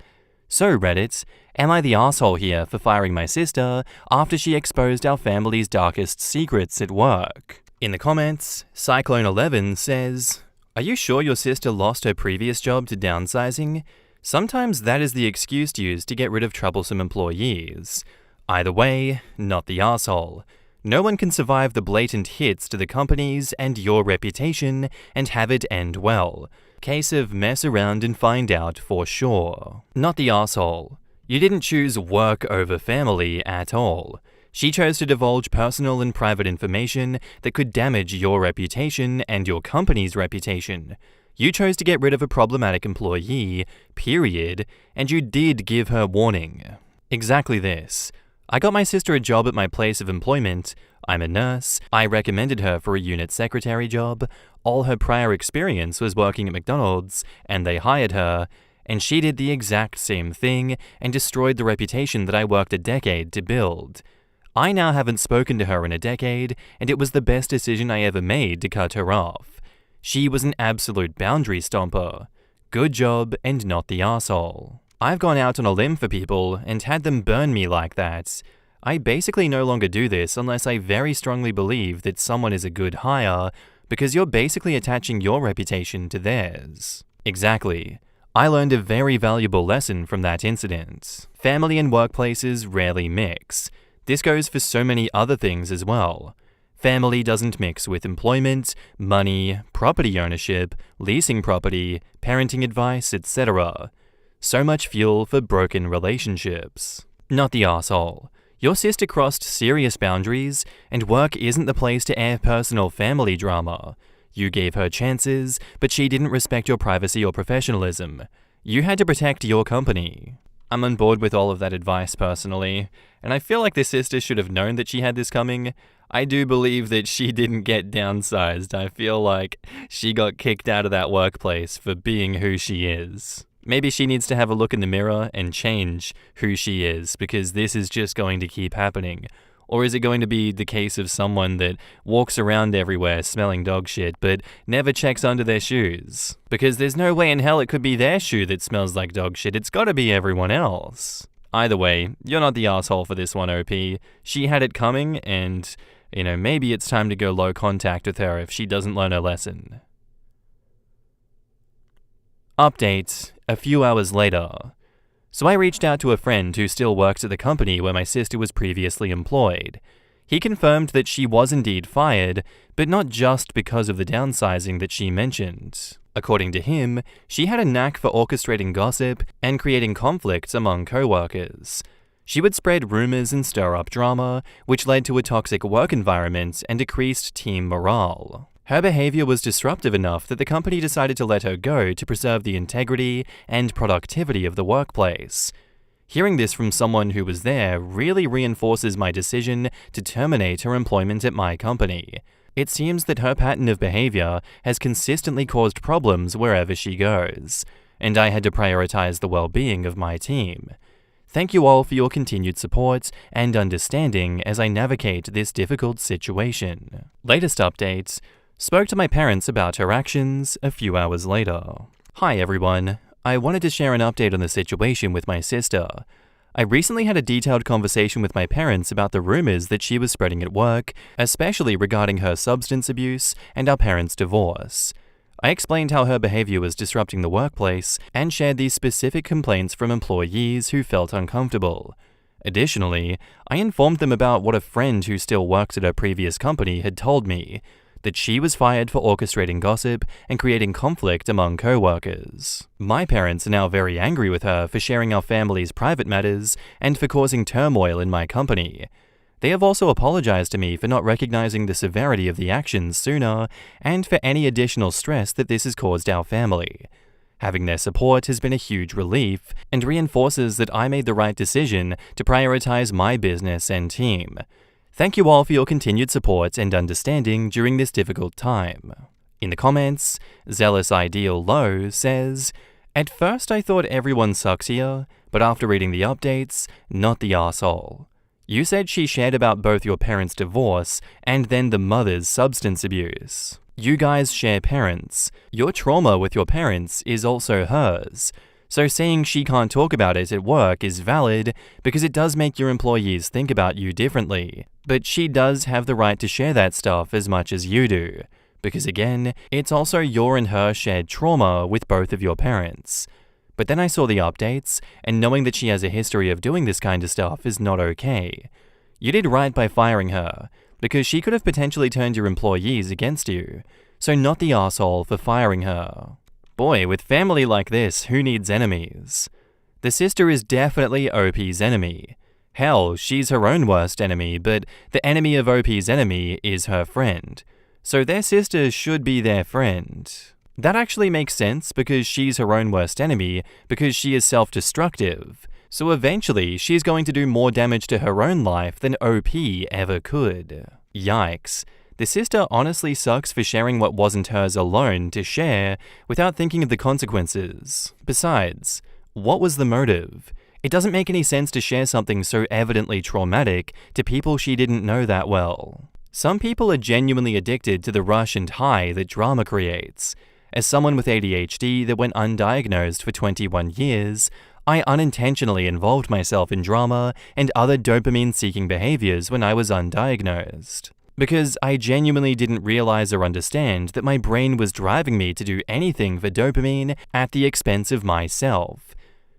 So Reddit, am I the asshole here for firing my sister after she exposed our family's darkest secrets at work? In the comments, Cyclone11 says, "Are you sure your sister lost her previous job to downsizing? Sometimes that is the excuse used to get rid of troublesome employees. Either way, not the asshole. No one can survive the blatant hits to the companies and your reputation and have it end well. Case of mess around and find out for sure. Not the asshole. You didn't choose work over family at all. She chose to divulge personal and private information that could damage your reputation and your company's reputation. You chose to get rid of a problematic employee, period, and you did give her warning. Exactly this. I got my sister a job at my place of employment. I'm a nurse. I recommended her for a unit secretary job. All her prior experience was working at McDonald's, and they hired her. And she did the exact same thing and destroyed the reputation that I worked a decade to build. I now haven't spoken to her in a decade, and it was the best decision I ever made to cut her off. She was an absolute boundary stomper. Good job and not the asshole. I've gone out on a limb for people and had them burn me like that. I basically no longer do this unless I very strongly believe that someone is a good hire, because you're basically attaching your reputation to theirs. Exactly. I learned a very valuable lesson from that incident. Family and workplaces rarely mix. This goes for so many other things as well. Family doesn't mix with employment, money, property ownership, leasing property, parenting advice, etc. So much fuel for broken relationships. Not the asshole. Your sister crossed serious boundaries, and work isn't the place to air personal family drama. You gave her chances, but she didn't respect your privacy or professionalism. You had to protect your company. I'm on board with all of that advice personally, and I feel like this sister should have known that she had this coming. I do believe that she didn't get downsized. I feel like she got kicked out of that workplace for being who she is. Maybe she needs to have a look in the mirror and change who she is, because this is just going to keep happening. Or is it going to be the case of someone that walks around everywhere smelling dog shit but never checks under their shoes? Because there's no way in hell it could be their shoe that smells like dog shit, it's gotta be everyone else. Either way, you're not the asshole for this one, OP. She had it coming and, maybe it's time to go low contact with her if she doesn't learn her lesson. Update, a few hours later. So I reached out to a friend who still works at the company where my sister was previously employed. He confirmed that she was indeed fired, but not just because of the downsizing that she mentioned. According to him, she had a knack for orchestrating gossip and creating conflicts among co-workers. She would spread rumors and stir up drama, which led to a toxic work environment and decreased team morale. Her behavior was disruptive enough that the company decided to let her go to preserve the integrity and productivity of the workplace. Hearing this from someone who was there really reinforces my decision to terminate her employment at my company. It seems that her pattern of behavior has consistently caused problems wherever she goes, and I had to prioritize the well-being of my team. Thank you all for your continued support and understanding as I navigate this difficult situation. Latest update. Spoke to my parents about her actions a few hours later. Hi everyone. I wanted to share an update on the situation with my sister. I recently had a detailed conversation with my parents about the rumors that she was spreading at work, especially regarding her substance abuse and our parents' divorce. I explained how her behavior was disrupting the workplace and shared these specific complaints from employees who felt uncomfortable. Additionally, I informed them about what a friend who still works at her previous company had told me, that she was fired for orchestrating gossip and creating conflict among co-workers. My parents are now very angry with her for sharing our family's private matters and for causing turmoil in my company. They have also apologized to me for not recognizing the severity of the actions sooner and for any additional stress that this has caused our family. Having their support has been a huge relief and reinforces that I made the right decision to prioritize my business and team. Thank you all for your continued support and understanding during this difficult time. In the comments, Zealous Ideal Low says, "At first I thought everyone sucks here, but after reading the updates, not the arsehole. You said she shared about both your parents' divorce and then the mother's substance abuse. You guys share parents. Your trauma with your parents is also hers. So saying she can't talk about it at work is valid because it does make your employees think about you differently. But she does have the right to share that stuff as much as you do. Because again, it's also your and her shared trauma with both of your parents. But then I saw the updates, and knowing that she has a history of doing this kind of stuff is not okay. You did right by firing her, because she could have potentially turned your employees against you. So not the arsehole for firing her." Boy, with family like this, who needs enemies? The sister is definitely OP's enemy. Hell, she's her own worst enemy, but the enemy of OP's enemy is her friend. So their sister should be their friend. That actually makes sense because she's her own worst enemy because she is self-destructive. So eventually, she's going to do more damage to her own life than OP ever could. Yikes. The sister honestly sucks for sharing what wasn't hers alone to share without thinking of the consequences. Besides, what was the motive? It doesn't make any sense to share something so evidently traumatic to people she didn't know that well. Some people are genuinely addicted to the rush and high that drama creates. As someone with ADHD that went undiagnosed for 21 years, I unintentionally involved myself in drama and other dopamine-seeking behaviors when I was undiagnosed. Because I genuinely didn't realize or understand that my brain was driving me to do anything for dopamine at the expense of myself.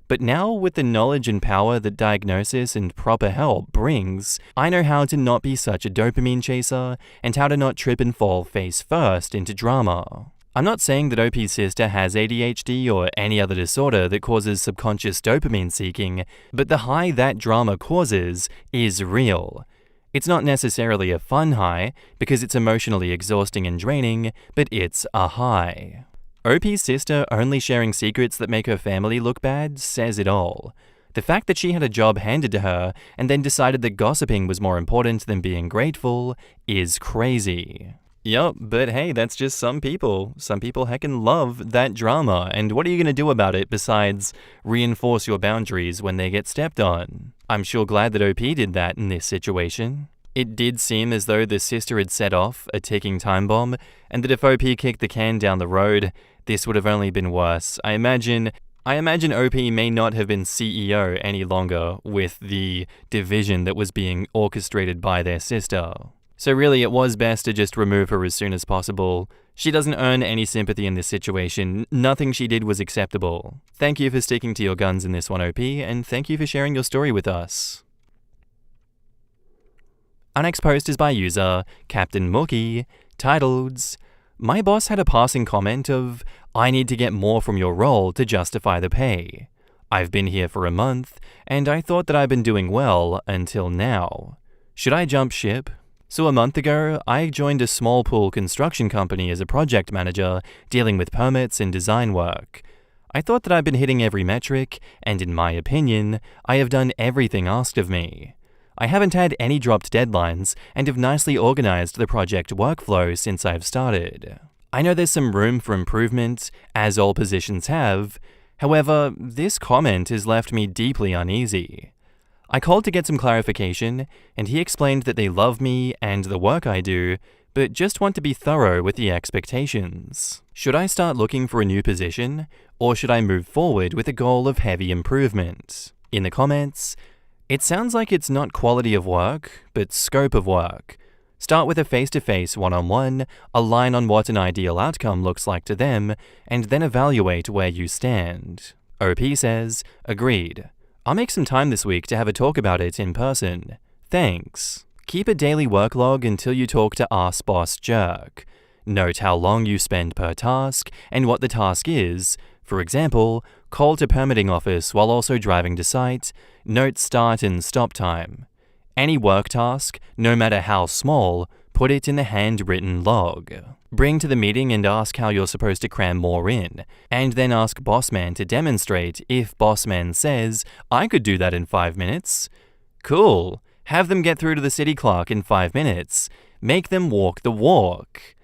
But now, with the knowledge and power that diagnosis and proper help brings, I know how to not be such a dopamine chaser and how to not trip and fall face first into drama. I'm not saying that OP's sister has ADHD or any other disorder that causes subconscious dopamine seeking, but the high that drama causes is real. It's not necessarily a fun high, because it's emotionally exhausting and draining, but it's a high. OP's sister only sharing secrets that make her family look bad says it all. The fact that she had a job handed to her and then decided that gossiping was more important than being grateful is crazy. Yup, but hey, that's just some people. Some people heckin' love that drama, and what are you gonna do about it besides reinforce your boundaries when they get stepped on? I'm sure glad that OP did that in this situation. It did seem as though the sister had set off a ticking time bomb, and that if OP kicked the can down the road, this would have only been worse. I imagine OP may not have been CEO any longer with the division that was being orchestrated by their sister. So really, it was best to just remove her as soon as possible. She doesn't earn any sympathy in this situation. Nothing she did was acceptable. Thank you for sticking to your guns in this one, OP, and thank you for sharing your story with us. Our next post is by user Captain Mookie, titled, "My boss had a passing comment of, 'I need to get more from your role to justify the pay. I've been here for a month, and I thought that I've been doing well until now. Should I jump ship?' So a month ago, I joined a small pool construction company as a project manager dealing with permits and design work. I thought that I've been hitting every metric, and in my opinion, I have done everything asked of me. I haven't had any dropped deadlines and have nicely organized the project workflow since I've started. I know there's some room for improvement, as all positions have. However, this comment has left me deeply uneasy. I called to get some clarification, and he explained that they love me and the work I do, but just want to be thorough with the expectations. Should I start looking for a new position, or should I move forward with a goal of heavy improvement?" In the comments, "It sounds like it's not quality of work, but scope of work. Start with a face-to-face one-on-one, align on what an ideal outcome looks like to them, and then evaluate where you stand." OP says, "Agreed. I'll make some time this week to have a talk about it in person. Thanks. Keep a daily work log until you talk to Ask Boss Jerk. Note how long you spend per task and what the task is. For example, call to permitting office while also driving to site. Note start and stop time. Any work task, no matter how small, put it in the handwritten log. Bring to the meeting and ask how you're supposed to cram more in, and then ask Bossman to demonstrate if Bossman says, 'I could do that in 5 minutes.' Cool. Have them get through to the city clerk in 5 minutes. Make them walk the walk.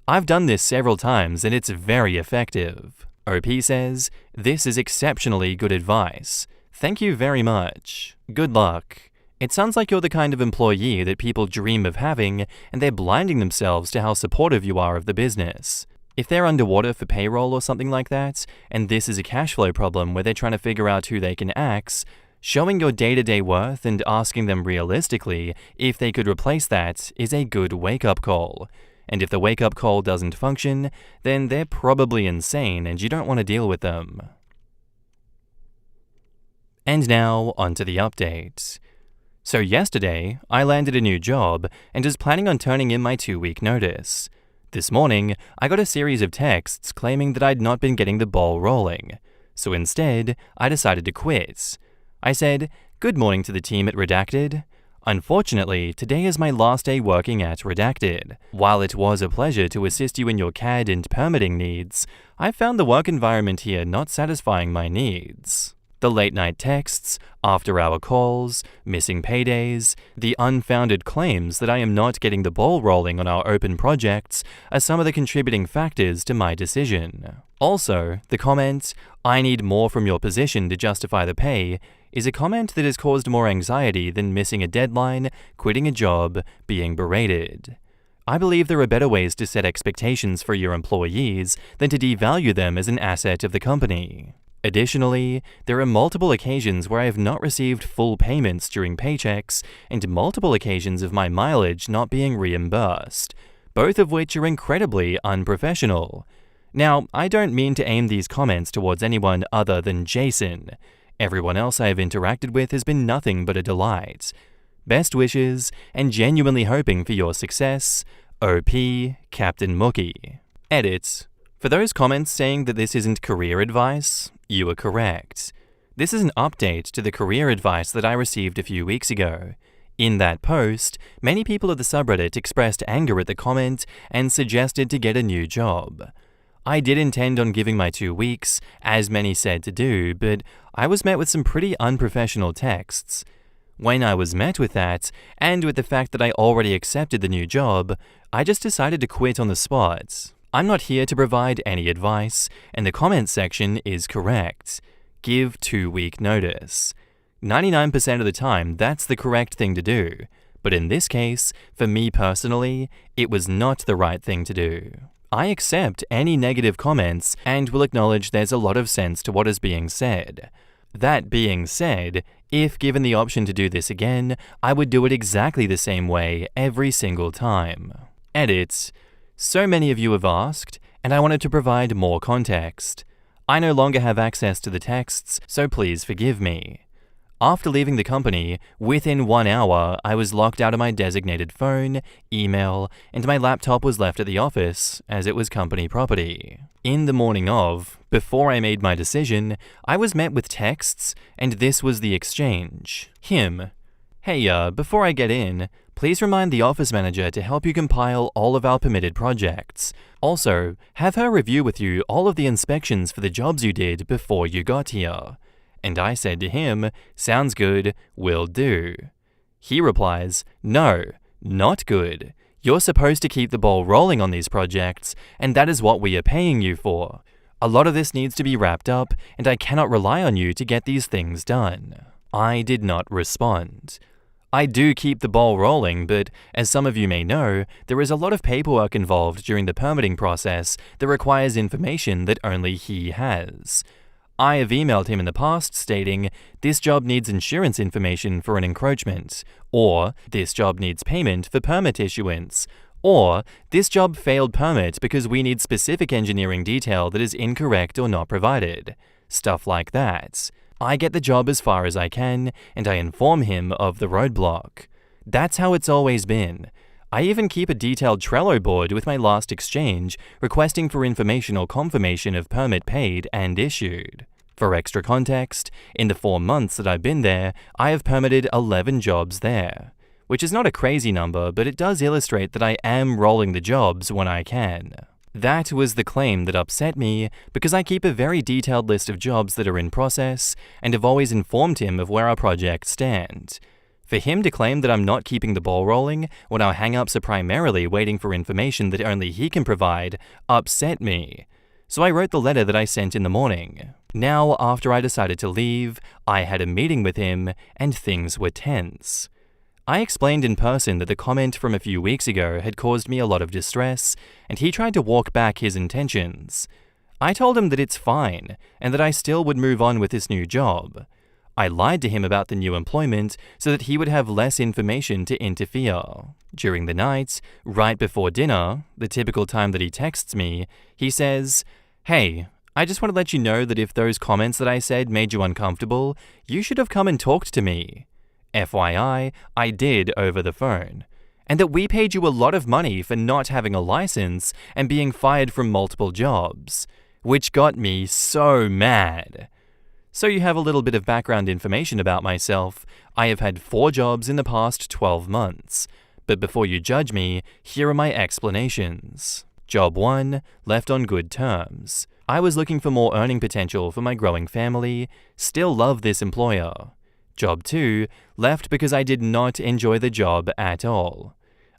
I've done this several times and it's very effective." OP says, "This is exceptionally good advice. Thank you very much. Good luck. It sounds like you're the kind of employee that people dream of having, and they're blinding themselves to how supportive you are of the business. If they're underwater for payroll or something like that, and this is a cash flow problem where they're trying to figure out who they can axe, showing your day-to-day worth and asking them realistically if they could replace that is a good wake-up call. And if the wake-up call doesn't function, then they're probably insane and you don't want to deal with them." And now, onto the update. So yesterday, I landed a new job and was planning on turning in my 2-week notice. This morning, I got a series of texts claiming that I'd not been getting the ball rolling. So instead, I decided to quit. I said, "Good morning to the team at Redacted. Unfortunately, today is my last day working at Redacted. While it was a pleasure to assist you in your CAD and permitting needs, I found the work environment here not satisfying my needs. The late-night texts, after-hour calls, missing paydays, the unfounded claims that I am not getting the ball rolling on our open projects are some of the contributing factors to my decision." Also, the comment, "I need more from your position to justify the pay," is a comment that has caused more anxiety than missing a deadline, quitting a job, being berated. I believe there are better ways to set expectations for your employees than to devalue them as an asset of the company. Additionally, there are multiple occasions where I have not received full payments during paychecks and multiple occasions of my mileage not being reimbursed, both of which are incredibly unprofessional. Now, I don't mean to aim these comments towards anyone other than Jason. Everyone else I have interacted with has been nothing but a delight. Best wishes, and genuinely hoping for your success, OP Captain Mookie. Edit. For those comments saying that this isn't career advice, you are correct. This is an update to the career advice that I received a few weeks ago. In that post, many people of the subreddit expressed anger at the comment and suggested to get a new job. I did intend on giving my 2 weeks, as many said to do, but I was met with some pretty unprofessional texts. When I was met with that, and with the fact that I already accepted the new job, I just decided to quit on the spot. I'm not here to provide any advice, and the comments section is correct. Give 2-week notice. 99% of the time, that's the correct thing to do. But in this case, for me personally, it was not the right thing to do. I accept any negative comments and will acknowledge there's a lot of sense to what is being said. That being said, if given the option to do this again, I would do it exactly the same way every single time. Edit. So many of you have asked, and I wanted to provide more context. I no longer have access to the texts, so please forgive me. After leaving the company, within 1 hour, I was locked out of my designated phone, email, and my laptop was left at the office as it was company property. In the morning of, before I made my decision, I was met with texts, and this was the exchange. Him: "Hey, before I get in, please remind the office manager to help you compile all of our permitted projects. Also, have her review with you all of the inspections for the jobs you did before you got here." And I said to him, "Sounds good, will do." He replies, "No, not good. You're supposed to keep the ball rolling on these projects, and that is what we are paying you for. A lot of this needs to be wrapped up, and I cannot rely on you to get these things done." I did not respond. I do keep the ball rolling, but as some of you may know, there is a lot of paperwork involved during the permitting process that requires information that only he has. I have emailed him in the past stating, "This job needs insurance information for an encroachment," or "This job needs payment for permit issuance," or "This job failed permit because we need specific engineering detail that is incorrect or not provided." Stuff like that. I get the job as far as I can, and I inform him of the roadblock. That's how it's always been. I even keep a detailed Trello board with my last exchange, requesting for information or confirmation of permit paid and issued. For extra context, in the 4 months that I've been there, I have permitted 11 jobs there. Which is not a crazy number, but it does illustrate that I am rolling the jobs when I can. That was the claim that upset me, because I keep a very detailed list of jobs that are in process, and have always informed him of where our projects stand. For him to claim that I'm not keeping the ball rolling, when our hang-ups are primarily waiting for information that only he can provide, upset me. So I wrote the letter that I sent in the morning. Now, after I decided to leave, I had a meeting with him, and things were tense. I explained in person that the comment from a few weeks ago had caused me a lot of distress, and he tried to walk back his intentions. I told him that it's fine, and that I still would move on with this new job. I lied to him about the new employment so that he would have less information to interfere. During the night, right before dinner, the typical time that he texts me, he says, "Hey, I just want to let you know that if those comments that I said made you uncomfortable, you should have come and talked to me. FYI, I did over the phone. And that we paid you a lot of money for not having a license and being fired from multiple jobs." Which got me so mad. So you have a little bit of background information about myself. I have had 4 jobs in the past 12 months. But before you judge me, here are my explanations. Job 1, left on good terms. I was looking for more earning potential for my growing family, still love this employer. Job 2, left because I did not enjoy the job at all.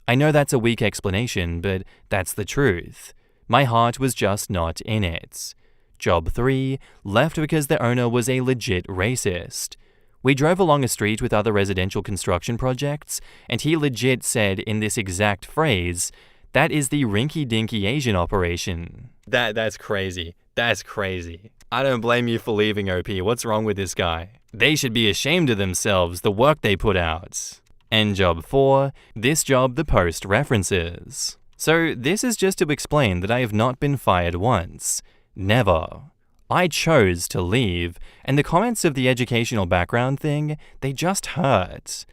I know that's a weak explanation, but that's the truth. My heart was just not in it. Job 3, left because the owner was a legit racist. We drove along a street with other residential construction projects, and he legit said in this exact phrase, "That is the rinky-dinky Asian operation." That's crazy. That's crazy. I don't blame you for leaving, OP. What's wrong with this guy? They should be ashamed of themselves, the work they put out. And job 4, this job the post references. So this is just to explain that I have not been fired once. Never. I chose to leave, and the comments of the educational background thing, they just hurt.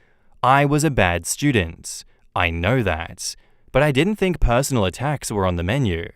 I was a bad student. I know that. But I didn't think personal attacks were on the menu.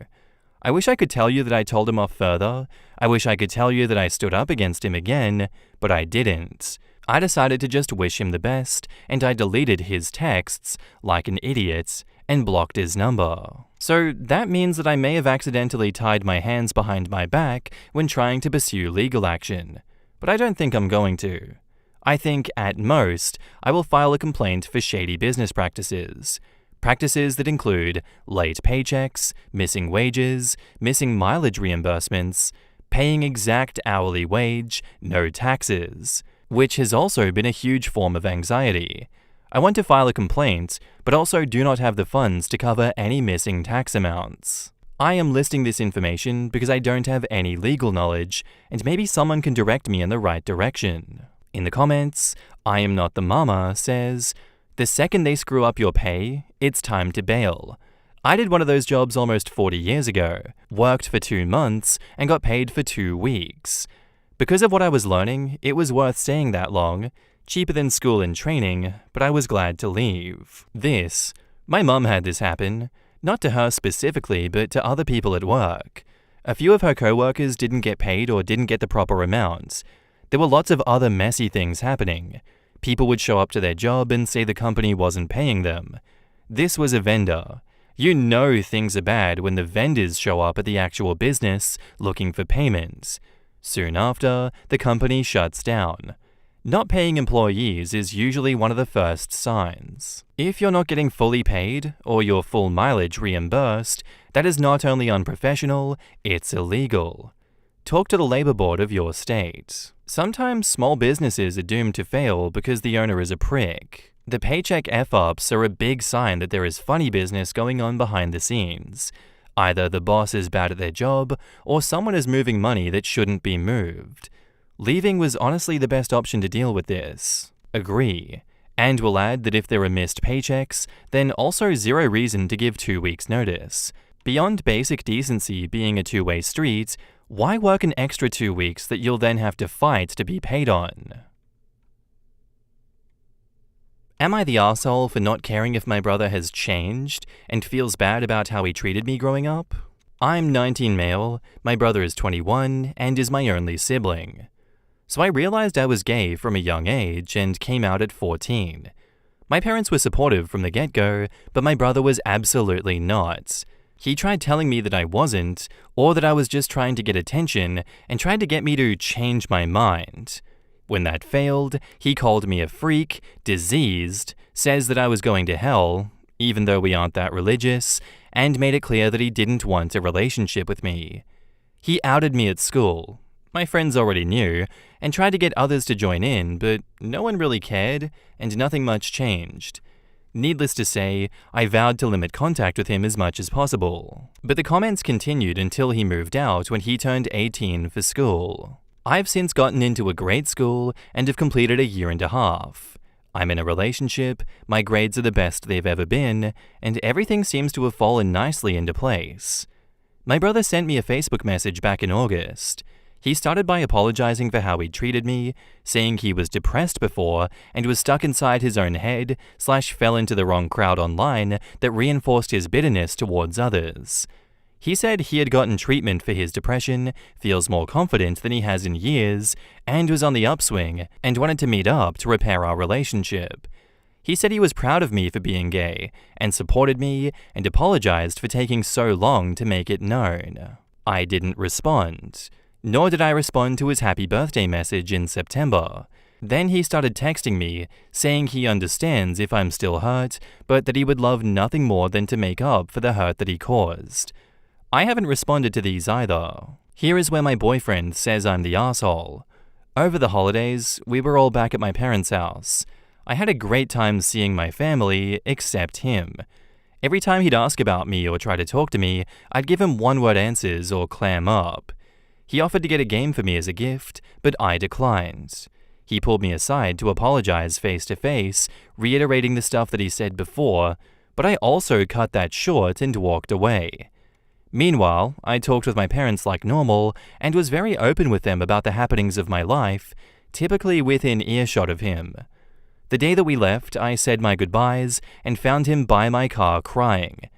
I wish I could tell you that I told him off further. I wish I could tell you that I stood up against him again, but I didn't. I decided to just wish him the best, and I deleted his texts, like an idiot, and blocked his number. So that means that I may have accidentally tied my hands behind my back when trying to pursue legal action. But I don't think I'm going to. I think, at most, I will file a complaint for shady business practices. Practices that include late paychecks, missing wages, missing mileage reimbursements, paying exact hourly wage, no taxes, which has also been a huge form of anxiety. I want to file a complaint, but also do not have the funds to cover any missing tax amounts. I am listing this information because I don't have any legal knowledge, and maybe someone can direct me in the right direction. In the comments, I am not the mama says, "The second they screw up your pay, it's time to bail. I did one of those jobs almost 40 years ago, worked for 2 months, and got paid for 2 weeks. Because of what I was learning, it was worth staying that long, cheaper than school and training, but I was glad to leave. My mum had this happen, not to her specifically, but to other people at work. A few of her co-workers didn't get paid or didn't get the proper amounts. There were lots of other messy things happening. People would show up to their job and say the company wasn't paying them. This was a vendor. You know things are bad when the vendors show up at the actual business looking for payments. Soon after, the company shuts down. Not paying employees is usually one of the first signs. If you're not getting fully paid or your full mileage reimbursed, that is not only unprofessional, it's illegal. Talk to the labor board of your state. Sometimes small businesses are doomed to fail because the owner is a prick. The paycheck F-ups are a big sign that there is funny business going on behind the scenes. Either the boss is bad at their job, or someone is moving money that shouldn't be moved. Leaving was honestly the best option to deal with this. Agree. And we'll add that if there are missed paychecks, then also zero reason to give 2 weeks' notice. Beyond basic decency being a two-way street, why work an extra 2 weeks that you'll then have to fight to be paid on? Am I the asshole for not caring if my brother has changed and feels bad about how he treated me growing up? I'm 19 male, my brother is 21, and is my only sibling. So I realized I was gay from a young age and came out at 14. My parents were supportive from the get-go, but my brother was absolutely not. He tried telling me that I wasn't, or that I was just trying to get attention, and tried to get me to change my mind. When that failed, he called me a freak, diseased, says that I was going to hell, even though we aren't that religious, and made it clear that he didn't want a relationship with me. He outed me at school. My friends already knew, and tried to get others to join in, but no one really cared, and nothing much changed. Needless to say, I vowed to limit contact with him as much as possible. But the comments continued until he moved out when he turned 18 for school. I've since gotten into a great school and have completed 1.5 years. I'm in a relationship, my grades are the best they've ever been, and everything seems to have fallen nicely into place. My brother sent me a Facebook message back in August. He started by apologizing for how he treated me, saying he was depressed before and was stuck inside his own head / fell into the wrong crowd online that reinforced his bitterness towards others. He said he had gotten treatment for his depression, feels more confident than he has in years, and was on the upswing and wanted to meet up to repair our relationship. He said he was proud of me for being gay and supported me and apologized for taking so long to make it known. I didn't respond. Nor did I respond to his happy birthday message in September. Then he started texting me, saying he understands if I'm still hurt, but that he would love nothing more than to make up for the hurt that he caused. I haven't responded to these either. Here is where my boyfriend says I'm the asshole. Over the holidays, we were all back at my parents' house. I had a great time seeing my family, except him. Every time he'd ask about me or try to talk to me, I'd give him one-word answers or clam up. He offered to get a game for me as a gift, but I declined. He pulled me aside to apologize face-to-face, reiterating the stuff that he said before, but I also cut that short and walked away. Meanwhile, I talked with my parents like normal and was very open with them about the happenings of my life, typically within earshot of him. The day that we left, I said my goodbyes and found him by my car crying.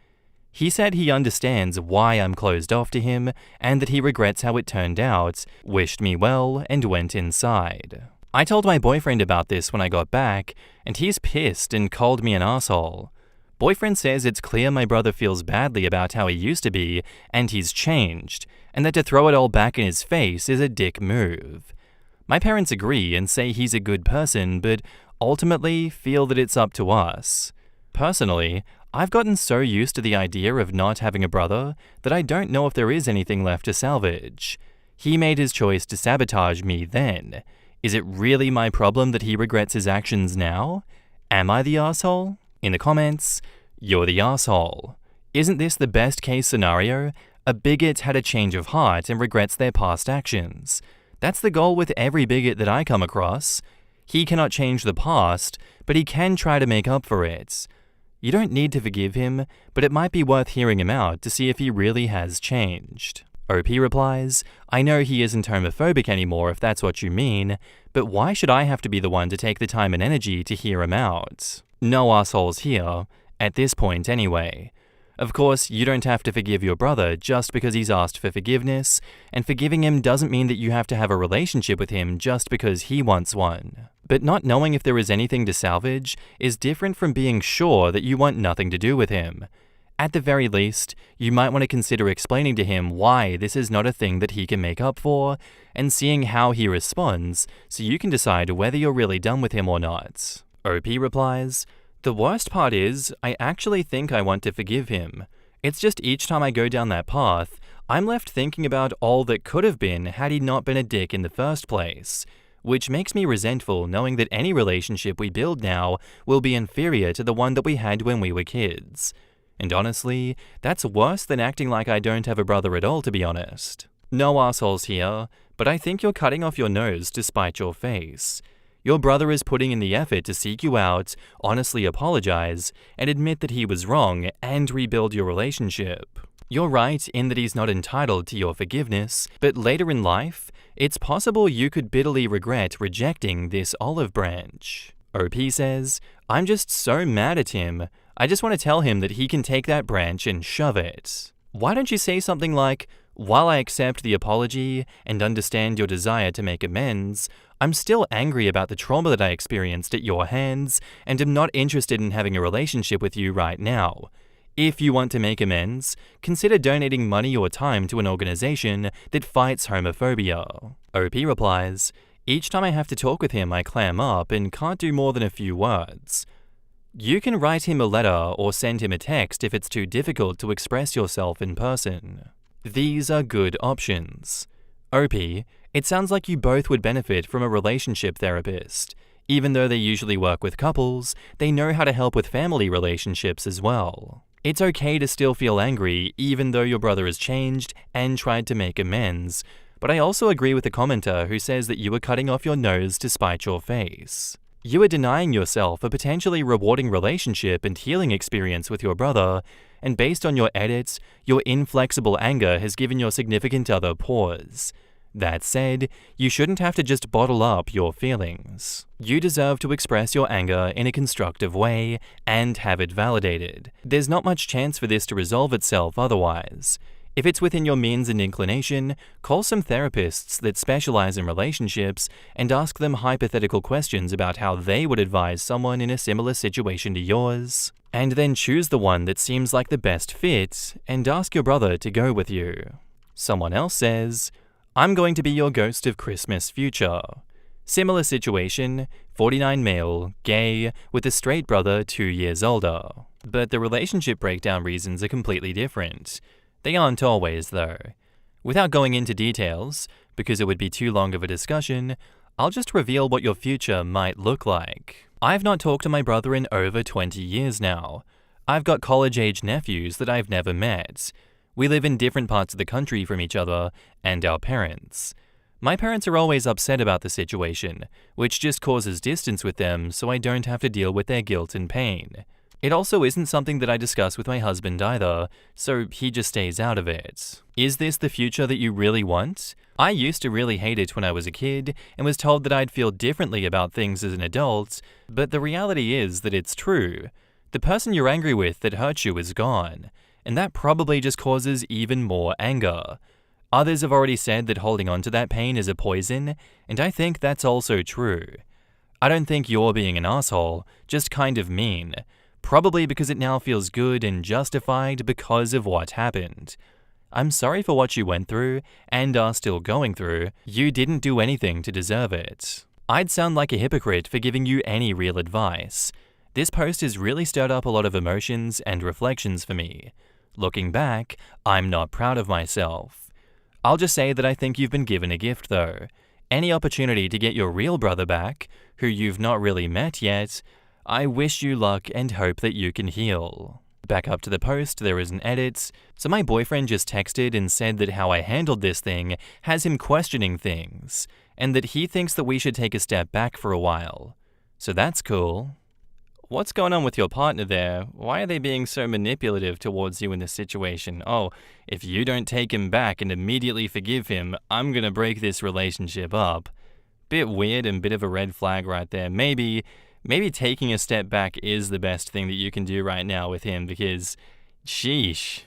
He said he understands why I'm closed off to him and that he regrets how it turned out, wished me well, and went inside. I told my boyfriend about this when I got back, and he's pissed and called me an asshole. Boyfriend says it's clear my brother feels badly about how he used to be, and he's changed, and that to throw it all back in his face is a dick move. My parents agree and say he's a good person, but ultimately feel that it's up to us. Personally, I've gotten so used to the idea of not having a brother that I don't know if there is anything left to salvage. He made his choice to sabotage me then. Is it really my problem that he regrets his actions now? Am I the asshole? In the comments, you're the asshole. Isn't this the best case scenario? A bigot had a change of heart and regrets their past actions. That's the goal with every bigot that I come across. He cannot change the past, but he can try to make up for it. You don't need to forgive him, but it might be worth hearing him out to see if he really has changed. OP replies, I know he isn't homophobic anymore if that's what you mean, but why should I have to be the one to take the time and energy to hear him out? No assholes here, at this point anyway. Of course, you don't have to forgive your brother just because he's asked for forgiveness, and forgiving him doesn't mean that you have to have a relationship with him just because he wants one. But not knowing if there is anything to salvage is different from being sure that you want nothing to do with him. At the very least, you might want to consider explaining to him why this is not a thing that he can make up for, and seeing how he responds so you can decide whether you're really done with him or not. OP replies, the worst part is, I actually think I want to forgive him. It's just each time I go down that path, I'm left thinking about all that could have been had he not been a dick in the first place, which makes me resentful knowing that any relationship we build now will be inferior to the one that we had when we were kids. And honestly, that's worse than acting like I don't have a brother at all, to be honest. No assholes here, but I think you're cutting off your nose to spite your face. Your brother is putting in the effort to seek you out, honestly apologize, and admit that he was wrong and rebuild your relationship. You're right in that he's not entitled to your forgiveness, but later in life, it's possible you could bitterly regret rejecting this olive branch. OP says, I'm just so mad at him. I just want to tell him that he can take that branch and shove it. Why don't you say something like, while I accept the apology and understand your desire to make amends, I'm still angry about the trauma that I experienced at your hands and am not interested in having a relationship with you right now. If you want to make amends, consider donating money or time to an organization that fights homophobia. OP replies, each time I have to talk with him I clam up and can't do more than a few words. You can write him a letter or send him a text if it's too difficult to express yourself in person. These are good options. OP, it sounds like you both would benefit from a relationship therapist. Even though they usually work with couples, they know how to help with family relationships as well. It's okay to still feel angry even though your brother has changed and tried to make amends, but I also agree with the commenter who says that you are cutting off your nose to spite your face. You are denying yourself a potentially rewarding relationship and healing experience with your brother, and based on your edits, your inflexible anger has given your significant other pause. That said, you shouldn't have to just bottle up your feelings. You deserve to express your anger in a constructive way and have it validated. There's not much chance for this to resolve itself otherwise. If it's within your means and inclination, call some therapists that specialize in relationships and ask them hypothetical questions about how they would advise someone in a similar situation to yours. And then choose the one that seems like the best fit and ask your brother to go with you. Someone else says, I'm going to be your ghost of Christmas future. Similar situation, 49 male, gay, with a straight brother 2 years older. But the relationship breakdown reasons are completely different. They aren't always, though. Without going into details, because it would be too long of a discussion, I'll just reveal what your future might look like. I've not talked to my brother in over 20 years now. I've got college-age nephews that I've never met. We live in different parts of the country from each other and our parents. My parents are always upset about the situation, which just causes distance with them so I don't have to deal with their guilt and pain. It also isn't something that I discuss with my husband either, so he just stays out of it. Is this the future that you really want? I used to really hate it when I was a kid and was told that I'd feel differently about things as an adult, but the reality is that it's true. The person you're angry with that hurt you is gone, and that probably just causes even more anger. Others have already said that holding on to that pain is a poison, and I think that's also true. I don't think you're being an asshole, just kind of mean. Probably because it now feels good and justified because of what happened. I'm sorry for what you went through and are still going through. You didn't do anything to deserve it. I'd sound like a hypocrite for giving you any real advice. This post has really stirred up a lot of emotions and reflections for me. Looking back, I'm not proud of myself. I'll just say that I think you've been given a gift though. Any opportunity to get your real brother back, who you've not really met yet, I wish you luck and hope that you can heal. Back up to the post, there is an edit. So my boyfriend just texted and said that how I handled this thing has him questioning things, and that he thinks that we should take a step back for a while. So that's cool. What's going on with your partner there? Why are they being so manipulative towards you in this situation? Oh, if you don't take him back and immediately forgive him, I'm gonna break this relationship up. Bit weird and bit of a red flag right there. Maybe taking a step back is the best thing that you can do right now with him because, jeez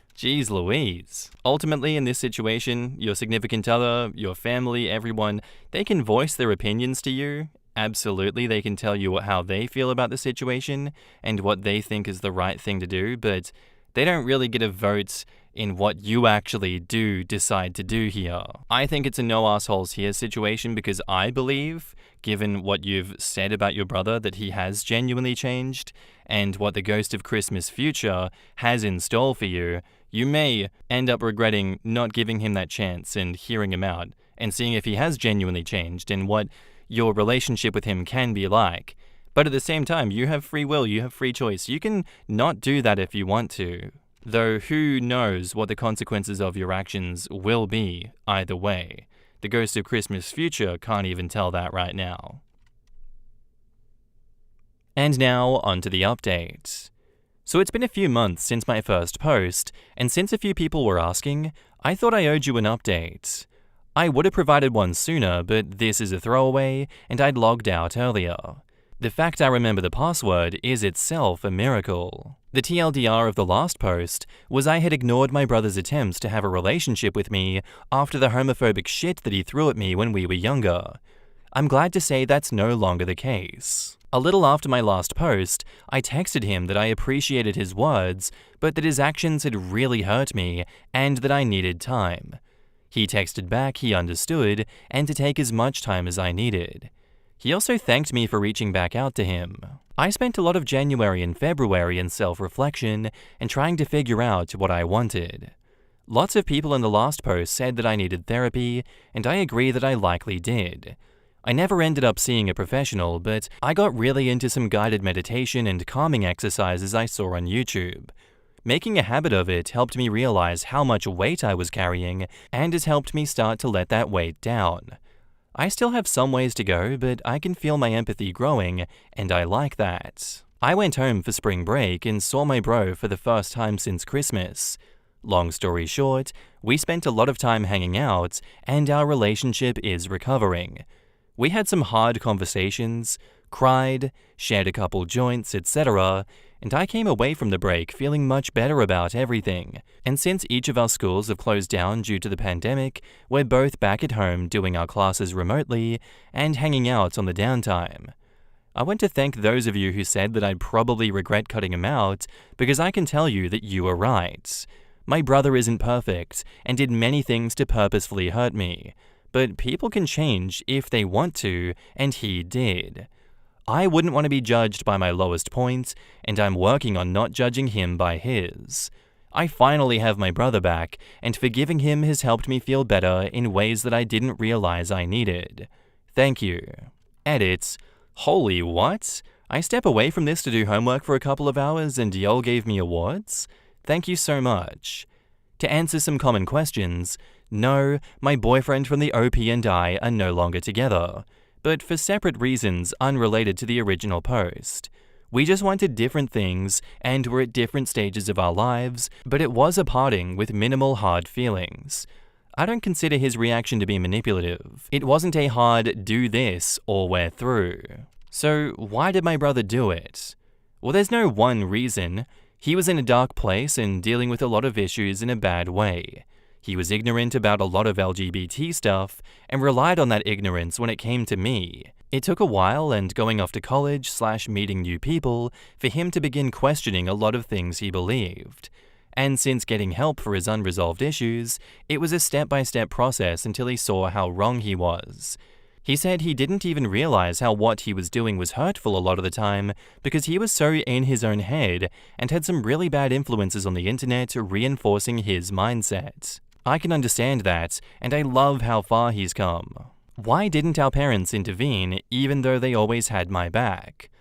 Louise. Ultimately, in this situation, your significant other, your family, everyone, they can voice their opinions to you. Absolutely, they can tell you how they feel about the situation and what they think is the right thing to do, but they don't really get a vote in what you actually do decide to do here. I think it's a no assholes here situation because I believe, given what you've said about your brother, that he has genuinely changed and what the Ghost of Christmas Future has in store for you, you may end up regretting not giving him that chance and hearing him out and seeing if he has genuinely changed and what your relationship with him can be like. But at the same time, you have free will, you have free choice. You can not do that if you want to. Though who knows what the consequences of your actions will be either way. The Ghost of Christmas Future can't even tell that right now. And now, onto the update. So it's been a few months since my first post, and since a few people were asking, I thought I owed you an update. I would have provided one sooner, but this is a throwaway, and I'd logged out earlier. The fact I remember the password is itself a miracle. The TLDR of the last post was I had ignored my brother's attempts to have a relationship with me after the homophobic shit that he threw at me when we were younger. I'm glad to say that's no longer the case. A little after my last post, I texted him that I appreciated his words, but that his actions had really hurt me and that I needed time. He texted back he understood and to take as much time as I needed. He also thanked me for reaching back out to him. I spent a lot of January and February in self-reflection and trying to figure out what I wanted. Lots of people in the last post said that I needed therapy, and I agree that I likely did. I never ended up seeing a professional, but I got really into some guided meditation and calming exercises I saw on YouTube. Making a habit of it helped me realize how much weight I was carrying and has helped me start to let that weight down. I still have some ways to go, but I can feel my empathy growing, and I like that. I went home for spring break and saw my bro for the first time since Christmas. Long story short, we spent a lot of time hanging out, and our relationship is recovering. We had some hard conversations, cried, shared a couple joints, etc., and I came away from the break feeling much better about everything. And since each of our schools have closed down due to the pandemic, we're both back at home doing our classes remotely and hanging out on the downtime. I want to thank those of you who said that I'd probably regret cutting him out, because I can tell you that you were right. My brother isn't perfect and did many things to purposefully hurt me, but people can change if they want to, and he did. I wouldn't want to be judged by my lowest point, and I'm working on not judging him by his. I finally have my brother back, and forgiving him has helped me feel better in ways that I didn't realize I needed. Thank you. Edit. Holy what? I step away from this to do homework for a couple of hours and y'all gave me awards? Thank you so much. To answer some common questions, no, my boyfriend from the OP and I are no longer together, but for separate reasons unrelated to the original post. We just wanted different things and were at different stages of our lives, but it was a parting with minimal hard feelings. I don't consider his reaction to be manipulative. It wasn't a hard do this or we're through. So why did my brother do it? Well, there's no one reason. He was in a dark place and dealing with a lot of issues in a bad way. He was ignorant about a lot of LGBT stuff and relied on that ignorance when it came to me. It took a while and going off to college/meeting new people for him to begin questioning a lot of things he believed. And since getting help for his unresolved issues, it was a step-by-step process until he saw how wrong he was. He said he didn't even realize how what he was doing was hurtful a lot of the time because he was so in his own head and had some really bad influences on the internet reinforcing his mindset. I can understand that, and I love how far he's come. Why didn't our parents intervene even though they always had my back?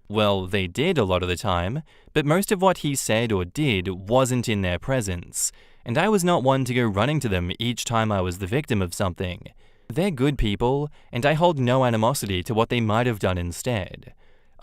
Well, they did a lot of the time, but most of what he said or did wasn't in their presence, and I was not one to go running to them each time I was the victim of something. They're good people, and I hold no animosity to what they might have done instead.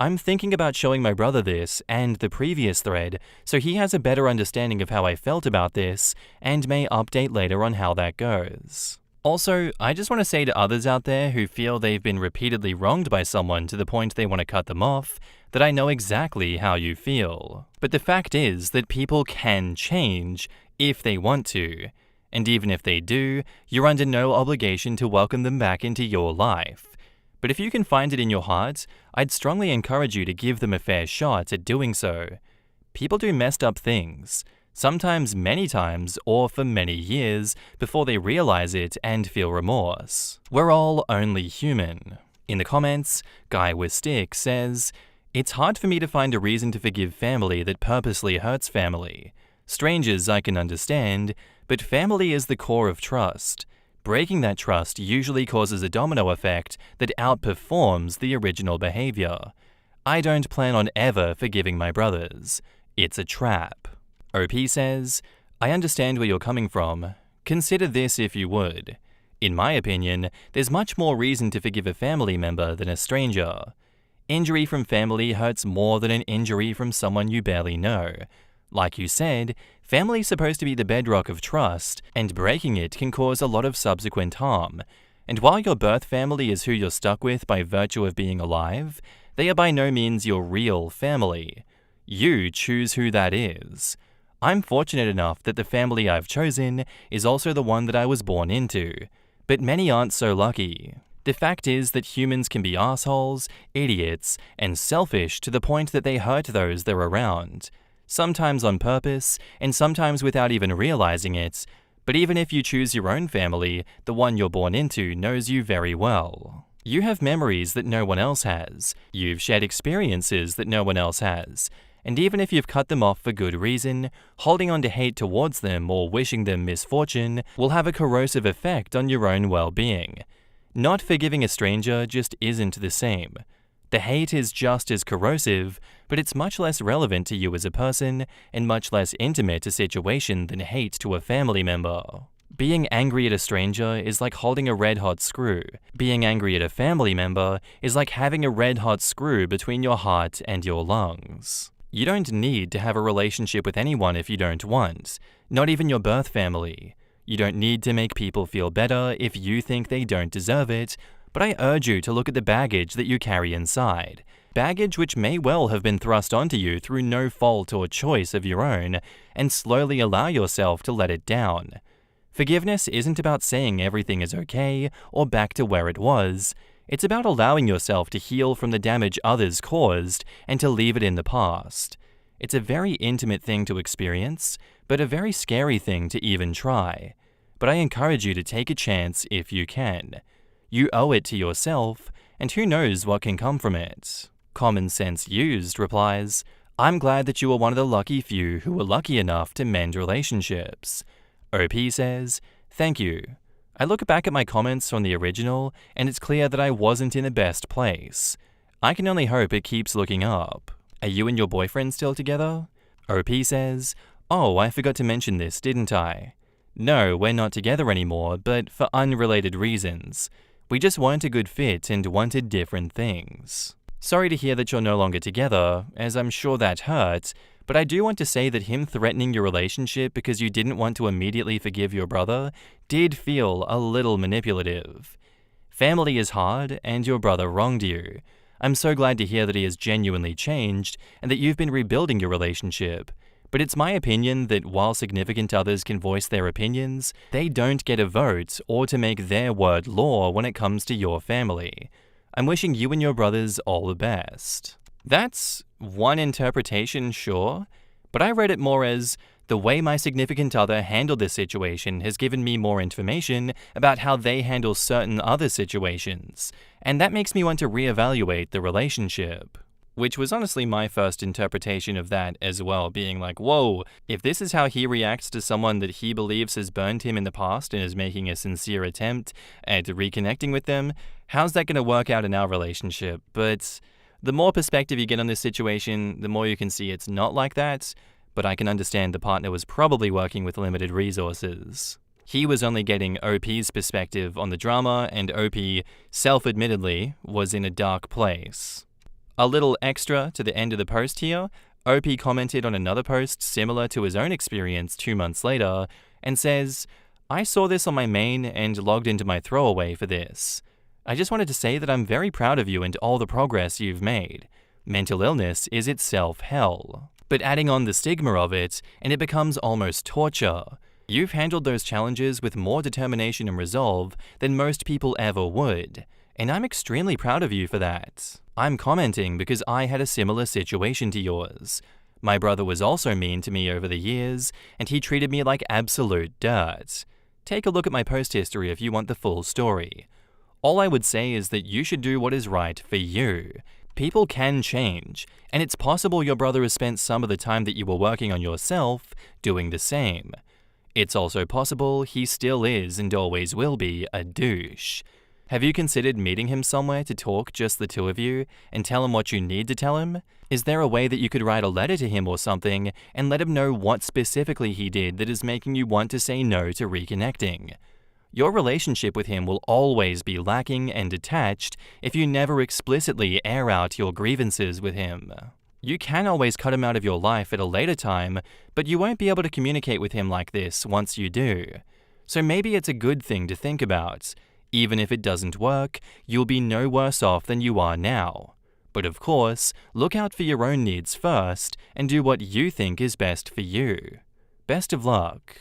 I'm thinking about showing my brother this and the previous thread so he has a better understanding of how I felt about this and may update later on how that goes. Also, I just want to say to others out there who feel they've been repeatedly wronged by someone to the point they want to cut them off, that I know exactly how you feel. But the fact is that people can change if they want to. And even if they do, you're under no obligation to welcome them back into your life. But if you can find it in your heart, I'd strongly encourage you to give them a fair shot at doing so. People do messed up things, sometimes many times or for many years before they realize it and feel remorse. We're all only human. In the comments, Guy with Stick says, "It's hard for me to find a reason to forgive family that purposely hurts family. Strangers I can understand, but family is the core of trust. Breaking that trust usually causes a domino effect that outperforms the original behavior. I don't plan on ever forgiving my brothers. It's a trap." OP says, "I understand where you're coming from. Consider this if you would. In my opinion, there's much more reason to forgive a family member than a stranger. Injury from family hurts more than an injury from someone you barely know. Like you said, family's supposed to be the bedrock of trust, and breaking it can cause a lot of subsequent harm. And while your birth family is who you're stuck with by virtue of being alive, they are by no means your real family. You choose who that is. I'm fortunate enough that the family I've chosen is also the one that I was born into, but many aren't so lucky. The fact is that humans can be assholes, idiots, and selfish to the point that they hurt those they're around. Sometimes on purpose, and sometimes without even realizing it. But even if you choose your own family, the one you're born into knows you very well. You have memories that no one else has. You've shared experiences that no one else has. And even if you've cut them off for good reason, holding on to hate towards them or wishing them misfortune will have a corrosive effect on your own well-being. Not forgiving a stranger just isn't the same. The hate is just as corrosive, but it's much less relevant to you as a person and much less intimate a situation than hate to a family member. Being angry at a stranger is like holding a red-hot screw. Being angry at a family member is like having a red-hot screw between your heart and your lungs. You don't need to have a relationship with anyone if you don't want, not even your birth family. You don't need to make people feel better if you think they don't deserve it, but I urge you to look at the baggage that you carry inside. Baggage which may well have been thrust onto you through no fault or choice of your own, and slowly allow yourself to let it down. Forgiveness isn't about saying everything is okay or back to where it was. It's about allowing yourself to heal from the damage others caused and to leave it in the past. It's a very intimate thing to experience, but a very scary thing to even try. But I encourage you to take a chance if you can. You owe it to yourself, and who knows what can come from it. Common Sense Used replies, "I'm glad that you are one of the lucky few who were lucky enough to mend relationships." OP says, "Thank you. I look back at my comments from the original, and it's clear that I wasn't in the best place. I can only hope it keeps looking up. Are you and your boyfriend still together?" OP says, "Oh, I forgot to mention this, didn't I? No, we're not together anymore, but for unrelated reasons. We just weren't a good fit and wanted different things. Sorry to hear that you're no longer together, as I'm sure that hurt, but I do want to say that him threatening your relationship because you didn't want to immediately forgive your brother did feel a little manipulative. Family is hard, and your brother wronged you. I'm so glad to hear that he has genuinely changed and that you've been rebuilding your relationship. But it's my opinion that while significant others can voice their opinions, they don't get a vote or to make their word law when it comes to your family. I'm wishing you and your brothers all the best." That's one interpretation, sure, but I read it more as, the way my significant other handled this situation has given me more information about how they handle certain other situations, and that makes me want to reevaluate the relationship. Which was honestly my first interpretation of that as well, being like, whoa, if this is how he reacts to someone that he believes has burned him in the past and is making a sincere attempt at reconnecting with them, how's that going to work out in our relationship? But the more perspective you get on this situation, the more you can see it's not like that, but I can understand the partner was probably working with limited resources. He was only getting OP's perspective on the drama, and OP, self-admittedly, was in a dark place. A little extra to the end of the post here, OP commented on another post similar to his own experience 2 months later and says, I saw this on my main and logged into my throwaway for this. I just wanted to say that I'm very proud of you and all the progress you've made. Mental illness is itself hell. But adding on the stigma of it, and it becomes almost torture. You've handled those challenges with more determination and resolve than most people ever would, and I'm extremely proud of you for that. I'm commenting because I had a similar situation to yours. My brother was also mean to me over the years, and he treated me like absolute dirt. Take a look at my post history if you want the full story. All I would say is that you should do what is right for you. People can change, and it's possible your brother has spent some of the time that you were working on yourself doing the same. It's also possible he still is and always will be a douche. Have you considered meeting him somewhere to talk just the two of you and tell him what you need to tell him? Is there a way that you could write a letter to him or something and let him know what specifically he did that is making you want to say no to reconnecting? Your relationship with him will always be lacking and detached if you never explicitly air out your grievances with him. You can always cut him out of your life at a later time, but you won't be able to communicate with him like this once you do. So maybe it's a good thing to think about. Even if it doesn't work, you'll be no worse off than you are now. But of course, look out for your own needs first and do what you think is best for you. Best of luck.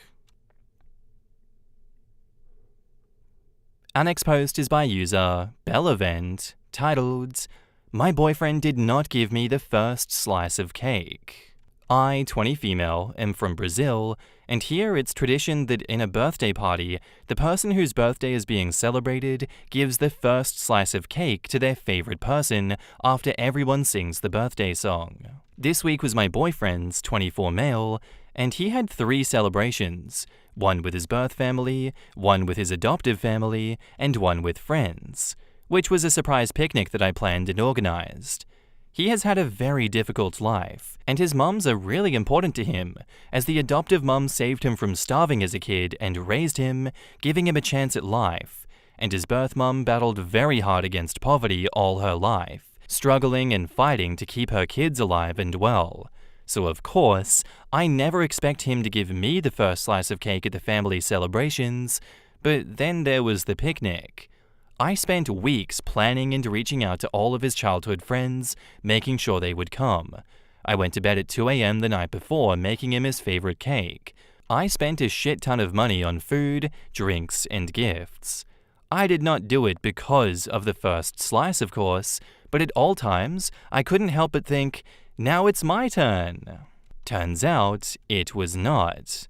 Our next post is by user Bellavent, titled, My boyfriend did not give me the first slice of cake. I, 20 female, am from Brazil, and here it's tradition that in a birthday party, the person whose birthday is being celebrated gives the first slice of cake to their favorite person after everyone sings the birthday song. This week was my boyfriend's, 24 male, and he had 3 celebrations, one with his birth family, one with his adoptive family, and one with friends, which was a surprise picnic that I planned and organized. He has had a very difficult life, and his mums are really important to him, as the adoptive mum saved him from starving as a kid and raised him, giving him a chance at life, and his birth mum battled very hard against poverty all her life, struggling and fighting to keep her kids alive and well. So of course, I never expect him to give me the first slice of cake at the family celebrations, but then there was the picnic. I spent weeks planning and reaching out to all of his childhood friends, making sure they would come. I went to bed at 2 a.m. the night before, making him his favorite cake. I spent a shit ton of money on food, drinks, and gifts. I did not do it because of the first slice, of course, but at all times, I couldn't help but think, now it's my turn. Turns out, it was not.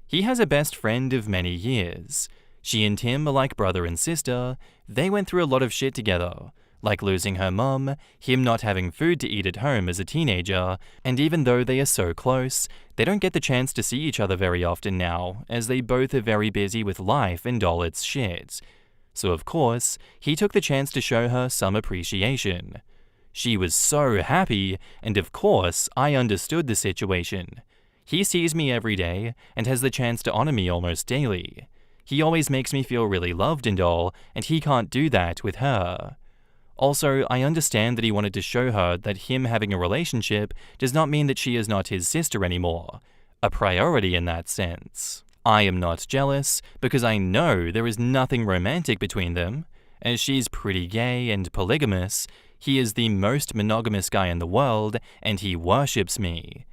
He has a best friend of many years. She and Tim are like brother and sister. They went through a lot of shit together, like losing her mum, him not having food to eat at home as a teenager, and even though they are so close, they don't get the chance to see each other very often now, as they both are very busy with life and all its shit. So of course, he took the chance to show her some appreciation. She was so happy, and of course, I understood the situation. He sees me every day, and has the chance to honor me almost daily. He always makes me feel really loved and all, and he can't do that with her. Also, I understand that he wanted to show her that him having a relationship does not mean that she is not his sister anymore, a priority in that sense. I am not jealous, because I know there is nothing romantic between them. As she's pretty gay and polygamous, he is the most monogamous guy in the world, and he worships me.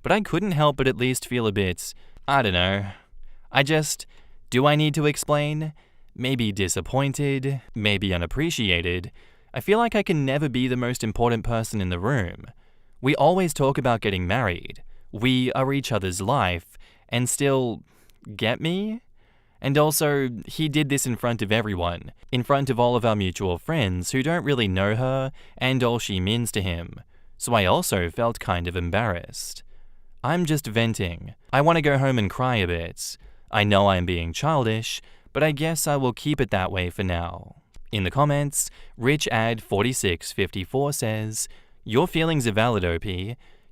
But I couldn't help but at least feel a bit, I don't know. Do I need to explain? Maybe disappointed, maybe unappreciated. I feel like I can never be the most important person in the room. We always talk about getting married. We are each other's life, and still, get me? And also, he did this in front of everyone, in front of all of our mutual friends who don't really know her and all she means to him. So I also felt kind of embarrassed. I'm just venting. I want to go home and cry a bit. I know I'm being childish, but I guess I will keep it that way for now. In the comments, RichAd4654 says, Your feelings are valid, OP.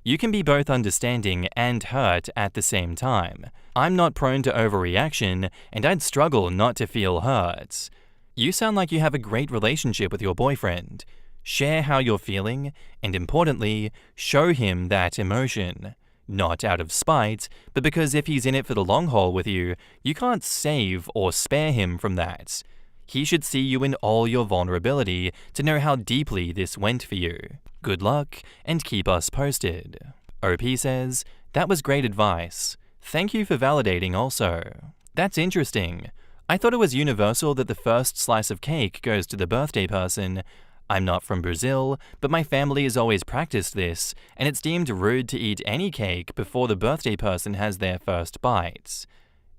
You can be both understanding and hurt at the same time. I'm not prone to overreaction, and I'd struggle not to feel hurt. You sound like you have a great relationship with your boyfriend. Share how you're feeling, and importantly, show him that emotion. Not out of spite, but because if he's in it for the long haul with you, you can't save or spare him from that. He should see you in all your vulnerability to know how deeply this went for you. Good luck, and keep us posted. OP says, that was great advice. Thank you for validating also. That's interesting. I thought it was universal that the first slice of cake goes to the birthday person. I'm not from Brazil, but my family has always practiced this, and it's deemed rude to eat any cake before the birthday person has their first bite.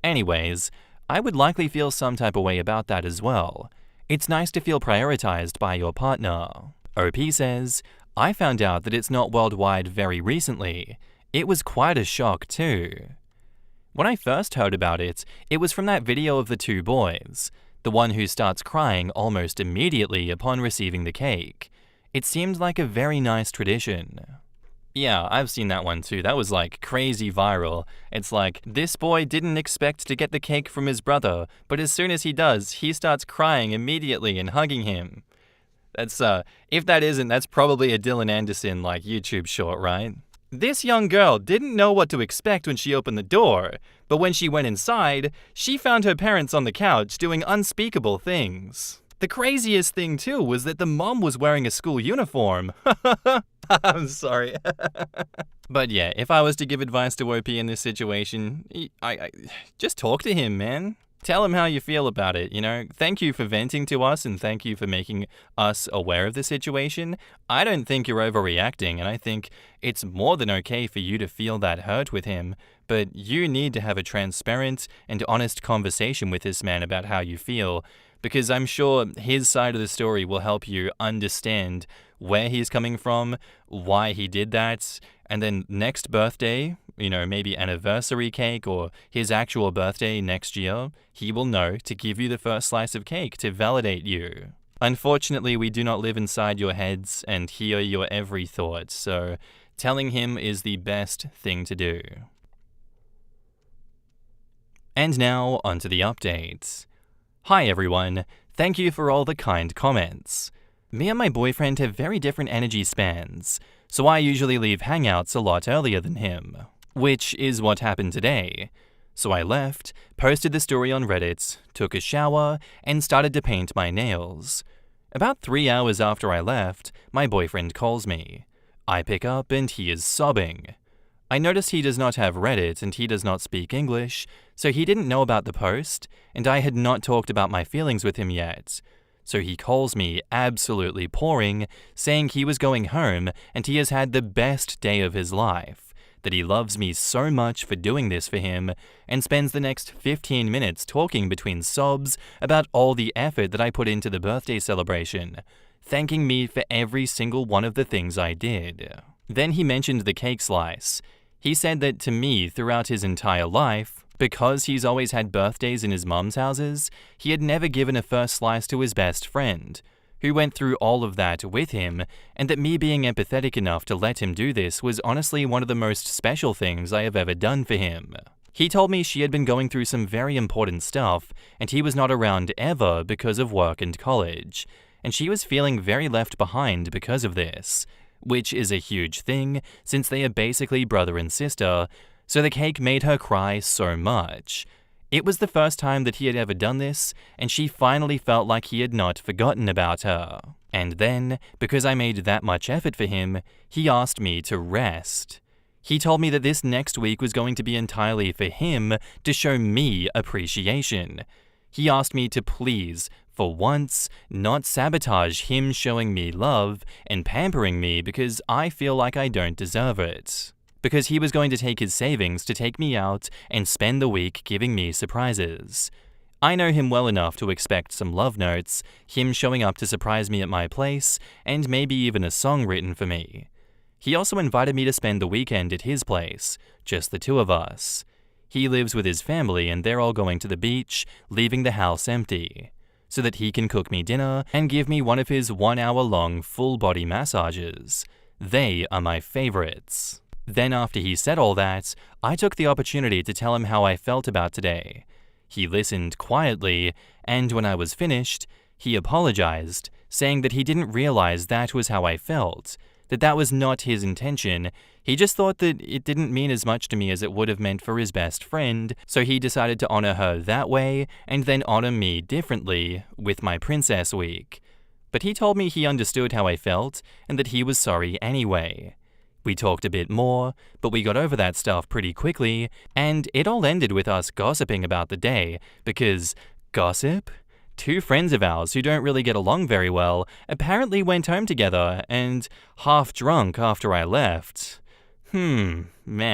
Anyways, I would likely feel some type of way about that as well. It's nice to feel prioritized by your partner. OP says, I found out that it's not worldwide very recently. It was quite a shock too. When I first heard about it, it was from that video of the two boys. The one who starts crying almost immediately upon receiving the cake. It seemed like a very nice tradition. Yeah, I've seen that one too. That was like crazy viral. It's like, this boy didn't expect to get the cake from his brother, but as soon as he does, he starts crying immediately and hugging him. That's, if that isn't, that's probably a Dylan Anderson like YouTube short, right? This young girl didn't know what to expect when she opened the door, but when she went inside, she found her parents on the couch doing unspeakable things. The craziest thing too was that the mom was wearing a school uniform. I'm sorry. But yeah, if I was to give advice to OP in this situation, I just talk to him, man. Tell him how you feel about it, you know? Thank you for venting to us and thank you for making us aware of the situation. I don't think you're overreacting, and I think it's more than okay for you to feel that hurt with him, but you need to have a transparent and honest conversation with this man about how you feel, because I'm sure his side of the story will help you understand where he's coming from, why he did that, and then next birthday, you know, maybe anniversary cake or his actual birthday next year, he will know to give you the first slice of cake to validate you. Unfortunately, we do not live inside your heads and hear your every thought, so telling him is the best thing to do. And now, onto the updates. Hi everyone, thank you for all the kind comments. Me and my boyfriend have very different energy spans, so I usually leave hangouts a lot earlier than him, which is what happened today. So I left, posted the story on Reddit, took a shower, and started to paint my nails. About 3 hours after I left, my boyfriend calls me. I pick up and he is sobbing. I notice he does not have Reddit and he does not speak English, so he didn't know about the post, and I had not talked about my feelings with him yet. So he calls me absolutely pouring, saying he was going home and he has had the best day of his life, that he loves me so much for doing this for him, and spends the next 15 minutes talking between sobs about all the effort that I put into the birthday celebration, thanking me for every single one of the things I did. Then he mentioned the cake slice. He said that to me throughout his entire life, because he's always had birthdays in his mum's houses, he had never given a first slice to his best friend, who went through all of that with him, and that me being empathetic enough to let him do this was honestly one of the most special things I have ever done for him. He told me she had been going through some very important stuff, and he was not around ever because of work and college, and she was feeling very left behind because of this, which is a huge thing since they are basically brother and sister, so the cake made her cry so much. It was the first time that he had ever done this, and she finally felt like he had not forgotten about her. And then, because I made that much effort for him, he asked me to rest. He told me that this next week was going to be entirely for him to show me appreciation. He asked me to please, for once, not sabotage him showing me love and pampering me because I feel like I don't deserve it. Because he was going to take his savings to take me out and spend the week giving me surprises. I know him well enough to expect some love notes, him showing up to surprise me at my place, and maybe even a song written for me. He also invited me to spend the weekend at his place, just the two of us. He lives with his family and they're all going to the beach, leaving the house empty, so that he can cook me dinner and give me one of his 1 hour long full body massages. They are my favorites. Then after he said all that, I took the opportunity to tell him how I felt about today. He listened quietly, and when I was finished, He apologized, saying that he didn't realize that was how I felt, that was not his intention. He just thought that it didn't mean as much to me as it would have meant for his best friend, so he decided to honor her that way and then honor me differently with my Princess Week. But he told me he understood how I felt and that he was sorry anyway. We talked a bit more, but we got over that stuff pretty quickly, and it all ended with us gossiping about the day, because gossip? Two friends of ours who don't really get along very well apparently went home together and half drunk after I left. Man,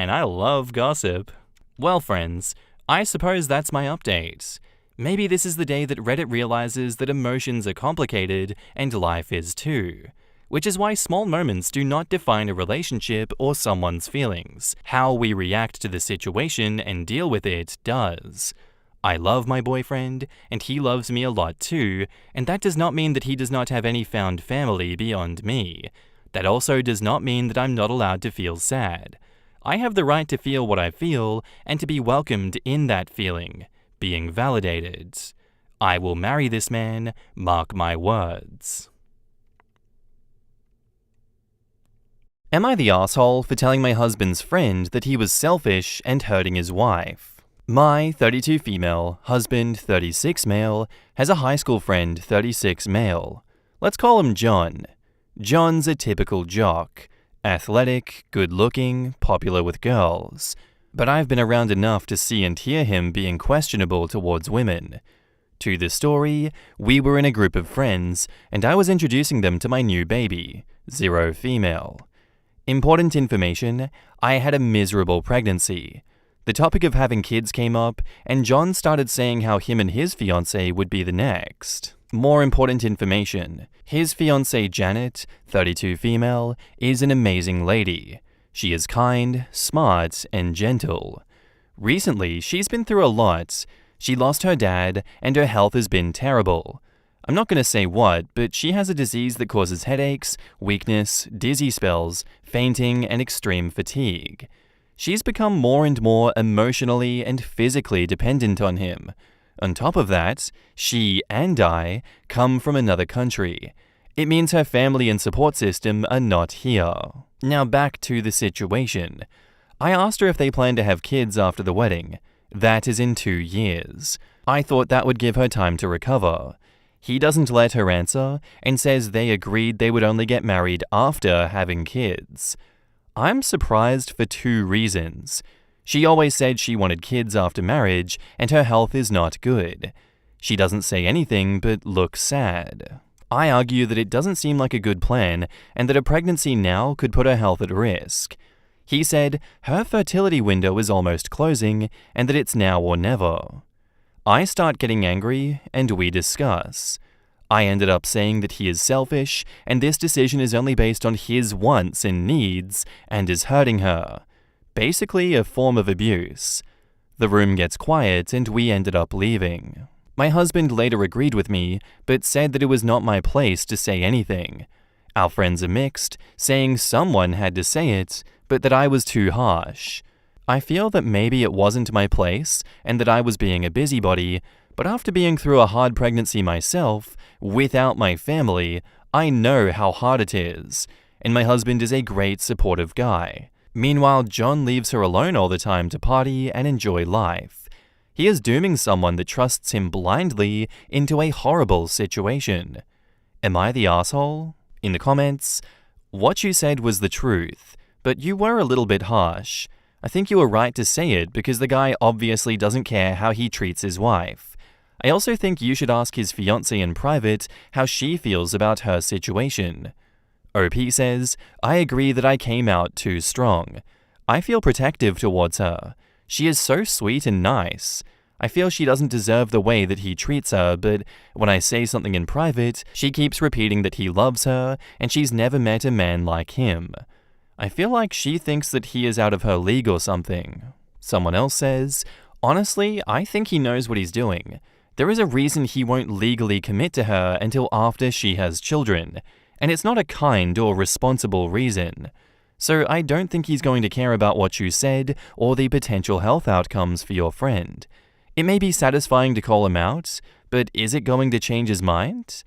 I love gossip. Well, friends, I suppose that's my update. Maybe this is the day that Reddit realizes that emotions are complicated and life is too. Which is why small moments do not define a relationship or someone's feelings. How we react to the situation and deal with it does. I love my boyfriend, and he loves me a lot too, and that does not mean that he does not have any found family beyond me. That also does not mean that I'm not allowed to feel sad. I have the right to feel what I feel and to be welcomed in that feeling, being validated. I will marry this man, mark my words. Am I the asshole for telling my husband's friend that he was selfish and hurting his wife? My 32 female, husband 36 male, has a high school friend 36 male. Let's call him John. John's a typical jock. Athletic, good-looking, popular with girls. But I've been around enough to see and hear him being questionable towards women. To the story, we were in a group of friends, and I was introducing them to my new baby, 0 female. Important information, I had a miserable pregnancy. The topic of having kids came up, and John started saying how him and his fiancée would be the next. More important information, his fiancée Janet, 32 female, is an amazing lady. She is kind, smart, and gentle. Recently, she's been through a lot. She lost her dad, and her health has been terrible. I'm not going to say what, but she has a disease that causes headaches, weakness, dizzy spells, fainting, and extreme fatigue. She's become more and more emotionally and physically dependent on him. On top of that, she and I come from another country. It means her family and support system are not here. Now back to the situation. I asked her if they plan to have kids after the wedding. That is in 2 years. I thought that would give her time to recover. He doesn't let her answer and says they agreed they would only get married after having kids. I'm surprised for 2 reasons. She always said she wanted kids after marriage and her health is not good. She doesn't say anything but looks sad. I argue that it doesn't seem like a good plan and that a pregnancy now could put her health at risk. He said her fertility window is almost closing and that it's now or never. I start getting angry and we discuss. I ended up saying that he is selfish and this decision is only based on his wants and needs and is hurting her. Basically a form of abuse. The room gets quiet and we ended up leaving. My husband later agreed with me, but said that it was not my place to say anything. Our friends are mixed, saying someone had to say it, but that I was too harsh. I feel that maybe it wasn't my place and that I was being a busybody, but after being through a hard pregnancy myself, without my family, I know how hard it is, and my husband is a great supportive guy. Meanwhile, John leaves her alone all the time to party and enjoy life. He is dooming someone that trusts him blindly into a horrible situation. Am I the asshole? In the comments, what you said was the truth, but you were a little bit harsh. I think you were right to say it because the guy obviously doesn't care how he treats his wife. I also think you should ask his fiancée in private how she feels about her situation. OP says, I agree that I came out too strong. I feel protective towards her. She is so sweet and nice. I feel she doesn't deserve the way that he treats her, but when I say something in private, she keeps repeating that he loves her and she's never met a man like him. I feel like she thinks that he is out of her league or something. Someone else says, honestly, I think he knows what he's doing. There is a reason he won't legally commit to her until after she has children, and it's not a kind or responsible reason. So I don't think he's going to care about what you said or the potential health outcomes for your friend. It may be satisfying to call him out, but is it going to change his mind?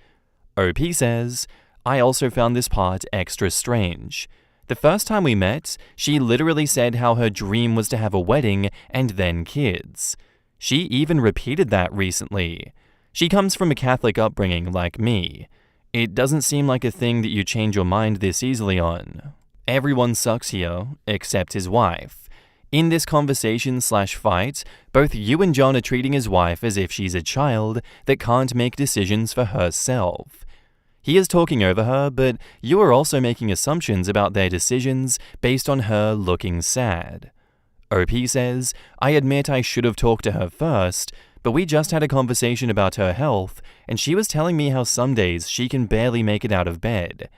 OP says, I also found this part extra strange. The first time we met, she literally said how her dream was to have a wedding and then kids. She even repeated that recently. She comes from a Catholic upbringing like me. It doesn't seem like a thing that you change your mind this easily on. Everyone sucks here, except his wife. In this conversation/fight, both you and John are treating his wife as if she's a child that can't make decisions for herself. He is talking over her, but you are also making assumptions about their decisions based on her looking sad. OP says, I admit I should have talked to her first, but we just had a conversation about her health, and she was telling me how some days she can barely make it out of bed.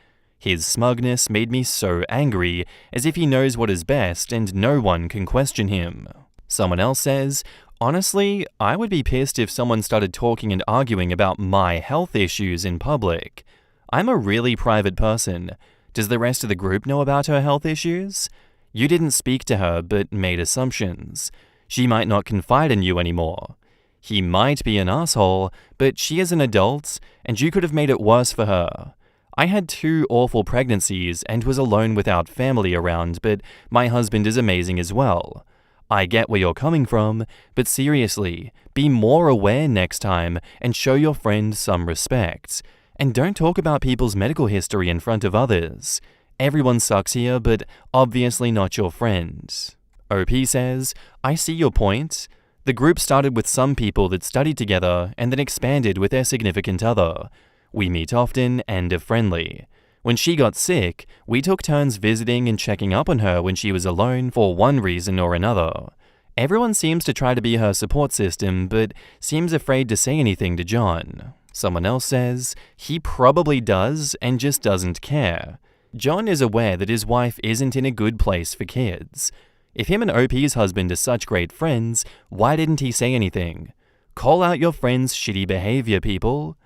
His smugness made me so angry, as if he knows what is best and no one can question him. Someone else says, honestly, I would be pissed if someone started talking and arguing about my health issues in public. I'm a really private person. Does the rest of the group know about her health issues? You didn't speak to her, but made assumptions. She might not confide in you anymore. He might be an asshole, but she is an adult, and you could have made it worse for her. I had 2 awful pregnancies and was alone without family around, but my husband is amazing as well. I get where you're coming from, but seriously, be more aware next time and show your friend some respect. And don't talk about people's medical history in front of others. Everyone sucks here, but obviously not your friend. OP says, I see your point. The group started with some people that studied together and then expanded with their significant other. We meet often and are friendly. When she got sick, we took turns visiting and checking up on her when she was alone for one reason or another. Everyone seems to try to be her support system, but seems afraid to say anything to John. Someone else says, he probably does and just doesn't care. John is aware that his wife isn't in a good place for kids. If him and OP's husband are such great friends, why didn't he say anything? Call out your friend's shitty behavior, people.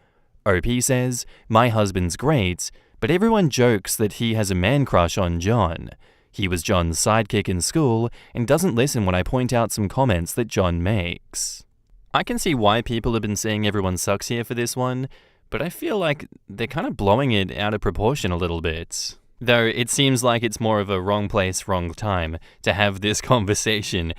OP says, my husband's great, but everyone jokes that he has a man crush on John. He was John's sidekick in school and doesn't listen when I point out some comments that John makes. I can see why people have been saying everyone sucks here for this one, but I feel like they're kind of blowing it out of proportion a little bit. Though it seems like it's more of a wrong place, wrong time to have this conversation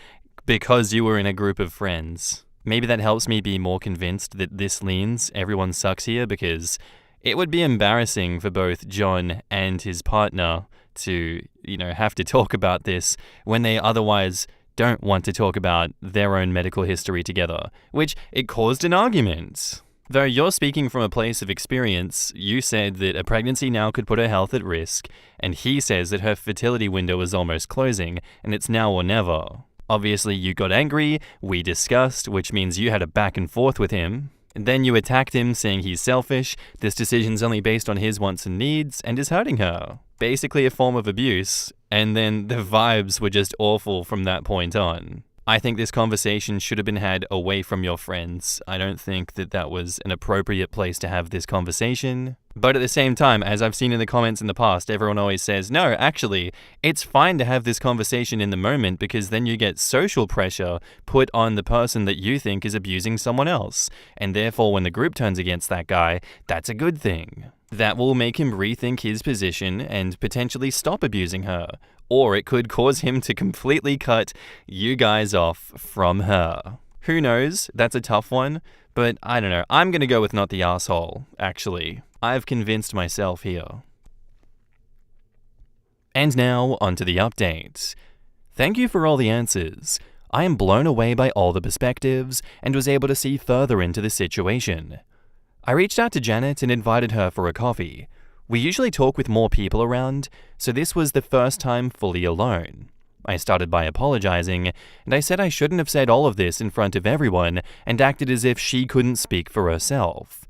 because you were in a group of friends. Maybe that helps me be more convinced that this leans everyone sucks here, because it would be embarrassing for both John and his partner to, have to talk about this when they otherwise don't want to talk about their own medical history together, which it caused an argument. Though you're speaking from a place of experience, you said that a pregnancy now could put her health at risk, and he says that her fertility window is almost closing, and it's now or never. Obviously, you got angry, we discussed, which means you had a back and forth with him. And then you attacked him, saying he's selfish, this decision's only based on his wants and needs, and is hurting her. Basically a form of abuse, and then the vibes were just awful from that point on. I think this conversation should have been had away from your friends. I don't think that that was an appropriate place to have this conversation. But at the same time, as I've seen in the comments in the past, everyone always says, no, actually, it's fine to have this conversation in the moment, because then you get social pressure put on the person that you think is abusing someone else. And therefore, when the group turns against that guy, that's a good thing. That will make him rethink his position and potentially stop abusing her. Or it could cause him to completely cut you guys off from her. Who knows? That's a tough one. But I don't know. I'm going to go with not the asshole, actually. I've convinced myself here. And now, onto the update. Thank you for all the answers. I am blown away by all the perspectives and was able to see further into the situation. I reached out to Janet and invited her for a coffee. We usually talk with more people around, so this was the first time fully alone. I started by apologizing, and I said I shouldn't have said all of this in front of everyone and acted as if she couldn't speak for herself.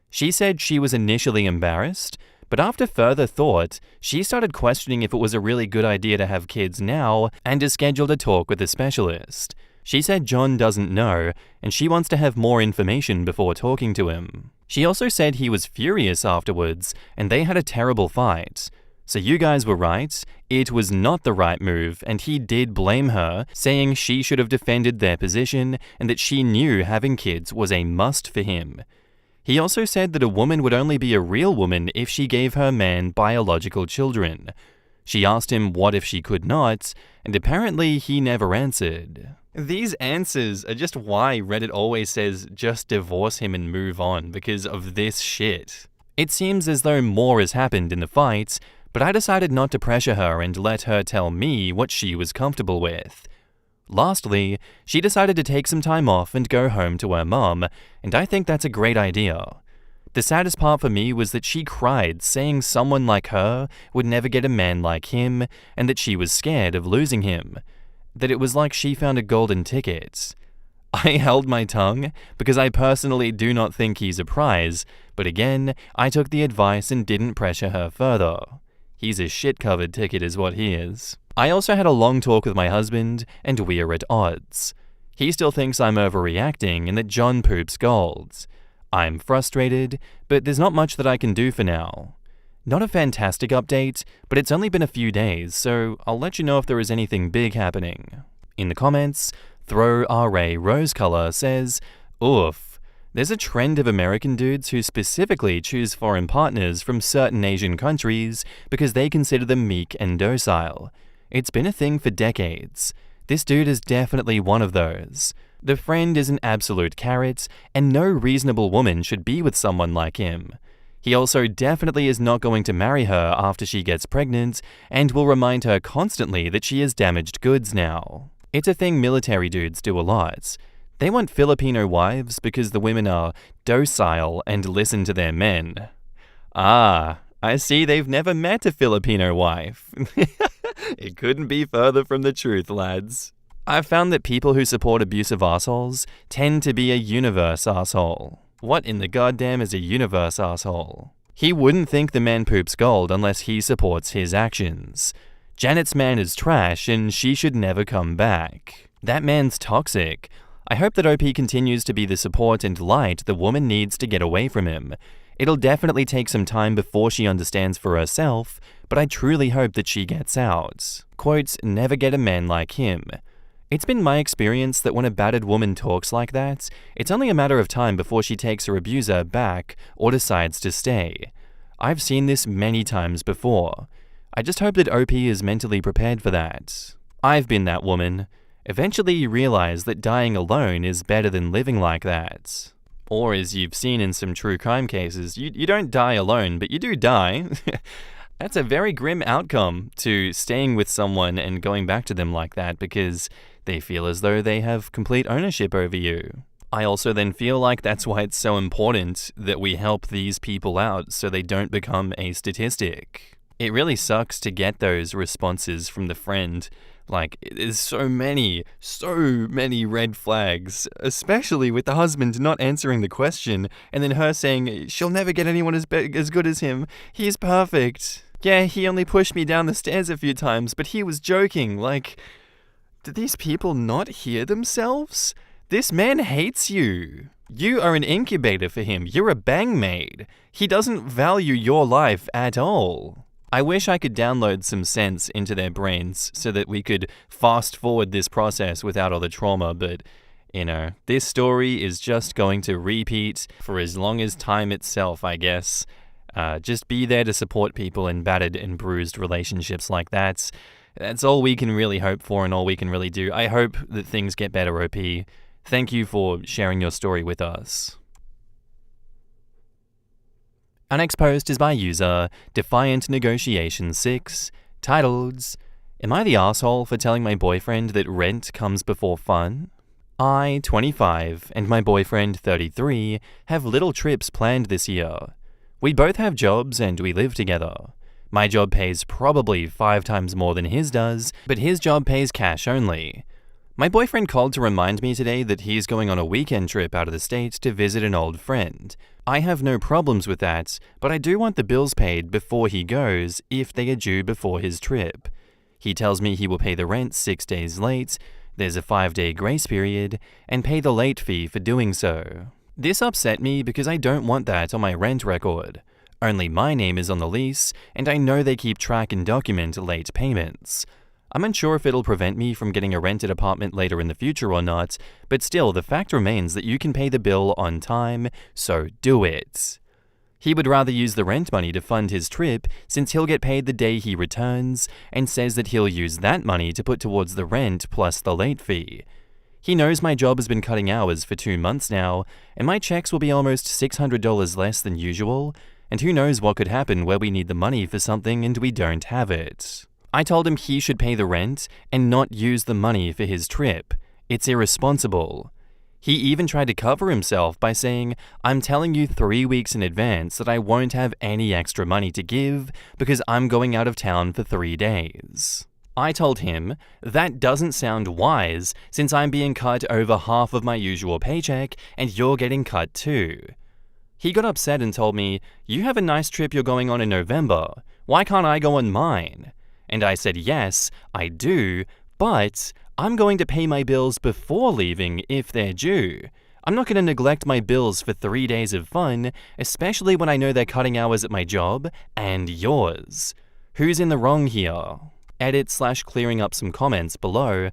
She said she was initially embarrassed, but after further thought, she started questioning if it was a really good idea to have kids now and has scheduled a talk with a specialist. She said John doesn't know, and she wants to have more information before talking to him. She also said he was furious afterwards, and they had a terrible fight. So you guys were right, it was not the right move, and he did blame her, saying she should have defended their position and that she knew having kids was a must for him. He also said that a woman would only be a real woman if she gave her man biological children. She asked him what if she could not, and apparently he never answered. These answers are just why Reddit always says just divorce him and move on, because of this shit. It seems as though more has happened in the fight, but I decided not to pressure her and let her tell me what she was comfortable with. Lastly, she decided to take some time off and go home to her mum, and I think that's a great idea. The saddest part for me was that she cried, saying someone like her would never get a man like him, and that she was scared of losing him. That it was like she found a golden ticket. I held my tongue, because I personally do not think he's a prize, but again, I took the advice and didn't pressure her further. He's a shit-covered ticket is what he is. I also had a long talk with my husband, and we're at odds. He still thinks I'm overreacting and that John poops gold. I'm frustrated, but there's not much that I can do for now. Not a fantastic update, but it's only been a few days, so I'll let you know if there is anything big happening. In the comments, Throw RA Rose Color says, "Oof. There's a trend of American dudes who specifically choose foreign partners from certain Asian countries because they consider them meek and docile. It's been a thing for decades. This dude is definitely one of those. The friend is an absolute carrot, and no reasonable woman should be with someone like him. He also definitely is not going to marry her after she gets pregnant, and will remind her constantly that she is damaged goods now. It's a thing military dudes do a lot. They want Filipino wives because the women are docile and listen to their men. Ah, I see they've never met a Filipino wife. It couldn't be further from the truth, lads. I've found that people who support abusive assholes tend to be a universe asshole. What in the goddamn is a universe asshole? He wouldn't think the man poops gold unless he supports his actions. Janet's man is trash and she should never come back. That man's toxic. I hope that OP continues to be the support and light the woman needs to get away from him. It'll definitely take some time before she understands for herself, but I truly hope that she gets out. Quote, never get a man like him. It's been my experience that when a battered woman talks like that, it's only a matter of time before she takes her abuser back or decides to stay. I've seen this many times before. I just hope that OP is mentally prepared for that. I've been that woman. Eventually you realize that dying alone is better than living like that. Or as you've seen in some true crime cases, you don't die alone, but you do die. That's a very grim outcome to staying with someone and going back to them like that because they feel as though they have complete ownership over you. I also then feel like that's why it's so important that we help these people out so they don't become a statistic. It really sucks to get those responses from the friend. Like, there's so many red flags, especially with the husband not answering the question and then her saying, she'll never get anyone as good as him. He's perfect. Yeah, he only pushed me down the stairs a few times, but he was joking. Like, do these people not hear themselves? This man hates you. You are an incubator for him. You're a bang maid. He doesn't value your life at all. I wish I could download some sense into their brains so that we could fast forward this process without all the trauma, but, this story is just going to repeat for as long as time itself, I guess. Just be there to support people in battered and bruised relationships like that. That's all we can really hope for and all we can really do. I hope that things get better, OP. Thank you for sharing your story with us. Our next post is by user Defiant Negotiation 6, titled, Am I the asshole for telling my boyfriend that rent comes before fun? I, 25, and my boyfriend, 33, have little trips planned this year. We both have jobs and we live together. My job pays probably 5 times more than his does, but his job pays cash only. My boyfriend called to remind me today that he's going on a weekend trip out of the state to visit an old friend. I have no problems with that, but I do want the bills paid before he goes if they are due before his trip. He tells me he will pay the rent 6 days late, there's a 5-day grace period, and pay the late fee for doing so. This upset me because I don't want that on my rent record. Only my name is on the lease, and I know they keep track and document late payments. I'm unsure if it'll prevent me from getting a rented apartment later in the future or not, but still, the fact remains that you can pay the bill on time, so do it. He would rather use the rent money to fund his trip since he'll get paid the day he returns, and says that he'll use that money to put towards the rent plus the late fee. He knows my job has been cutting hours for 2 months now, and my checks will be almost $600 less than usual, and who knows what could happen where we need the money for something and we don't have it. I told him he should pay the rent and not use the money for his trip. It's irresponsible. He even tried to cover himself by saying, "I'm telling you 3 weeks in advance that I won't have any extra money to give because I'm going out of town for 3 days." I told him, "That doesn't sound wise since I'm being cut over half of my usual paycheck and you're getting cut too." He got upset and told me, "You have a nice trip you're going on in November. Why can't I go on mine?" And I said, "Yes, I do, but I'm going to pay my bills before leaving if they're due. I'm not going to neglect my bills for 3 days of fun, especially when I know they're cutting hours at my job and yours. Who's in the wrong here?" Edit/clearing up some comments below.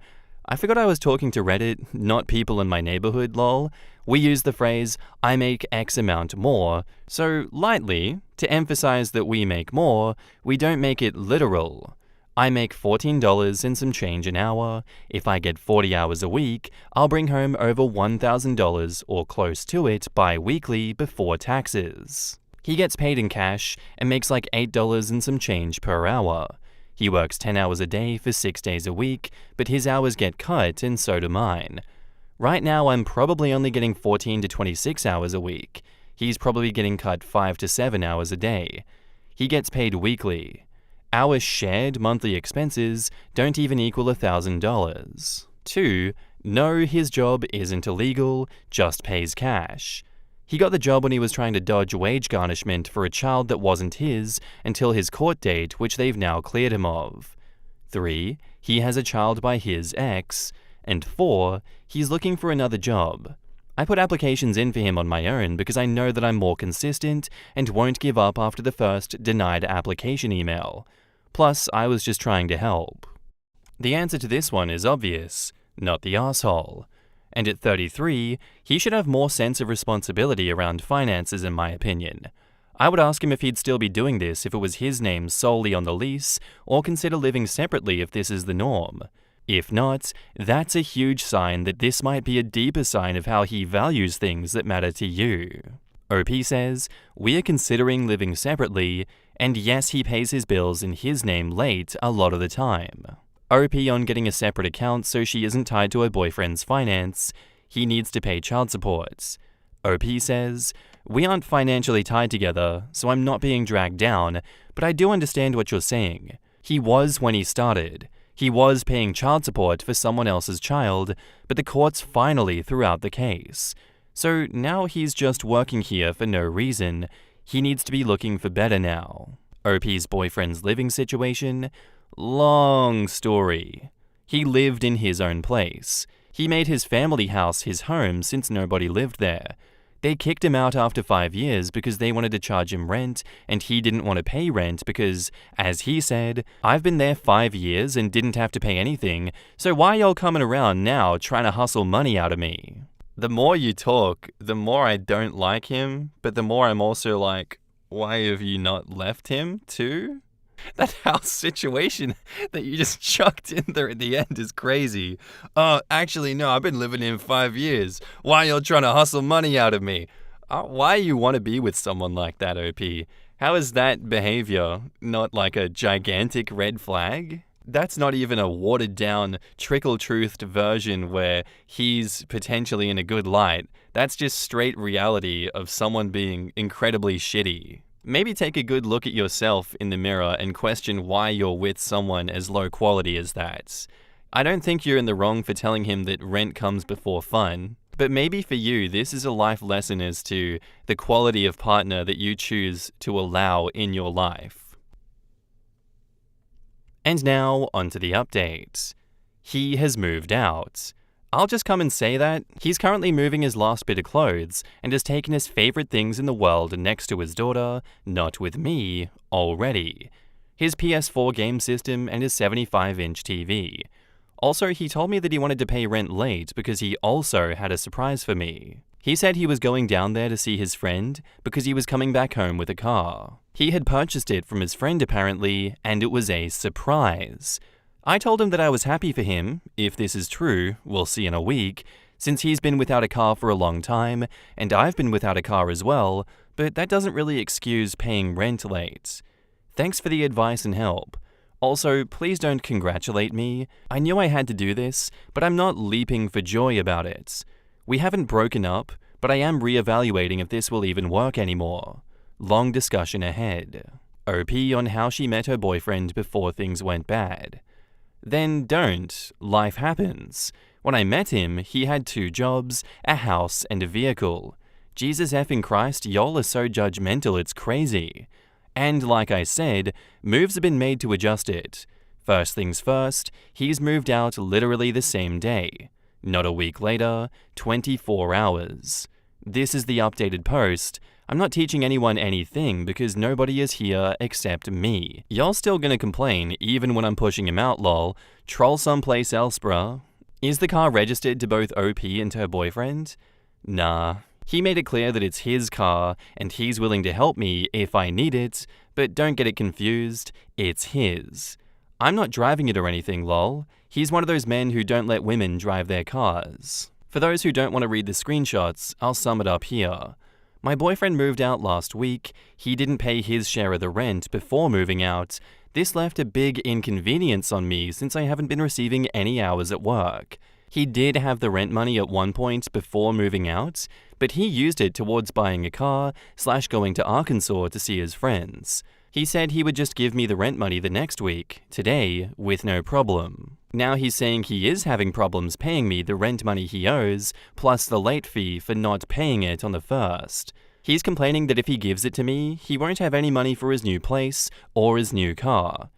I forgot I was talking to Reddit, not people in my neighborhood, lol. We use the phrase, "I make X amount more," so lightly, to emphasize that we make more, we don't make it literal. I make $14 and some change an hour. If I get 40 hours a week, I'll bring home over $1,000 or close to it bi-weekly before taxes. He gets paid in cash and makes like $8 and some change per hour. He works 10 hours a day for 6 days a week, but his hours get cut and so do mine. Right now, I'm probably only getting 14 to 26 hours a week. He's probably getting cut 5 to 7 hours a day. He gets paid weekly. Our shared monthly expenses don't even equal $1,000. 2. No, his job isn't illegal, just pays cash. He got the job when he was trying to dodge wage garnishment for a child that wasn't his until his court date, which they've now cleared him of. 3. He has a child by his ex. And 4. He's looking for another job. I put applications in for him on my own because I know that I'm more consistent and won't give up after the first denied application email. Plus, I was just trying to help. The answer to this one is obvious, not the asshole. And at 33, he should have more sense of responsibility around finances in my opinion. I would ask him if he'd still be doing this if it was his name solely on the lease, or consider living separately if this is the norm. If not, that's a huge sign that this might be a deeper sign of how he values things that matter to you. OP says, "We are considering living separately, and yes, he pays his bills in his name late a lot of the time. OP on getting a separate account so she isn't tied to her boyfriend's finance. He needs to pay child support." OP says, "We aren't financially tied together, so I'm not being dragged down, but I do understand what you're saying. He was when he started. He was paying child support for someone else's child, but the courts finally threw out the case. So now he's just working here for no reason. He needs to be looking for better now." OP's boyfriend's living situation? Long story. He lived in his own place. He made his family house his home since nobody lived there. They kicked him out after 5 years because they wanted to charge him rent, and he didn't want to pay rent because, as he said, "I've been there 5 years and didn't have to pay anything, so why y'all coming around now trying to hustle money out of me?" The more you talk, the more I don't like him, but the more I'm also like, why have you not left him too? That house situation that you just chucked in there at the end is crazy. Actually, no, I've been living here 5 years. Why y'all trying to hustle money out of me? Why you want to be with someone like that, OP? How is that behavior not like a gigantic red flag? That's not even a watered-down, trickle-truthed version where he's potentially in a good light. That's just straight reality of someone being incredibly shitty. Maybe take a good look at yourself in the mirror and question why you're with someone as low quality as that. I don't think you're in the wrong for telling him that rent comes before fun, but maybe for you this is a life lesson as to the quality of partner that you choose to allow in your life. And now, onto the update. He has moved out. I'll just come and say that he's currently moving his last bit of clothes and has taken his favorite things in the world next to his daughter, not with me, already. His PS4 game system and his 75-inch TV. Also, he told me that he wanted to pay rent late because he also had a surprise for me. He said he was going down there to see his friend because he was coming back home with a car. He had purchased it from his friend apparently, and it was a surprise. I told him that I was happy for him. If this is true, we'll see in a week, since he's been without a car for a long time, and I've been without a car as well, but that doesn't really excuse paying rent late. Thanks for the advice and help. Also, please don't congratulate me. I knew I had to do this, but I'm not leaping for joy about it. We haven't broken up, but I am reevaluating if this will even work anymore. Long discussion ahead. OP on how she met her boyfriend before things went bad. Then don't. Life happens. When I met him, he had 2 jobs, a house, and a vehicle. Jesus effing Christ, y'all are so judgmental, it's crazy. And like I said, moves have been made to adjust it. First things first, he's moved out literally the same day. Not a week later, 24 hours. This is the updated post. I'm not teaching anyone anything because nobody is here except me. Y'all still gonna complain even when I'm pushing him out, lol. Troll someplace else, bruh. Is the car registered to both OP and her boyfriend? Nah. He made it clear that it's his car and he's willing to help me if I need it, but don't get it confused, it's his. I'm not driving it or anything, lol. He's one of those men who don't let women drive their cars. For those who don't want to read the screenshots, I'll sum it up here. My boyfriend moved out last week. He didn't pay his share of the rent before moving out. This left a big inconvenience on me since I haven't been receiving any hours at work. He did have the rent money at one point before moving out, but he used it towards buying a car / going to Arkansas to see his friends. He said he would just give me the rent money the next week, today, with no problem. Now he's saying he is having problems paying me the rent money he owes, plus the late fee for not paying it on the first. He's complaining that if he gives it to me, he won't have any money for his new place or his new car.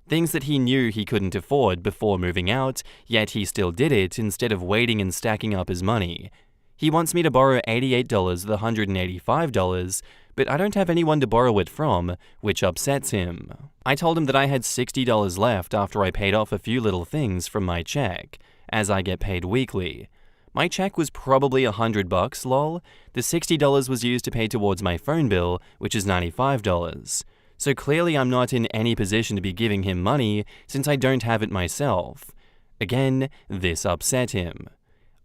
Things that he knew he couldn't afford before moving out, yet he still did it instead of waiting and stacking up his money. He wants me to borrow $88 of the $185, but I don't have anyone to borrow it from, which upsets him. I told him that I had $60 left after I paid off a few little things from my check, as I get paid weekly. My check was probably $100, lol. The $60 was used to pay towards my phone bill, which is $95. So clearly I'm not in any position to be giving him money since I don't have it myself. Again, this upset him.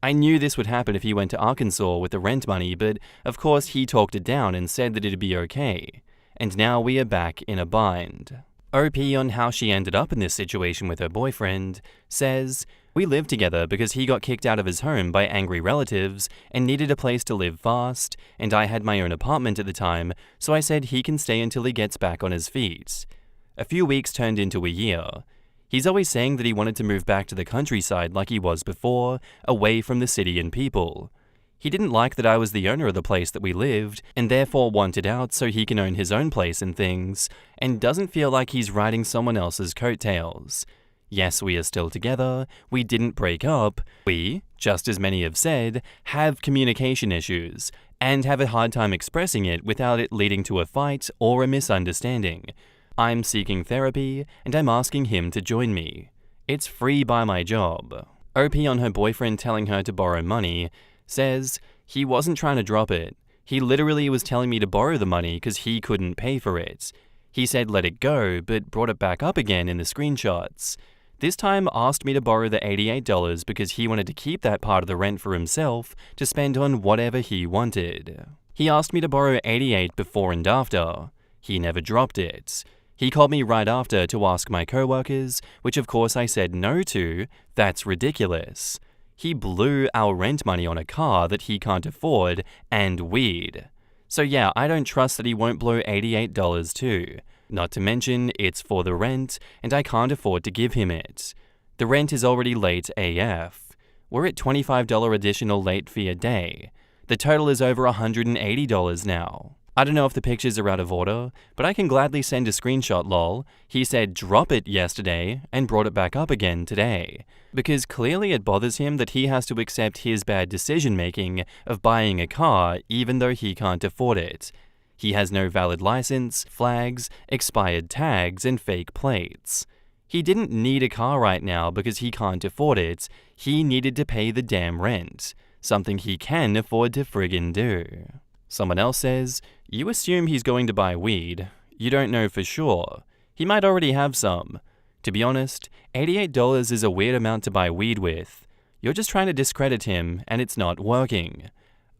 I knew this would happen if he went to Arkansas with the rent money, but of course he talked it down and said that it'd be okay. And now we are back in a bind. OP on how she ended up in this situation with her boyfriend says, "We lived together because he got kicked out of his home by angry relatives and needed a place to live fast, and I had my own apartment at the time, so I said he can stay until he gets back on his feet. A few weeks turned into a year. He's always saying that he wanted to move back to the countryside like he was before, away from the city and people. He didn't like that I was the owner of the place that we lived, and therefore wanted out so he can own his own place and things, and doesn't feel like he's riding someone else's coattails. Yes, we are still together, we didn't break up, we, just as many have said, have communication issues, and have a hard time expressing it without it leading to a fight or a misunderstanding. I'm seeking therapy, and I'm asking him to join me. It's free by my job." OP on her boyfriend telling her to borrow money says, "He wasn't trying to drop it. He literally was telling me to borrow the money because he couldn't pay for it. He said let it go, but brought it back up again in the screenshots. This time asked me to borrow the $88 because he wanted to keep that part of the rent for himself to spend on whatever he wanted. He asked me to borrow $88 before and after. He never dropped it. He called me right after to ask my coworkers, which of course I said no to. That's ridiculous. He blew our rent money on a car that he can't afford and weed. So yeah, I don't trust that he won't blow $88 too. Not to mention, it's for the rent, and I can't afford to give him it. The rent is already late AF. We're at $25 additional late fee a day. The total is over $180 now. I don't know if the pictures are out of order, but I can gladly send a screenshot lol. He said drop it yesterday and brought it back up again today. Because clearly it bothers him that he has to accept his bad decision making of buying a car even though he can't afford it. He has no valid license, flags, expired tags, and fake plates. He didn't need a car right now because he can't afford it. He needed to pay the damn rent. Something he can afford to friggin' do. Someone else says, you assume he's going to buy weed. You don't know for sure. He might already have some. To be honest, $88 is a weird amount to buy weed with. You're just trying to discredit him, and it's not working.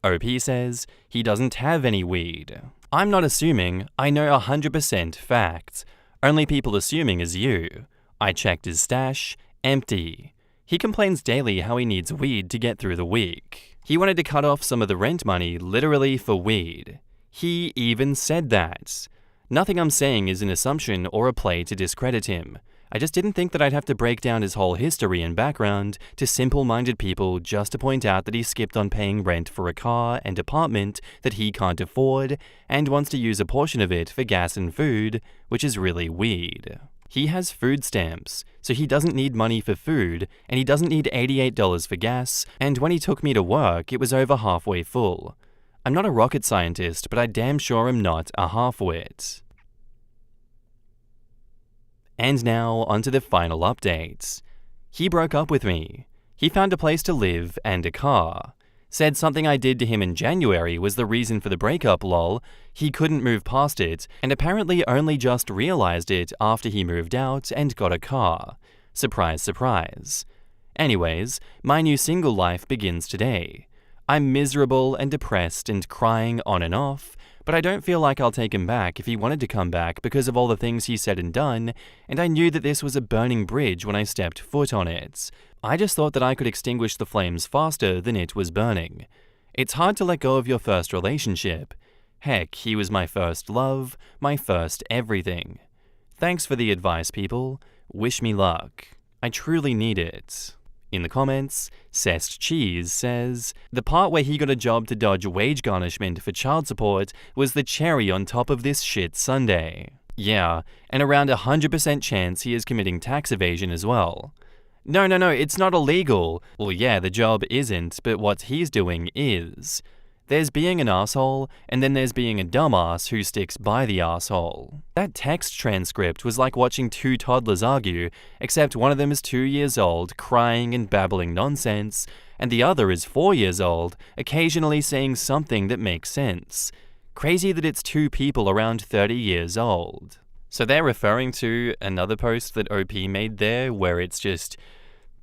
OP says, he doesn't have any weed. I'm not assuming, I know 100% facts. Only people assuming is you. I checked his stash, empty. He complains daily how he needs weed to get through the week. He wanted to cut off some of the rent money literally for weed. He even said that. Nothing I'm saying is an assumption or a play to discredit him. I just didn't think that I'd have to break down his whole history and background to simple-minded people just to point out that he skipped on paying rent for a car and apartment that he can't afford and wants to use a portion of it for gas and food, which is really weird. He has food stamps, so he doesn't need money for food, and he doesn't need $88 for gas, and when he took me to work, it was over halfway full. I'm not a rocket scientist, but I damn sure am not a half-wit. And now, onto the final updates. He broke up with me. He found a place to live and a car. Said something I did to him in January was the reason for the breakup lol. He couldn't move past it, and apparently only just realized it after he moved out and got a car. Surprise, surprise. Anyways, my new single life begins today. I'm miserable and depressed and crying on and off, but I don't feel like I'll take him back if he wanted to come back because of all the things he said and done, and I knew that this was a burning bridge when I stepped foot on it. I just thought that I could extinguish the flames faster than it was burning. It's hard to let go of your first relationship. Heck, he was my first love, my first everything. Thanks for the advice, people. Wish me luck. I truly need it. In the comments, Cest Cheese says, the part where he got a job to dodge wage garnishment for child support was the cherry on top of this shit sundae. Yeah, and around 100% chance he is committing tax evasion as well. No, it's not illegal. Well, yeah, the job isn't, but what he's doing is. There's being an asshole, and then there's being a dumbass who sticks by the asshole. That text transcript was like watching two toddlers argue, except one of them is 2 years old, crying and babbling nonsense, and the other is 4 years old, occasionally saying something that makes sense. Crazy that it's two people around 30 years old. So they're referring to another post that OP made there, where it's just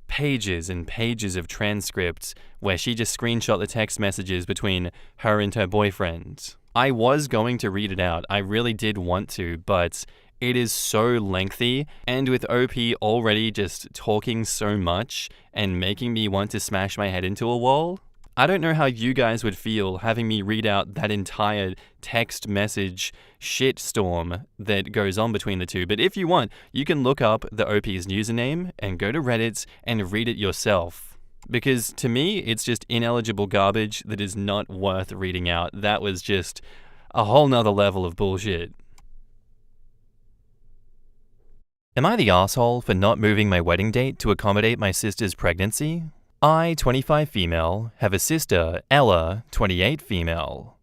pages and pages of transcripts where she just screenshot the text messages between her and her boyfriend. I was going to read it out, I really did want to, but it is so lengthy, and with OP already just talking so much and making me want to smash my head into a wall, I don't know how you guys would feel having me read out that entire text message shitstorm that goes on between the two, but if you want, you can look up the OP's username and go to Reddit and read it yourself. Because to me, it's just ineligible garbage that is not worth reading out. That was just a whole nother level of bullshit. Am I the asshole for not moving my wedding date to accommodate my sister's pregnancy? I, 25 female, have a sister, Ella, 28 female.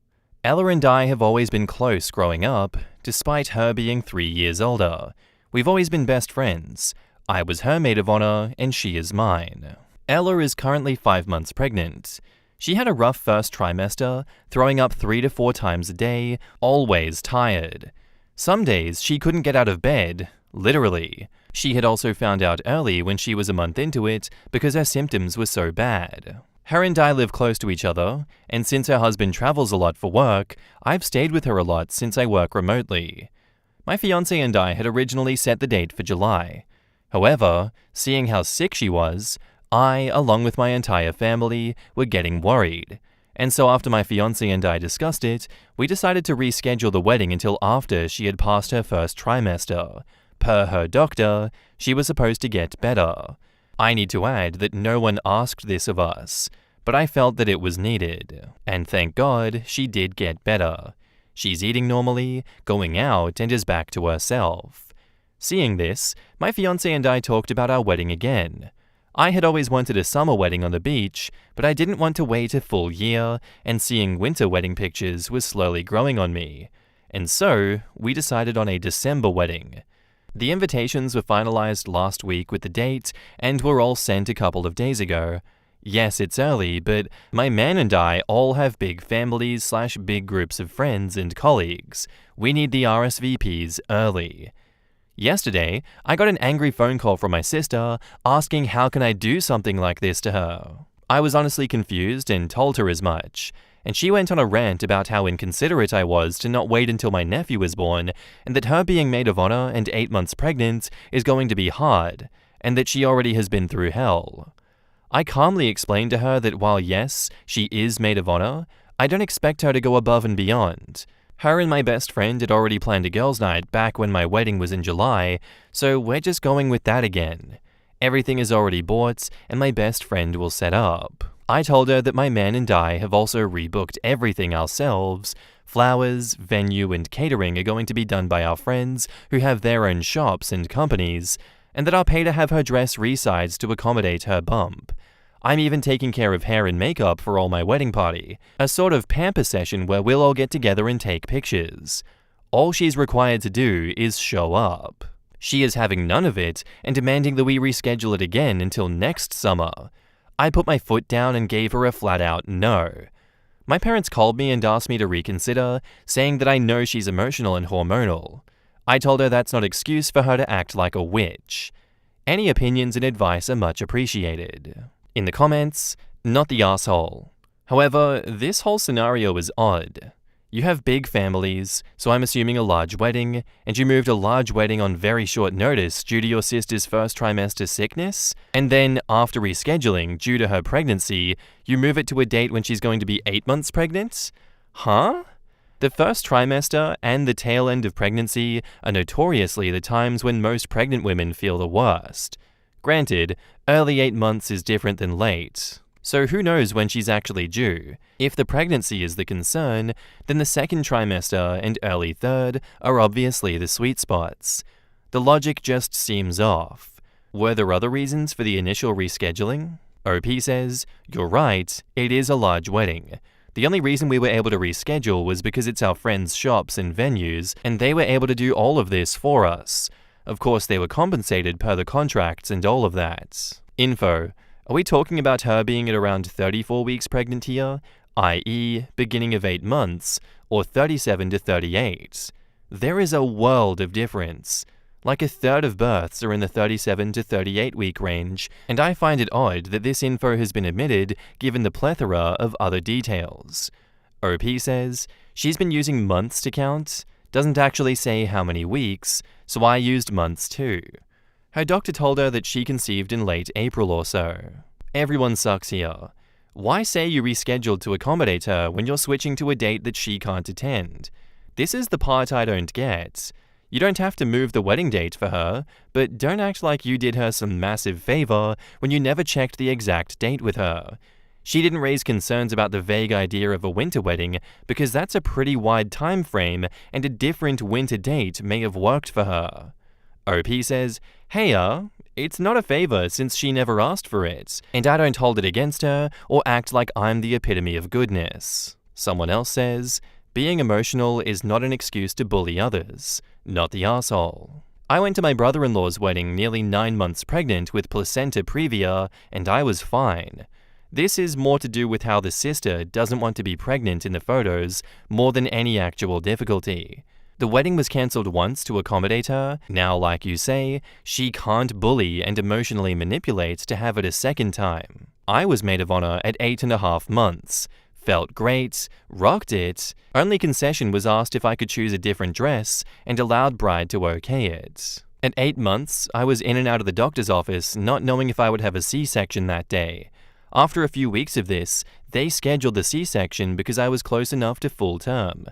Ella and I have always been close growing up, despite her being 3 years older. We've always been best friends. I was her maid of honor, and she is mine. Ella is currently 5 months pregnant. She had a rough first trimester, throwing up 3 to 4 times a day, always tired. Some days she couldn't get out of bed, literally. She had also found out early when she was a month into it because her symptoms were so bad. Her and I live close to each other, and since her husband travels a lot for work, I've stayed with her a lot since I work remotely. My fiancé and I had originally set the date for July. However, seeing how sick she was, I, along with my entire family, were getting worried. And so after my fiancé and I discussed it, we decided to reschedule the wedding until after she had passed her first trimester. Per her doctor, she was supposed to get better. I need to add that no one asked this of us, but I felt that it was needed. And thank God, she did get better. She's eating normally, going out, and is back to herself. Seeing this, my fiancé and I talked about our wedding again. I had always wanted a summer wedding on the beach, but I didn't want to wait a full year, and seeing winter wedding pictures was slowly growing on me. And so, we decided on a December wedding. The invitations were finalized last week with the date, and were all sent a couple of days ago. Yes, it's early, but my man and I all have big families/big groups of friends and colleagues. We need the RSVPs early. Yesterday, I got an angry phone call from my sister asking how can I do something like this to her. I was honestly confused and told her as much, and she went on a rant about how inconsiderate I was to not wait until my nephew was born, and that her being maid of honor and 8 months pregnant is going to be hard, and that she already has been through hell. I calmly explained to her that while yes, she is maid of honor, I don't expect her to go above and beyond. Her and my best friend had already planned a girls' night back when my wedding was in July, so we're just going with that again. Everything is already bought, and my best friend will set up. I told her that my man and I have also rebooked everything ourselves. Flowers, venue, and catering are going to be done by our friends who have their own shops and companies, and that I'll pay to have her dress resized to accommodate her bump. I'm even taking care of hair and makeup for all my wedding party, a sort of pamper session where we'll all get together and take pictures. All she's required to do is show up. She is having none of it and demanding that we reschedule it again until next summer. I put my foot down and gave her a flat-out no. My parents called me and asked me to reconsider, saying that I know she's emotional and hormonal. I told her that's not excuse for her to act like a witch. Any opinions and advice are much appreciated. In the comments, not the asshole. However, this whole scenario is odd. You have big families, so I'm assuming a large wedding, and you moved a large wedding on very short notice due to your sister's first trimester sickness, and then, after rescheduling due to her pregnancy, you move it to a date when she's going to be 8 months pregnant? Huh? The first trimester and the tail end of pregnancy are notoriously the times when most pregnant women feel the worst. Granted, early 8 months is different than late, so who knows when she's actually due. If the pregnancy is the concern, then the second trimester and early third are obviously the sweet spots. The logic just seems off. Were there other reasons for the initial rescheduling? OP says, "You're right, it is a large wedding. The only reason we were able to reschedule was because it's our friends' shops and venues, and they were able to do all of this for us. Of course, they were compensated per the contracts and all of that." Info. Are we talking about her being at around 34 weeks pregnant here, i.e. beginning of 8 months, or 37 to 38? There is a world of difference. Like a third of births are in the 37 to 38 week range, and I find it odd that this info has been omitted given the plethora of other details. OP says, she's been using months to count, doesn't actually say how many weeks, so I used months too. Her doctor told her that she conceived in late April or so. Everyone sucks here. Why say you rescheduled to accommodate her when you're switching to a date that she can't attend? This is the part I don't get. You don't have to move the wedding date for her, but don't act like you did her some massive favor when you never checked the exact date with her. She didn't raise concerns about the vague idea of a winter wedding because that's a pretty wide time frame and a different winter date may have worked for her. OP says, "Hey, it's not a favor since she never asked for it, and I don't hold it against her or act like I'm the epitome of goodness." Someone else says, "Being emotional is not an excuse to bully others, not the asshole." I went to my brother-in-law's wedding nearly 9 months pregnant with placenta previa, and I was fine. This is more to do with how the sister doesn't want to be pregnant in the photos more than any actual difficulty. The wedding was cancelled once to accommodate her. Now, like you say, she can't bully and emotionally manipulate to have it a second time. I was maid of honor at 8.5 months. Felt great, rocked it. Only concession was asked if I could choose a different dress and allowed bride to okay it. At 8 months, I was in and out of the doctor's office not knowing if I would have a C-section that day. After a few weeks of this, they scheduled the C-section because I was close enough to full term.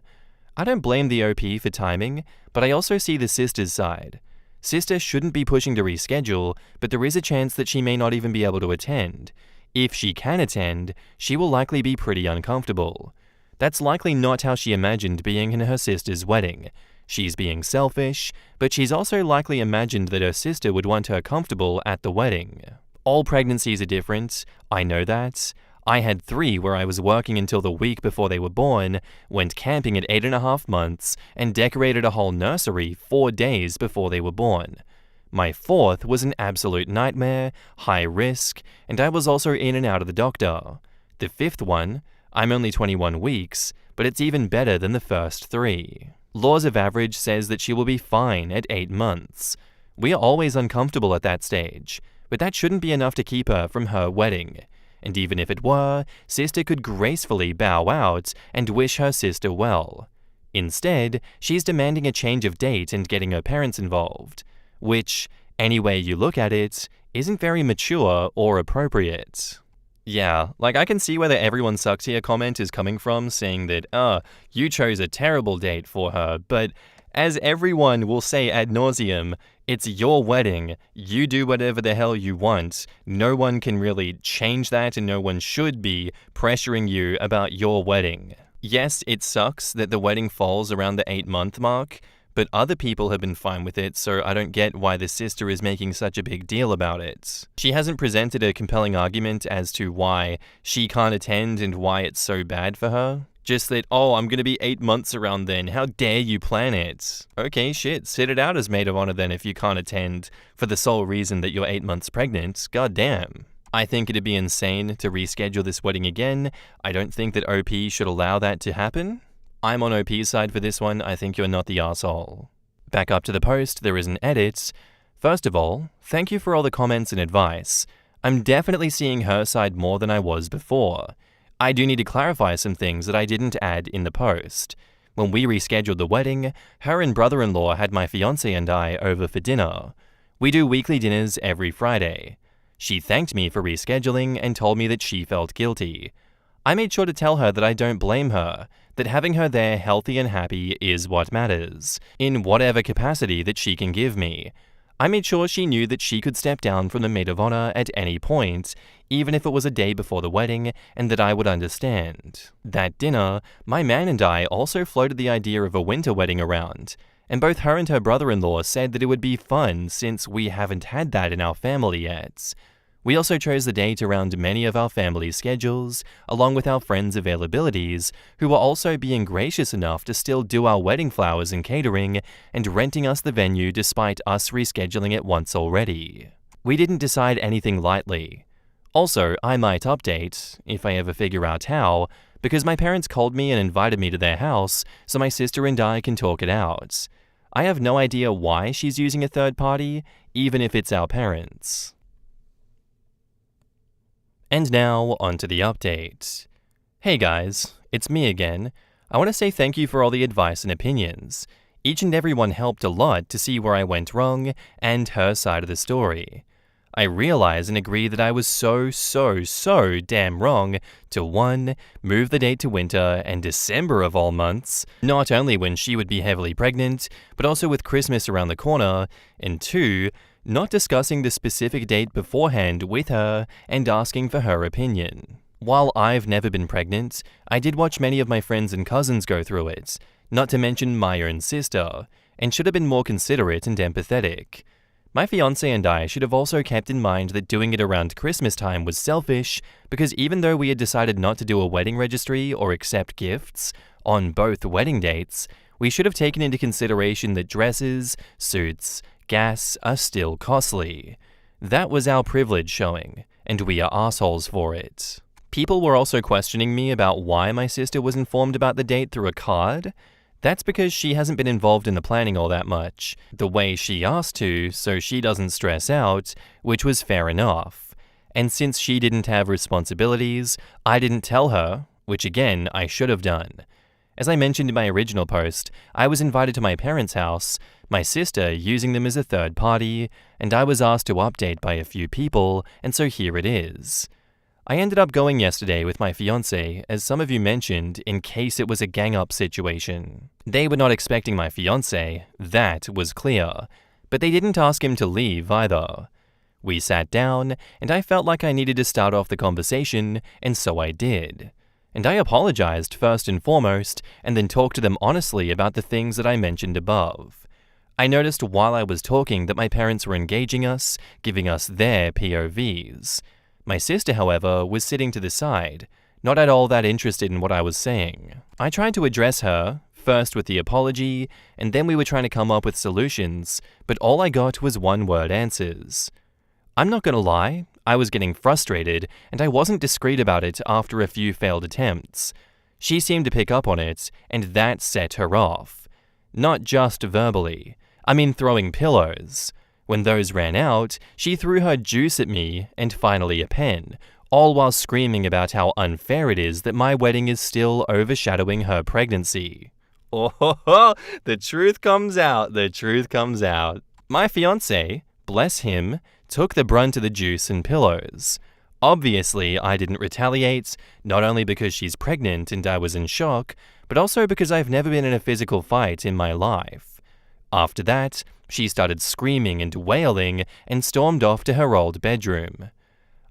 I don't blame the OP for timing, but I also see the sister's side. Sister shouldn't be pushing to reschedule, but there is a chance that she may not even be able to attend. If she can attend, she will likely be pretty uncomfortable. That's likely not how she imagined being in her sister's wedding. She's being selfish, but she's also likely imagined that her sister would want her comfortable at the wedding. All pregnancies are different, I know that. I had 3 where I was working until the week before they were born, went camping at 8.5 months, and decorated a whole nursery 4 days before they were born. My 4th was an absolute nightmare, high risk, and I was also in and out of the doctor. The 5th one, I'm only 21 weeks, but it's even better than the first 3. Laws of average says that she will be fine at 8 months. We are always uncomfortable at that stage, but that shouldn't be enough to keep her from her wedding. And even if it were, sister could gracefully bow out and wish her sister well. Instead, she's demanding a change of date and getting her parents involved, which, any way you look at it, isn't very mature or appropriate. Yeah, like I can see where the everyone sucks here comment is coming from, saying that, you chose a terrible date for her, but as everyone will say ad nauseum, it's your wedding, you do whatever the hell you want, no one can really change that and no one should be pressuring you about your wedding. Yes, it sucks that the wedding falls around the 8-month mark, but other people have been fine with it, so I don't get why the sister is making such a big deal about it. She hasn't presented a compelling argument as to why she can't attend and why it's so bad for her. Just that, I'm gonna be 8 months around then, how dare you plan it? Okay, shit, sit it out as maid of honor then if you can't attend for the sole reason that you're 8 months pregnant, goddamn. I think it'd be insane to reschedule this wedding again. I don't think that OP should allow that to happen. I'm on OP's side for this one, I think you're not the arsehole. Back up to the post, there is an edit. First of all, thank you for all the comments and advice. I'm definitely seeing her side more than I was before. I do need to clarify some things that I didn't add in the post. When we rescheduled the wedding, her and brother-in-law had my fiancé and I over for dinner. We do weekly dinners every Friday. She thanked me for rescheduling and told me that she felt guilty. I made sure to tell her that I don't blame her, that having her there healthy and happy is what matters, in whatever capacity that she can give me. I made sure she knew that she could step down from the maid of honor at any point, even if it was a day before the wedding, and that I would understand. That dinner, my man and I also floated the idea of a winter wedding around, and both her and her brother-in-law said that it would be fun since we haven't had that in our family yet. We also chose the date around many of our family's schedules, along with our friends' availabilities, who were also being gracious enough to still do our wedding flowers and catering, and renting us the venue despite us rescheduling it once already. We didn't decide anything lightly. Also, I might update, if I ever figure out how, because my parents called me and invited me to their house, so my sister and I can talk it out. I have no idea why she's using a third party, even if it's our parents. And now, onto the update. Hey guys, it's me again. I want to say thank you for all the advice and opinions. Each and every one helped a lot to see where I went wrong and her side of the story. I realize and agree that I was so damn wrong to 1. Move the date to winter and December of all months, not only when she would be heavily pregnant, but also with Christmas around the corner, and 2. Not discussing the specific date beforehand with her and asking for her opinion. While I've never been pregnant, I did watch many of my friends and cousins go through it, not to mention my own sister, and should have been more considerate and empathetic. My fiancé and I should have also kept in mind that doing it around Christmas time was selfish, because even though we had decided not to do a wedding registry or accept gifts on both wedding dates, we should have taken into consideration that dresses, suits, gas are still costly. That was our privilege showing, and we are assholes for it. People were also questioning me about why my sister was informed about the date through a card. That's because she hasn't been involved in the planning all that much, the way she asked to, so she doesn't stress out, which was fair enough. And since she didn't have responsibilities, I didn't tell her, which again, I should have done. As I mentioned in my original post, I was invited to my parents' house, my sister using them as a third party, and I was asked to update by a few people, and so here it is. I ended up going yesterday with my fiancé, as some of you mentioned, in case it was a gang-up situation. They were not expecting my fiancé, that was clear, but they didn't ask him to leave either. We sat down, and I felt like I needed to start off the conversation, and so I did. And I apologized first and foremost, and then talked to them honestly about the things that I mentioned above. I noticed while I was talking that my parents were engaging us, giving us their POVs. My sister, however, was sitting to the side, not at all that interested in what I was saying. I tried to address her, first with the apology, and then we were trying to come up with solutions, but all I got was one-word answers. I'm not gonna lie, I was getting frustrated, and I wasn't discreet about it after a few failed attempts. She seemed to pick up on it, and that set her off. Not just verbally. I mean throwing pillows. When those ran out, she threw her juice at me, and finally a pen, all while screaming about how unfair it is that my wedding is still overshadowing her pregnancy. Oh ho ho, the truth comes out, the truth comes out. My fiancé, bless him, took the brunt of the juice and pillows. Obviously, I didn't retaliate, not only because she's pregnant and I was in shock, but also because I've never been in a physical fight in my life. After that, she started screaming and wailing and stormed off to her old bedroom.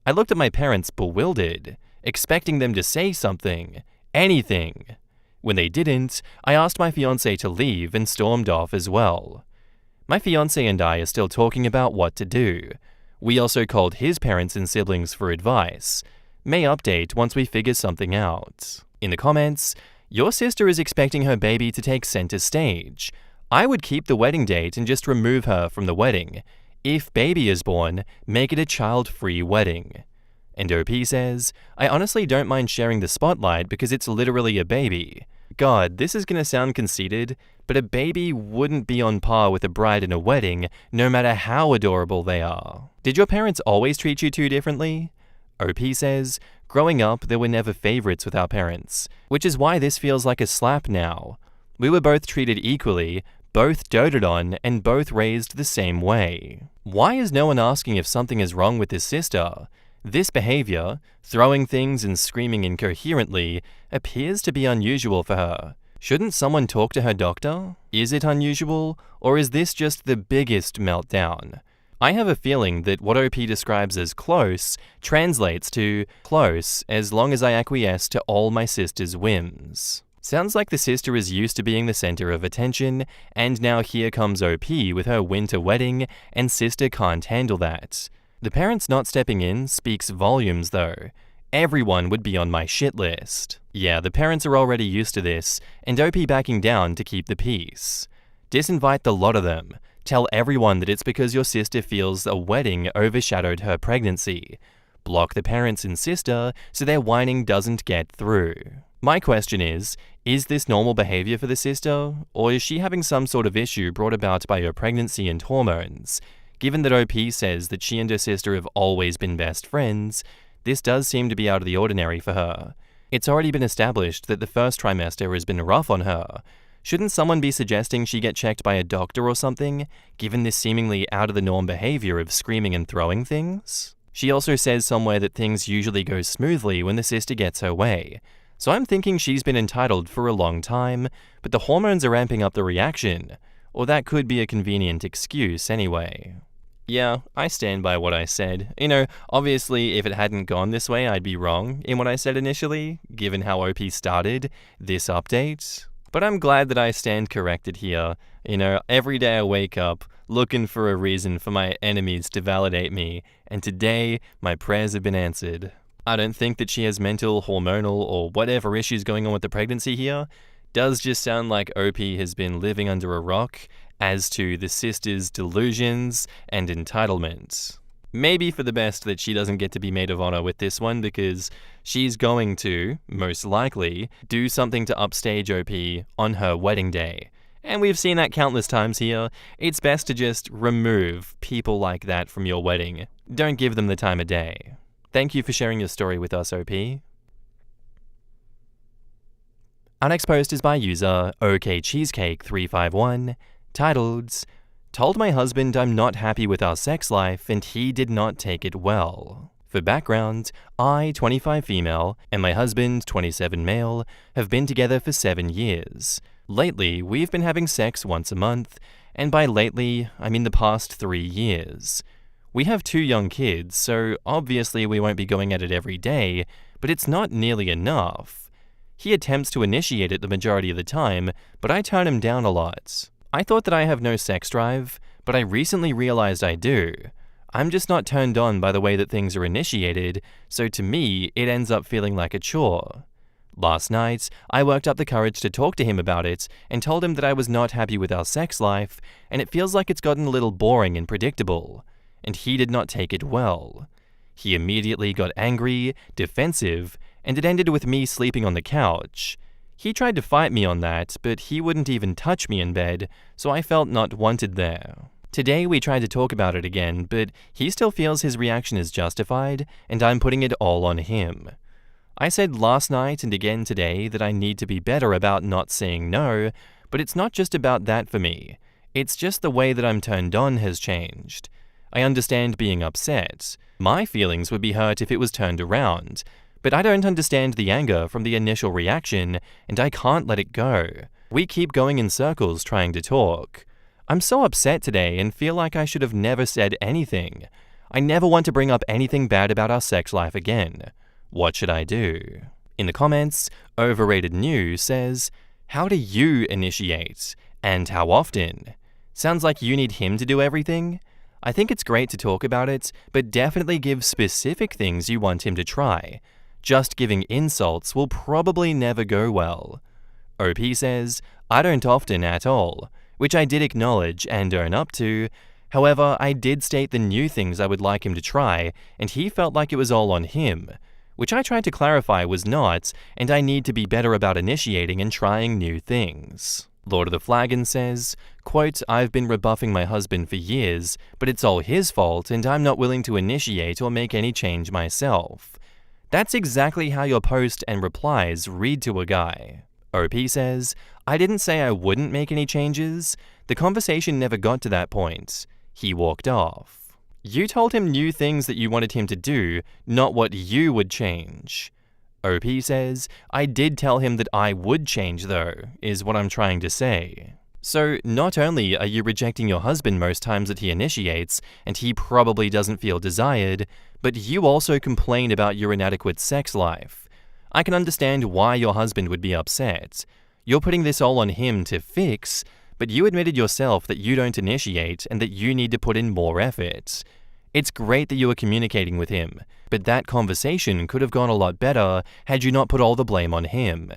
I looked at my parents bewildered, expecting them to say something, anything. When they didn't, I asked my fiancé to leave and stormed off as well. My fiancé and I are still talking about what to do. We also called his parents and siblings for advice. May update once we figure something out. In the comments, your sister is expecting her baby to take center stage. I would keep the wedding date and just remove her from the wedding. If baby is born, make it a child-free wedding. And OP says, I honestly don't mind sharing the spotlight because it's literally a baby. God, this is gonna sound conceited, but a baby wouldn't be on par with a bride in a wedding, no matter how adorable they are. Did your parents always treat you two differently? OP says, growing up, there were never favorites with our parents, which is why this feels like a slap now. We were both treated equally, both doted on, and both raised the same way. Why is no one asking if something is wrong with his sister? This behavior, throwing things and screaming incoherently, appears to be unusual for her. Shouldn't someone talk to her doctor? Is it unusual, or is this just the biggest meltdown? I have a feeling that what OP describes as close translates to close as long as I acquiesce to all my sister's whims. Sounds like the sister is used to being the center of attention, and now here comes OP with her winter wedding, and sister can't handle that. The parents not stepping in speaks volumes though. Everyone would be on my shit list. Yeah, the parents are already used to this, and OP backing down to keep the peace. Disinvite the lot of them. Tell everyone that it's because your sister feels a wedding overshadowed her pregnancy. Block the parents and sister so their whining doesn't get through. My question is this normal behavior for the sister, or is she having some sort of issue brought about by her pregnancy and hormones? Given that OP says that she and her sister have always been best friends, this does seem to be out of the ordinary for her. It's already been established that the first trimester has been rough on her. Shouldn't someone be suggesting she get checked by a doctor or something, given this seemingly out-of-the-norm behavior of screaming and throwing things? She also says somewhere that things usually go smoothly when the sister gets her way. So I'm thinking she's been entitled for a long time, but the hormones are ramping up the reaction. Or that could be a convenient excuse anyway. Yeah, I stand by what I said. Obviously, if it hadn't gone this way, I'd be wrong in what I said initially, given how OP started this update. But I'm glad that I stand corrected here. Every day I wake up looking for a reason for my enemies to validate me, and today, my prayers have been answered. I don't think that she has mental, hormonal, or whatever issues going on with the pregnancy here. Does just sound like OP has been living under a rock as to the sister's delusions and entitlement. Maybe for the best that she doesn't get to be maid of honor with this one, because she's going to, most likely, do something to upstage OP on her wedding day. And we've seen that countless times here. It's best to just remove people like that from your wedding. Don't give them the time of day. Thank you for sharing your story with us, OP. Our next post is by user OKCheesecake351, titled, Told my husband I'm not happy with our sex life and he did not take it well. For background, I, 25 female, and my husband, 27 male, have been together for 7 years. Lately, we've been having sex once a month, and by lately, I mean the past 3 years. We have 2 young kids, so obviously we won't be going at it every day, but it's not nearly enough. He attempts to initiate it the majority of the time, but I turn him down a lot. I thought that I have no sex drive, but I recently realized I do. I'm just not turned on by the way that things are initiated, so to me, it ends up feeling like a chore. Last night, I worked up the courage to talk to him about it and told him that I was not happy with our sex life, and it feels like it's gotten a little boring and predictable, and he did not take it well. He immediately got angry, defensive, and it ended with me sleeping on the couch. He tried to fight me on that, but he wouldn't even touch me in bed, so I felt not wanted there. Today we tried to talk about it again, but he still feels his reaction is justified, and I'm putting it all on him. I said last night and again today that I need to be better about not saying no, but it's not just about that for me. It's just the way that I'm turned on has changed. I understand being upset. My feelings would be hurt if it was turned around, but I don't understand the anger from the initial reaction, and I can't let it go. We keep going in circles trying to talk. I'm so upset today and feel like I should have never said anything. I never want to bring up anything bad about our sex life again. What should I do? In the comments, Overrated New says, how do you initiate? And how often? Sounds like you need him to do everything? I think it's great to talk about it, but definitely give specific things you want him to try. Just giving insults will probably never go well. OP says, I don't often at all, which I did acknowledge and own up to. However, I did state the new things I would like him to try, and he felt like it was all on him, which I tried to clarify was not, and I need to be better about initiating and trying new things. Lord of the Flagon says, quote, I've been rebuffing my husband for years, but it's all his fault and I'm not willing to initiate or make any change myself. That's exactly how your post and replies read to a guy. OP says, I didn't say I wouldn't make any changes. The conversation never got to that point. He walked off. You told him new things that you wanted him to do, not what you would change. OP says, I did tell him that I would change though, is what I'm trying to say. So not only are you rejecting your husband most times that he initiates, and he probably doesn't feel desired, but you also complain about your inadequate sex life. I can understand why your husband would be upset. You're putting this all on him to fix, but you admitted yourself that you don't initiate and that you need to put in more effort. It's great that you are communicating with him, but that conversation could have gone a lot better had you not put all the blame on him.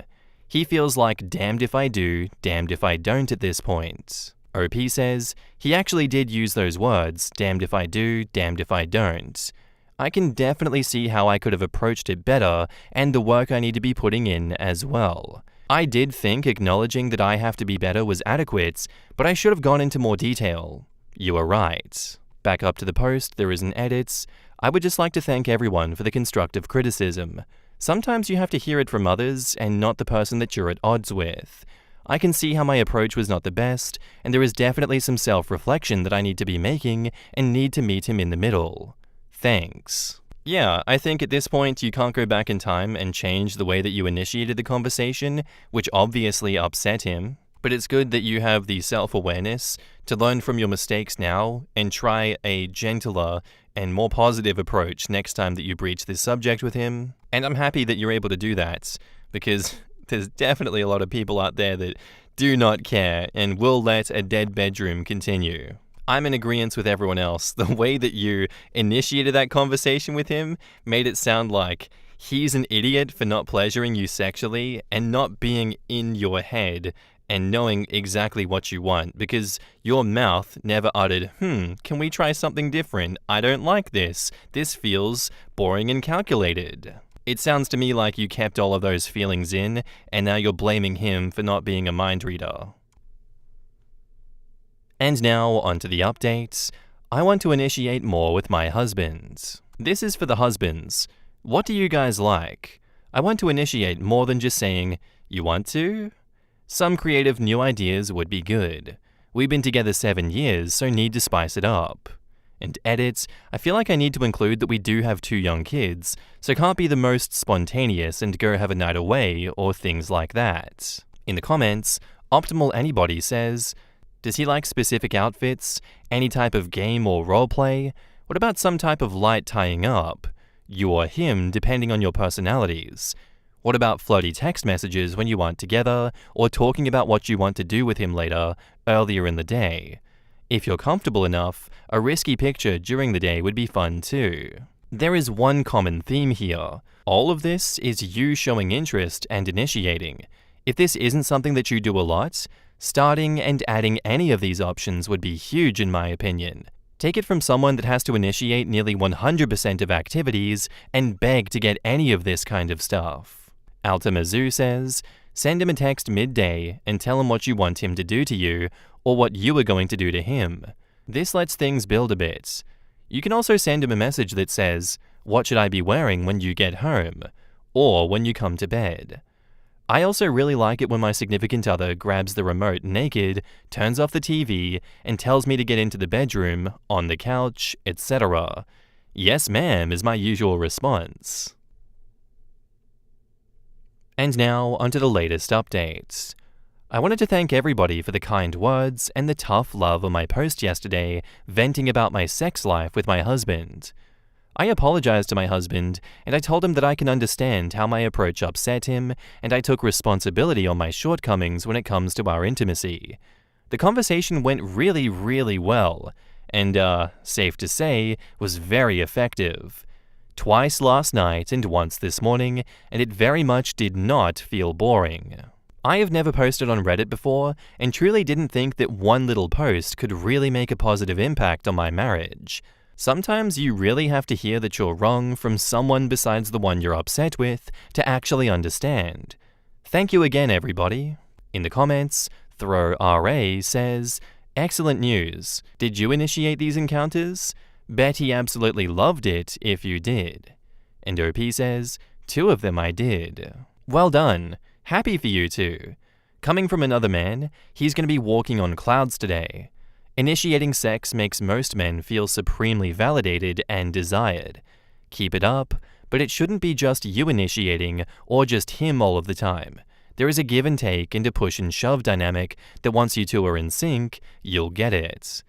He feels like damned if I do, damned if I don't at this point. OP says, he actually did use those words, damned if I do, damned if I don't. I can definitely see how I could have approached it better and the work I need to be putting in as well. I did think acknowledging that I have to be better was adequate, but I should have gone into more detail. You are right. Back up to the post, there is an edit. I would just like to thank everyone for the constructive criticism. Sometimes you have to hear it from others and not the person that you're at odds with. I can see how my approach was not the best, and there is definitely some self-reflection that I need to be making and need to meet him in the middle. Thanks. Yeah, I think at this point you can't go back in time and change the way that you initiated the conversation, which obviously upset him. But it's good that you have the self-awareness to learn from your mistakes now and try a gentler and more positive approach next time that you breach this subject with him. And I'm happy that you're able to do that, because there's definitely a lot of people out there that do not care and will let a dead bedroom continue. I'm in agreement with everyone else. The way that you initiated that conversation with him made it sound like he's an idiot for not pleasuring you sexually and not being in your head and knowing exactly what you want, because your mouth never uttered, can we try something different? I don't like this. This feels boring and calculated. It sounds to me like you kept all of those feelings in, and now you're blaming him for not being a mind reader. And now, onto the updates. I want to initiate more with my husband. This is for the husbands. What do you guys like? I want to initiate more than just saying, you want to? Some creative new ideas would be good. We've been together 7 years, so need to spice it up. And edits, I feel like I need to include that we do have 2 young kids, so can't be the most spontaneous and go have a night away or things like that. In the comments, Optimal Anybody says, does he like specific outfits, any type of game or roleplay? What about some type of light tying up? You or him, depending on your personalities. What about flirty text messages when you aren't together, or talking about what you want to do with him later, earlier in the day? If you're comfortable enough, a risky picture during the day would be fun too. There is one common theme here. All of this is you showing interest and initiating. If this isn't something that you do a lot, starting and adding any of these options would be huge in my opinion. Take it from someone that has to initiate nearly 100% of activities and beg to get any of this kind of stuff. Altamazu says, send him a text midday and tell him what you want him to do to you or what you are going to do to him. This lets things build a bit. You can also send him a message that says, what should I be wearing when you get home? Or when you come to bed. I also really like it when my significant other grabs the remote naked, turns off the TV, and tells me to get into the bedroom, on the couch, etc. Yes, ma'am is my usual response. And now, onto the latest updates. I wanted to thank everybody for the kind words and the tough love on my post yesterday, venting about my sex life with my husband. I apologized to my husband, and I told him that I can understand how my approach upset him, and I took responsibility on my shortcomings when it comes to our intimacy. The conversation went really well, and, safe to say, was very effective. Twice last night and once this morning, and it very much did not feel boring. I have never posted on Reddit before, and truly didn't think that one little post could really make a positive impact on my marriage. Sometimes you really have to hear that you're wrong from someone besides the one you're upset with to actually understand. Thank you again, everybody. In the comments, ThrowRA says, excellent news. Did you initiate these encounters? Bet he absolutely loved it if you did. And OP says, 2 of them I did. Well done. Happy for you two. Coming from another man, he's going to be walking on clouds today. Initiating sex makes most men feel supremely validated and desired. Keep it up, but it shouldn't be just you initiating or just him all of the time. There is a give and take and a push and shove dynamic that once you two are in sync, you'll get it.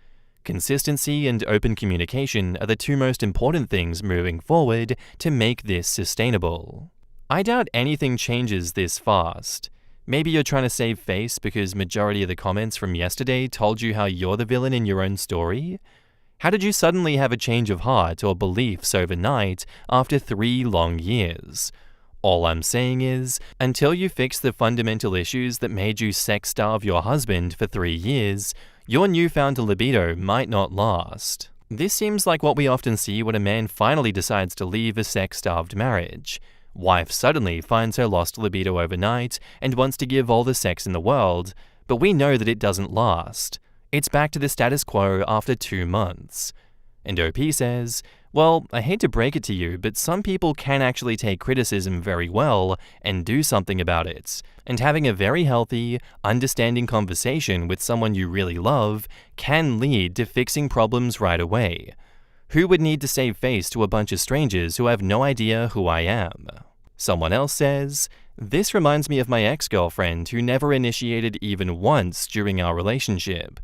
Consistency and open communication are the 2 most important things moving forward to make this sustainable. I doubt anything changes this fast. Maybe you're trying to save face because majority of the comments from yesterday told you how you're the villain in your own story? How did you suddenly have a change of heart or beliefs overnight after 3 long years? All I'm saying is, until you fix the fundamental issues that made you sex-starve your husband for 3 years, your newfound libido might not last. This seems like what we often see when a man finally decides to leave a sex-starved marriage. Wife suddenly finds her lost libido overnight and wants to give all the sex in the world, but we know that it doesn't last. It's back to the status quo after 2 months. And OP says, well, I hate to break it to you, but some people can actually take criticism very well and do something about it. And having a very healthy, understanding conversation with someone you really love can lead to fixing problems right away. Who would need to save face to a bunch of strangers who have no idea who I am? Someone else says, this reminds me of my ex-girlfriend who never initiated even once during our relationship.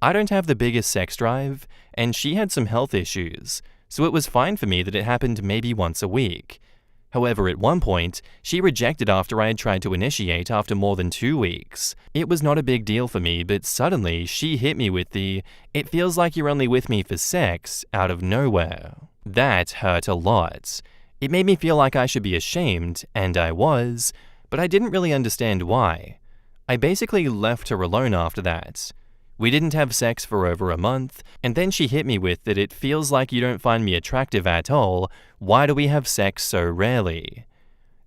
I don't have the biggest sex drive, and she had some health issues, so it was fine for me that it happened maybe once a week. However, at one point, she rejected after I had tried to initiate after more than 2 weeks. It was not a big deal for me, but suddenly she hit me with the, it feels like you're only with me for sex, out of nowhere. That hurt a lot. It made me feel like I should be ashamed, and I was, but I didn't really understand why. I basically left her alone after that. We didn't have sex for over a month, and then she hit me with that it feels like you don't find me attractive at all, why do we have sex so rarely?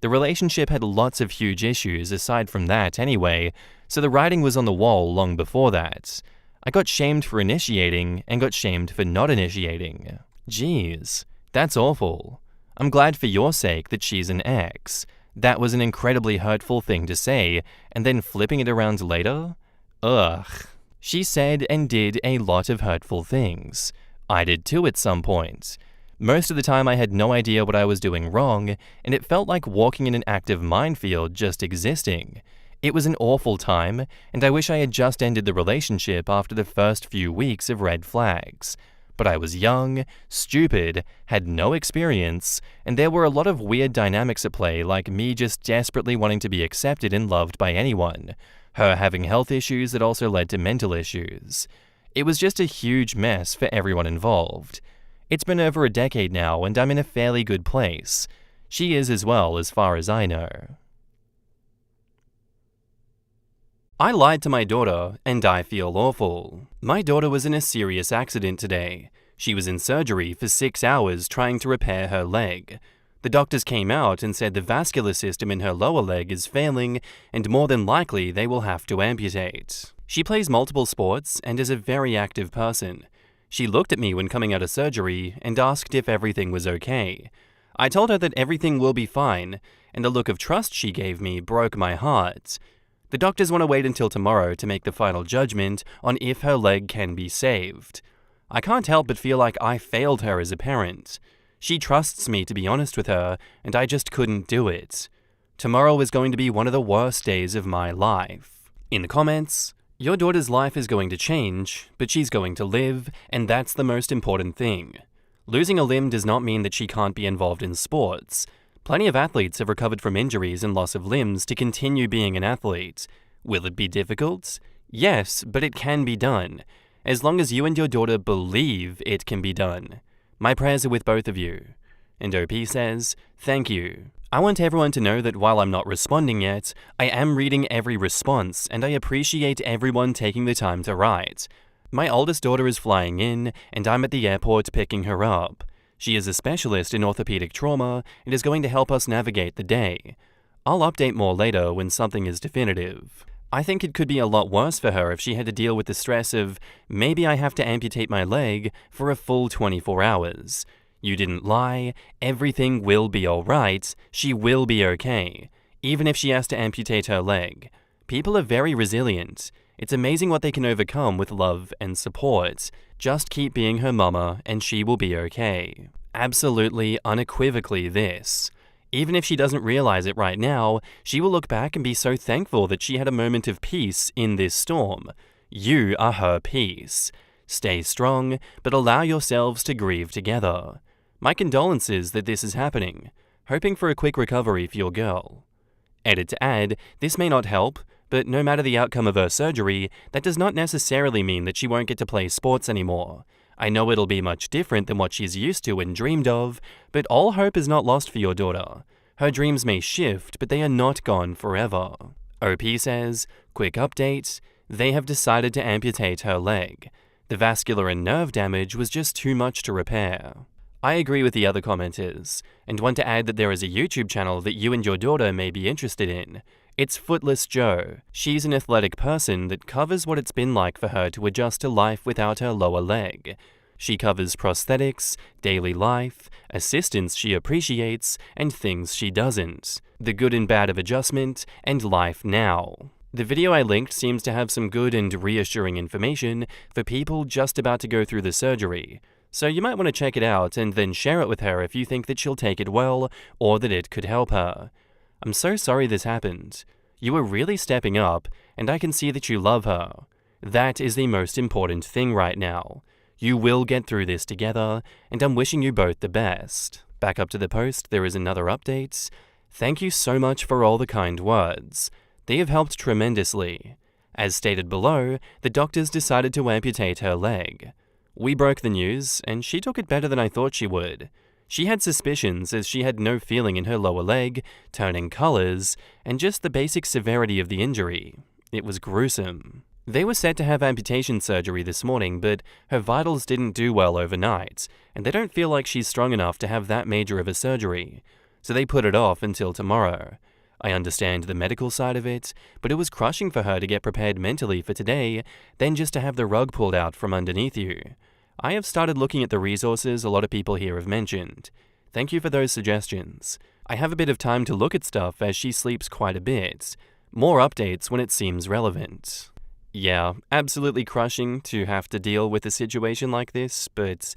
The relationship had lots of huge issues aside from that anyway, so the writing was on the wall long before that. I got shamed for initiating and got shamed for not initiating. Jeez, that's awful. I'm glad for your sake that she's an ex. That was an incredibly hurtful thing to say, and then flipping it around later? Ugh. She said and did a lot of hurtful things. I did too at some point. Most of the time I had no idea what I was doing wrong, and it felt like walking in an active minefield just existing. It was an awful time, and I wish I had just ended the relationship after the first few weeks of red flags. But I was young, stupid, had no experience, and there were a lot of weird dynamics at play, like me just desperately wanting to be accepted and loved by anyone, her having health issues that also led to mental issues. It was just a huge mess for everyone involved. It's been over a decade now, and I'm in a fairly good place. She is as well, as far as I know. I lied to my daughter, and I feel awful. My daughter was in a serious accident today. She was in surgery for 6 hours trying to repair her leg. The doctors came out and said the vascular system in her lower leg is failing, and more than likely they will have to amputate. She plays multiple sports and is a very active person. She looked at me when coming out of surgery and asked if everything was okay. I told her that everything will be fine, and the look of trust she gave me broke my heart. The doctors want to wait until tomorrow to make the final judgment on if her leg can be saved. I can't help but feel like I failed her as a parent. She trusts me to be honest with her, and I just couldn't do it. Tomorrow is going to be one of the worst days of my life. In the comments, your daughter's life is going to change, but she's going to live, and that's the most important thing. Losing a limb does not mean that she can't be involved in sports. Plenty of athletes have recovered from injuries and loss of limbs to continue being an athlete. Will it be difficult? Yes, but it can be done, as long as you and your daughter believe it can be done. My prayers are with both of you. And OP says, thank you. I want everyone to know that while I'm not responding yet, I am reading every response, and I appreciate everyone taking the time to write. My oldest daughter is flying in, and I'm at the airport picking her up. She is a specialist in orthopedic trauma and is going to help us navigate the day. I'll update more later when something is definitive. I think it could be a lot worse for her if she had to deal with the stress of, maybe I have to amputate my leg for a full 24 hours. You didn't lie, everything will be alright, she will be okay, even if she has to amputate her leg. People are very resilient. It's amazing what they can overcome with love and support. Just keep being her mama and she will be okay. Absolutely, unequivocally this. Even if she doesn't realize it right now, she will look back and be so thankful that she had a moment of peace in this storm. You are her peace. Stay strong, but allow yourselves to grieve together. My condolences that this is happening. Hoping for a quick recovery for your girl. Edit to add, this may not help, but no matter the outcome of her surgery, that does not necessarily mean that she won't get to play sports anymore. I know it'll be much different than what she's used to and dreamed of, but all hope is not lost for your daughter. Her dreams may shift, but they are not gone forever. OP says, quick update, they have decided to amputate her leg. The vascular and nerve damage was just too much to repair. I agree with the other commenters, and want to add that there is a YouTube channel that you and your daughter may be interested in. It's Footless Joe. She's an athletic person that covers what it's been like for her to adjust to life without her lower leg. She covers prosthetics, daily life, assistance she appreciates, and things she doesn't. The good and bad of adjustment, and life now. The video I linked seems to have some good and reassuring information for people just about to go through the surgery. So you might want to check it out and then share it with her if you think that she'll take it well or that it could help her. I'm so sorry this happened. You are really stepping up, and I can see that you love her. That is the most important thing right now. You will get through this together, and I'm wishing you both the best. Back up to the post, there is another update. Thank you so much for all the kind words. They have helped tremendously. As stated below, the doctors decided to amputate her leg. We broke the news, and she took it better than I thought she would. She had suspicions as she had no feeling in her lower leg, turning colors, and just the basic severity of the injury. It was gruesome. They were set to have amputation surgery this morning, but her vitals didn't do well overnight, and they don't feel like she's strong enough to have that major of a surgery, so they put it off until tomorrow. I understand the medical side of it, but it was crushing for her to get prepared mentally for today, then just to have the rug pulled out from underneath you. I have started looking at the resources a lot of people here have mentioned. Thank you for those suggestions. I have a bit of time to look at stuff as she sleeps quite a bit. More updates when it seems relevant. Yeah, absolutely crushing to have to deal with a situation like this, but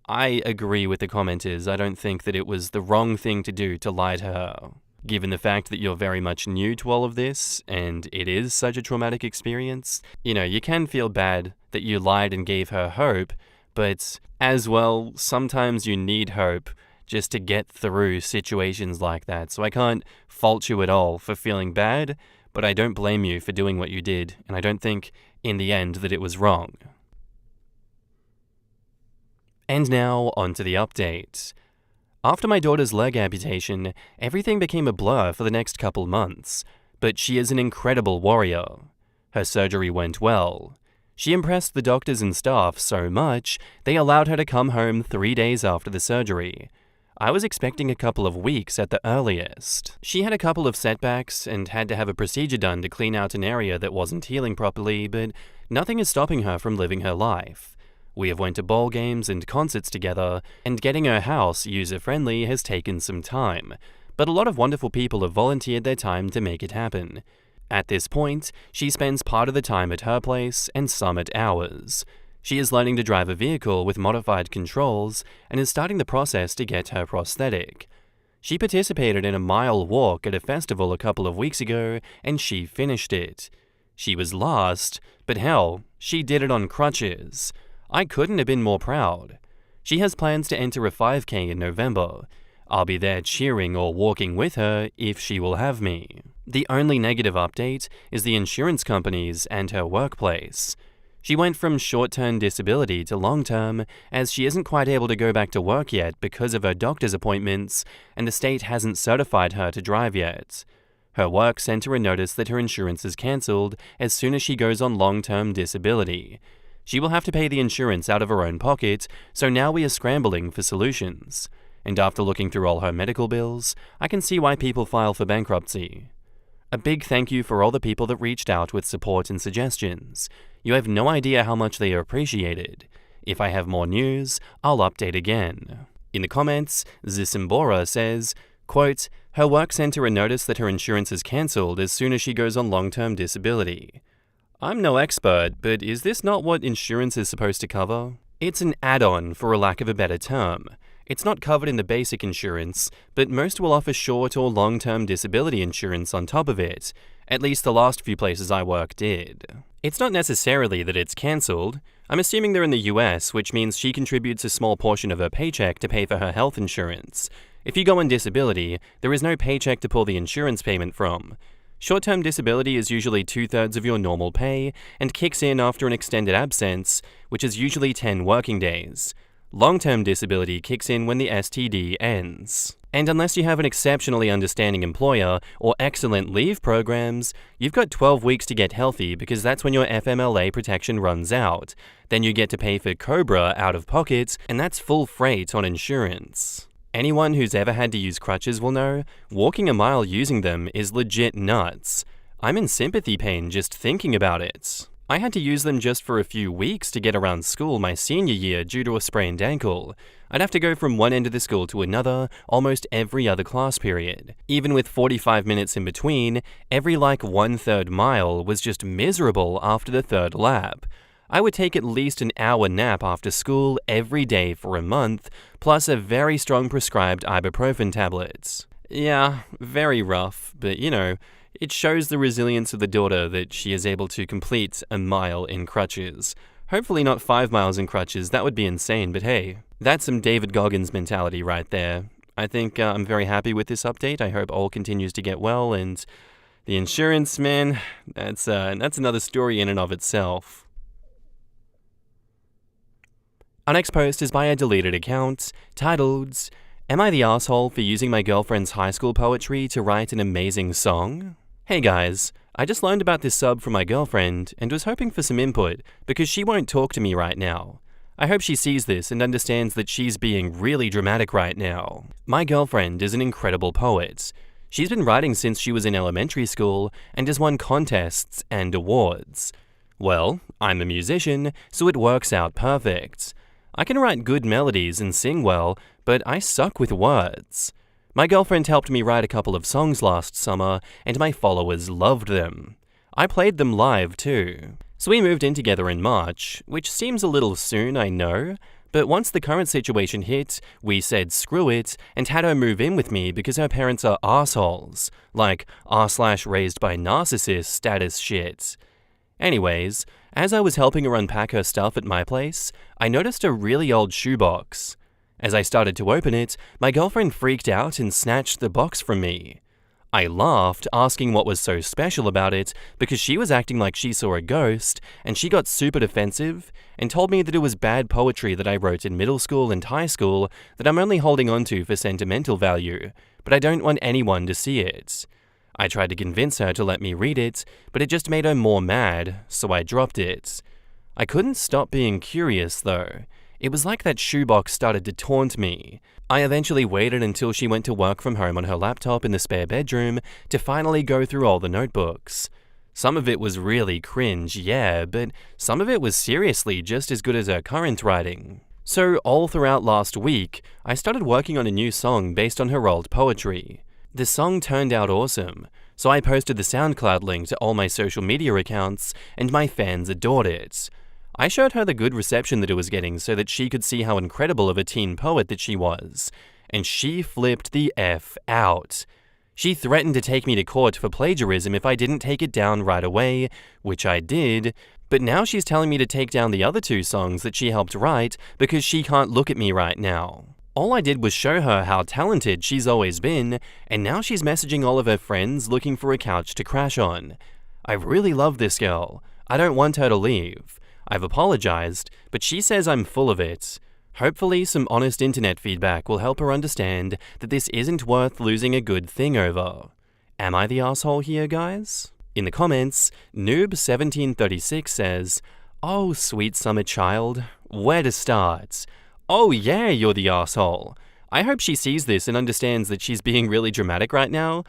I agree with the commenters. I don't think that it was the wrong thing to do to lie to her. Given the fact that you're very much new to all of this, and it is such a traumatic experience, you can feel bad that you lied and gave her hope, But as well, sometimes you need hope just to get through situations like that. So I can't fault you at all for feeling bad, but I don't blame you for doing what you did, and I don't think, in the end, that it was wrong. And now, on to the update. After my daughter's leg amputation, everything became a blur for the next couple months, but she is an incredible warrior. Her surgery went well. She impressed the doctors and staff so much, they allowed her to come home 3 days after the surgery. I was expecting a couple of weeks at the earliest. She had a couple of setbacks and had to have a procedure done to clean out an area that wasn't healing properly, but nothing is stopping her from living her life. We have went to ball games and concerts together, and getting her house user-friendly has taken some time, but a lot of wonderful people have volunteered their time to make it happen. At this point, she spends part of the time at her place and some at ours. She is learning to drive a vehicle with modified controls and is starting the process to get her prosthetic. She participated in a mile walk at a festival a couple of weeks ago, and she finished it. She was last, but hell, she did it on crutches. I couldn't have been more proud. She has plans to enter a 5K in November. I'll be there cheering or walking with her if she will have me. The only negative update is the insurance companies and her workplace. She went from short-term disability to long-term, as she isn't quite able to go back to work yet because of her doctor's appointments, and the state hasn't certified her to drive yet. Her work sent her a notice that her insurance is cancelled as soon as she goes on long-term disability. She will have to pay the insurance out of her own pocket, so now we are scrambling for solutions. And after looking through all her medical bills, I can see why people file for bankruptcy. A big thank you for all the people that reached out with support and suggestions. You have no idea how much they are appreciated. If I have more news, I'll update again. In the comments, Zisimbora says, quote, her work sent her a notice that her insurance is cancelled as soon as she goes on long-term disability. I'm no expert, but is this not what insurance is supposed to cover? It's an add-on, for a lack of a better term. It's not covered in the basic insurance, but most will offer short or long-term disability insurance on top of it. At least the last few places I work did. It's not necessarily that it's cancelled. I'm assuming they're in the US, which means she contributes a small portion of her paycheck to pay for her health insurance. If you go on disability, there is no paycheck to pull the insurance payment from. Short-term disability is usually 2/3 of your normal pay and kicks in after an extended absence, which is usually 10 working days. Long-term disability kicks in when the STD ends. And unless you have an exceptionally understanding employer or excellent leave programs, you've got 12 weeks to get healthy because that's when your FMLA protection runs out. Then you get to pay for COBRA out of pocket, and that's full freight on insurance. Anyone who's ever had to use crutches will know, walking a mile using them is legit nuts. I'm in sympathy pain just thinking about it. I had to use them just for a few weeks to get around school my senior year due to a sprained ankle. I'd have to go from one end of the school to another almost every other class period. Even with 45 minutes in between, every 1/3 mile was just miserable after the third lap. I would take at least an hour nap after school every day for a month, plus a very strong prescribed ibuprofen tablet. Yeah, very rough, but it shows the resilience of the daughter that she is able to complete a mile in crutches. Hopefully not 5 miles in crutches, that would be insane, but hey, that's some David Goggins mentality right there. I think I'm very happy with this update. I hope all continues to get well, and the insurance, man, that's another story in and of itself. Our next post is by a deleted account, titled, Am I the asshole for using my girlfriend's high school poetry to write an amazing song? Hey guys, I just learned about this sub from my girlfriend and was hoping for some input because she won't talk to me right now. I hope she sees this and understands that she's being really dramatic right now. My girlfriend is an incredible poet. She's been writing since she was in elementary school and has won contests and awards. Well, I'm a musician, so it works out perfect. I can write good melodies and sing well, but I suck with words. My girlfriend helped me write a couple of songs last summer, and my followers loved them. I played them live too. So we moved in together in March, which seems a little soon, I know, but once the current situation hit, we said screw it and had her move in with me because her parents are assholes, like r/raised by narcissist status shit. Anyways, As I was helping her unpack her stuff at my place, I noticed a really old shoebox. As I started to open it, my girlfriend freaked out and snatched the box from me. I laughed, asking what was so special about it, because she was acting like she saw a ghost, and she got super defensive and told me that it was bad poetry that I wrote in middle school and high school that I'm only holding onto for sentimental value, but I don't want anyone to see it. I tried to convince her to let me read it, but it just made her more mad, so I dropped it. I couldn't stop being curious, though. It was like that shoebox started to taunt me. I eventually waited until she went to work from home on her laptop in the spare bedroom to finally go through all the notebooks. Some of it was really cringe, yeah, but some of it was seriously just as good as her current writing. So all throughout last week, I started working on a new song based on her old poetry. The song turned out awesome, so I posted the SoundCloud link to all my social media accounts, and my fans adored it. I showed her the good reception that it was getting so that she could see how incredible of a teen poet that she was, and she flipped the F out. She threatened to take me to court for plagiarism if I didn't take it down right away, which I did, but now she's telling me to take down the other 2 songs that she helped write because she can't look at me right now. All I did was show her how talented she's always been, and now she's messaging all of her friends looking for a couch to crash on. I really love this girl. I don't want her to leave. I've apologized, but she says I'm full of it. Hopefully some honest internet feedback will help her understand that this isn't worth losing a good thing over. Am I the asshole here, guys? In the comments, Noob1736 says, "Oh, sweet summer child, where to start? Oh yeah, you're the asshole. I hope she sees this and understands that she's being really dramatic right now.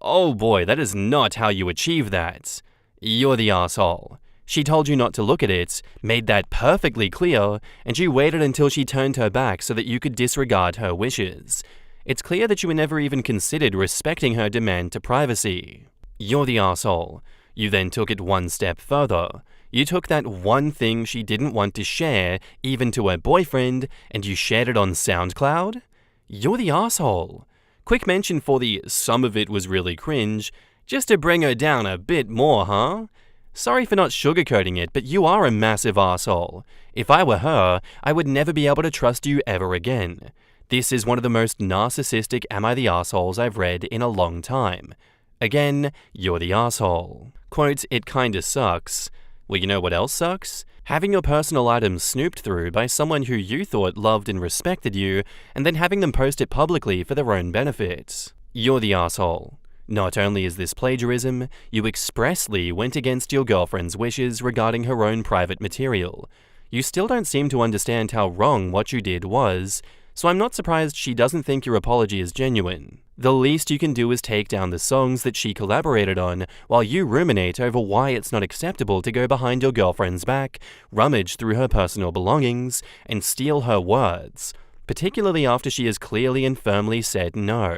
Oh boy, that is not how you achieve that. You're the asshole. She told you not to look at it, made that perfectly clear, and you waited until she turned her back so that you could disregard her wishes. It's clear that you were never even considered respecting her demand to privacy. You're the asshole. You then took it one step further. You took that one thing she didn't want to share, even to her boyfriend, and you shared it on SoundCloud? You're the asshole. Quick mention for the some of it was really cringe, just to bring her down a bit more, huh? Sorry for not sugarcoating it, but you are a massive asshole. If I were her, I would never be able to trust you ever again. This is one of the most narcissistic am I the assholes I've read in a long time. Again, you're the asshole. Quote, it kinda sucks. Well, you know what else sucks? Having your personal items snooped through by someone who you thought loved and respected you, and then having them post it publicly for their own benefit. You're the asshole. Not only is this plagiarism, you expressly went against your girlfriend's wishes regarding her own private material. You still don't seem to understand how wrong what you did was, so I'm not surprised she doesn't think your apology is genuine. The least you can do is take down the songs that she collaborated on while you ruminate over why it's not acceptable to go behind your girlfriend's back, rummage through her personal belongings, and steal her words, particularly after she has clearly and firmly said no.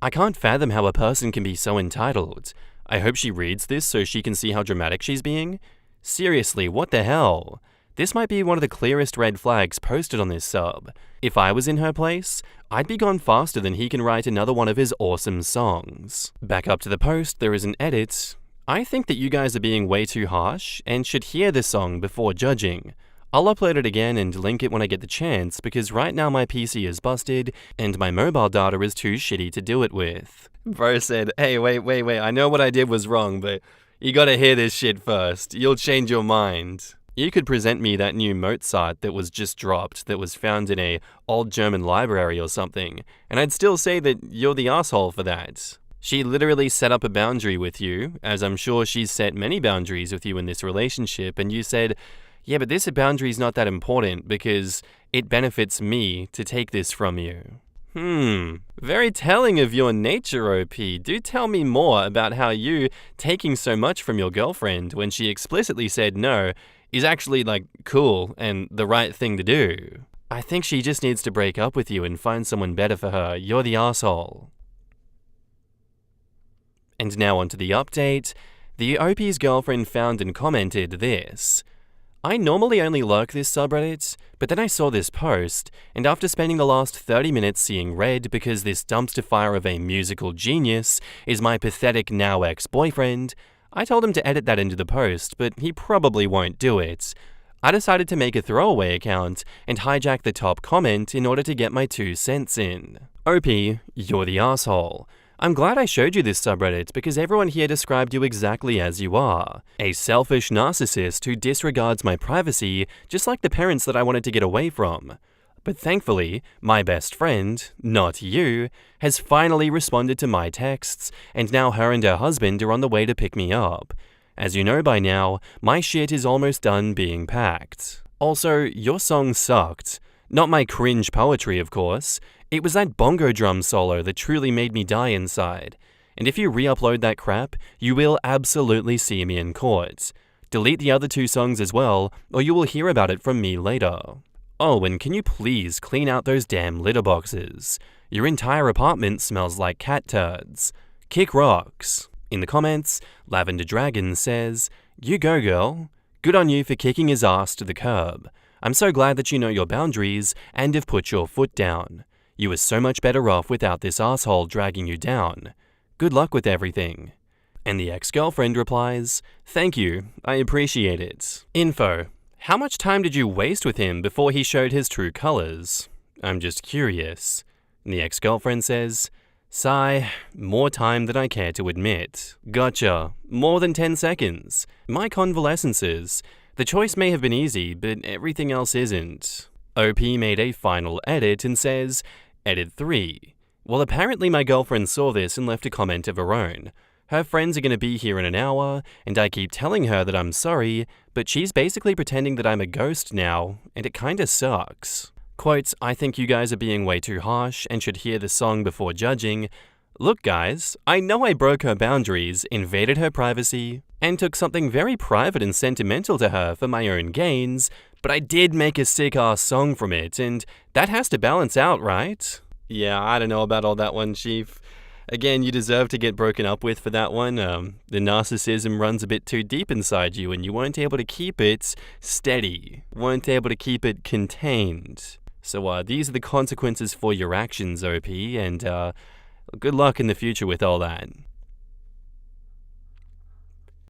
I can't fathom how a person can be so entitled. I hope she reads this so she can see how dramatic she's being. Seriously, what the hell? This might be one of the clearest red flags posted on this sub. If I was in her place, I'd be gone faster than he can write another one of his awesome songs. Back up to the post, there is an edit. I think that you guys are being way too harsh and should hear this song before judging. I'll upload it again and link it when I get the chance because right now my PC is busted and my mobile data is too shitty to do it with. Bro said, hey, wait, I know what I did was wrong, but you gotta hear this shit first. You'll change your mind. You could present me that new Mozart that was just dropped that was found in a old German library or something, and I'd still say that you're the asshole for that. She literally set up a boundary with you, as I'm sure she's set many boundaries with you in this relationship, and you said, yeah, but this boundary's not that important because it benefits me to take this from you. Very telling of your nature, OP. Do tell me more about how you taking so much from your girlfriend when she explicitly said no is actually, cool and the right thing to do. I think she just needs to break up with you and find someone better for her. You're the asshole. And now onto the update. The OP's girlfriend found and commented this. I normally only lurk this subreddit, but then I saw this post, and after spending the last 30 minutes seeing red because this dumpster fire of a musical genius is my pathetic now ex-boyfriend, I told him to edit that into the post, but he probably won't do it. I decided to make a throwaway account and hijack the top comment in order to get my 2 cents in. OP, you're the asshole. I'm glad I showed you this subreddit because everyone here described you exactly as you are. A selfish narcissist who disregards my privacy just like the parents that I wanted to get away from. But thankfully, my best friend, not you, has finally responded to my texts, and now her and her husband are on the way to pick me up. As you know by now, my shit is almost done being packed. Also, your song sucked. Not my cringe poetry, of course. It was that bongo drum solo that truly made me die inside. And if you re-upload that crap, you will absolutely see me in court. Delete the other 2 songs as well, or you will hear about it from me later. Oh, and can you please clean out those damn litter boxes? Your entire apartment smells like cat turds. Kick rocks. In the comments, Lavender Dragon says, "You go, girl. Good on you for kicking his ass to the curb. I'm so glad that you know your boundaries and have put your foot down. You were so much better off without this asshole dragging you down. Good luck with everything." And the ex-girlfriend replies, "Thank you, I appreciate it." Info: how much time did you waste with him before he showed his true colors? I'm just curious. And the ex-girlfriend says, "Sigh, more time than I care to admit. Gotcha, more than 10 seconds. My convalescences. The choice may have been easy, but everything else isn't." OP made a final edit and says, "Edit 3. Well, apparently my girlfriend saw this and left a comment of her own. Her friends are going to be here in an hour, and I keep telling her that I'm sorry, but she's basically pretending that I'm a ghost now, and it kinda sucks." Quote, "I think you guys are being way too harsh and should hear the song before judging. Look guys, I know I broke her boundaries, invaded her privacy, and took something very private and sentimental to her for my own gains, but I did make a sick-ass song from it, and that has to balance out, right?" Yeah, I don't know about all that one, Chief. Again, you deserve to get broken up with for that one. The narcissism runs a bit too deep inside you and you weren't able to keep it steady, weren't able to keep it contained. So these are the consequences for your actions, OP, and good luck in the future with all that.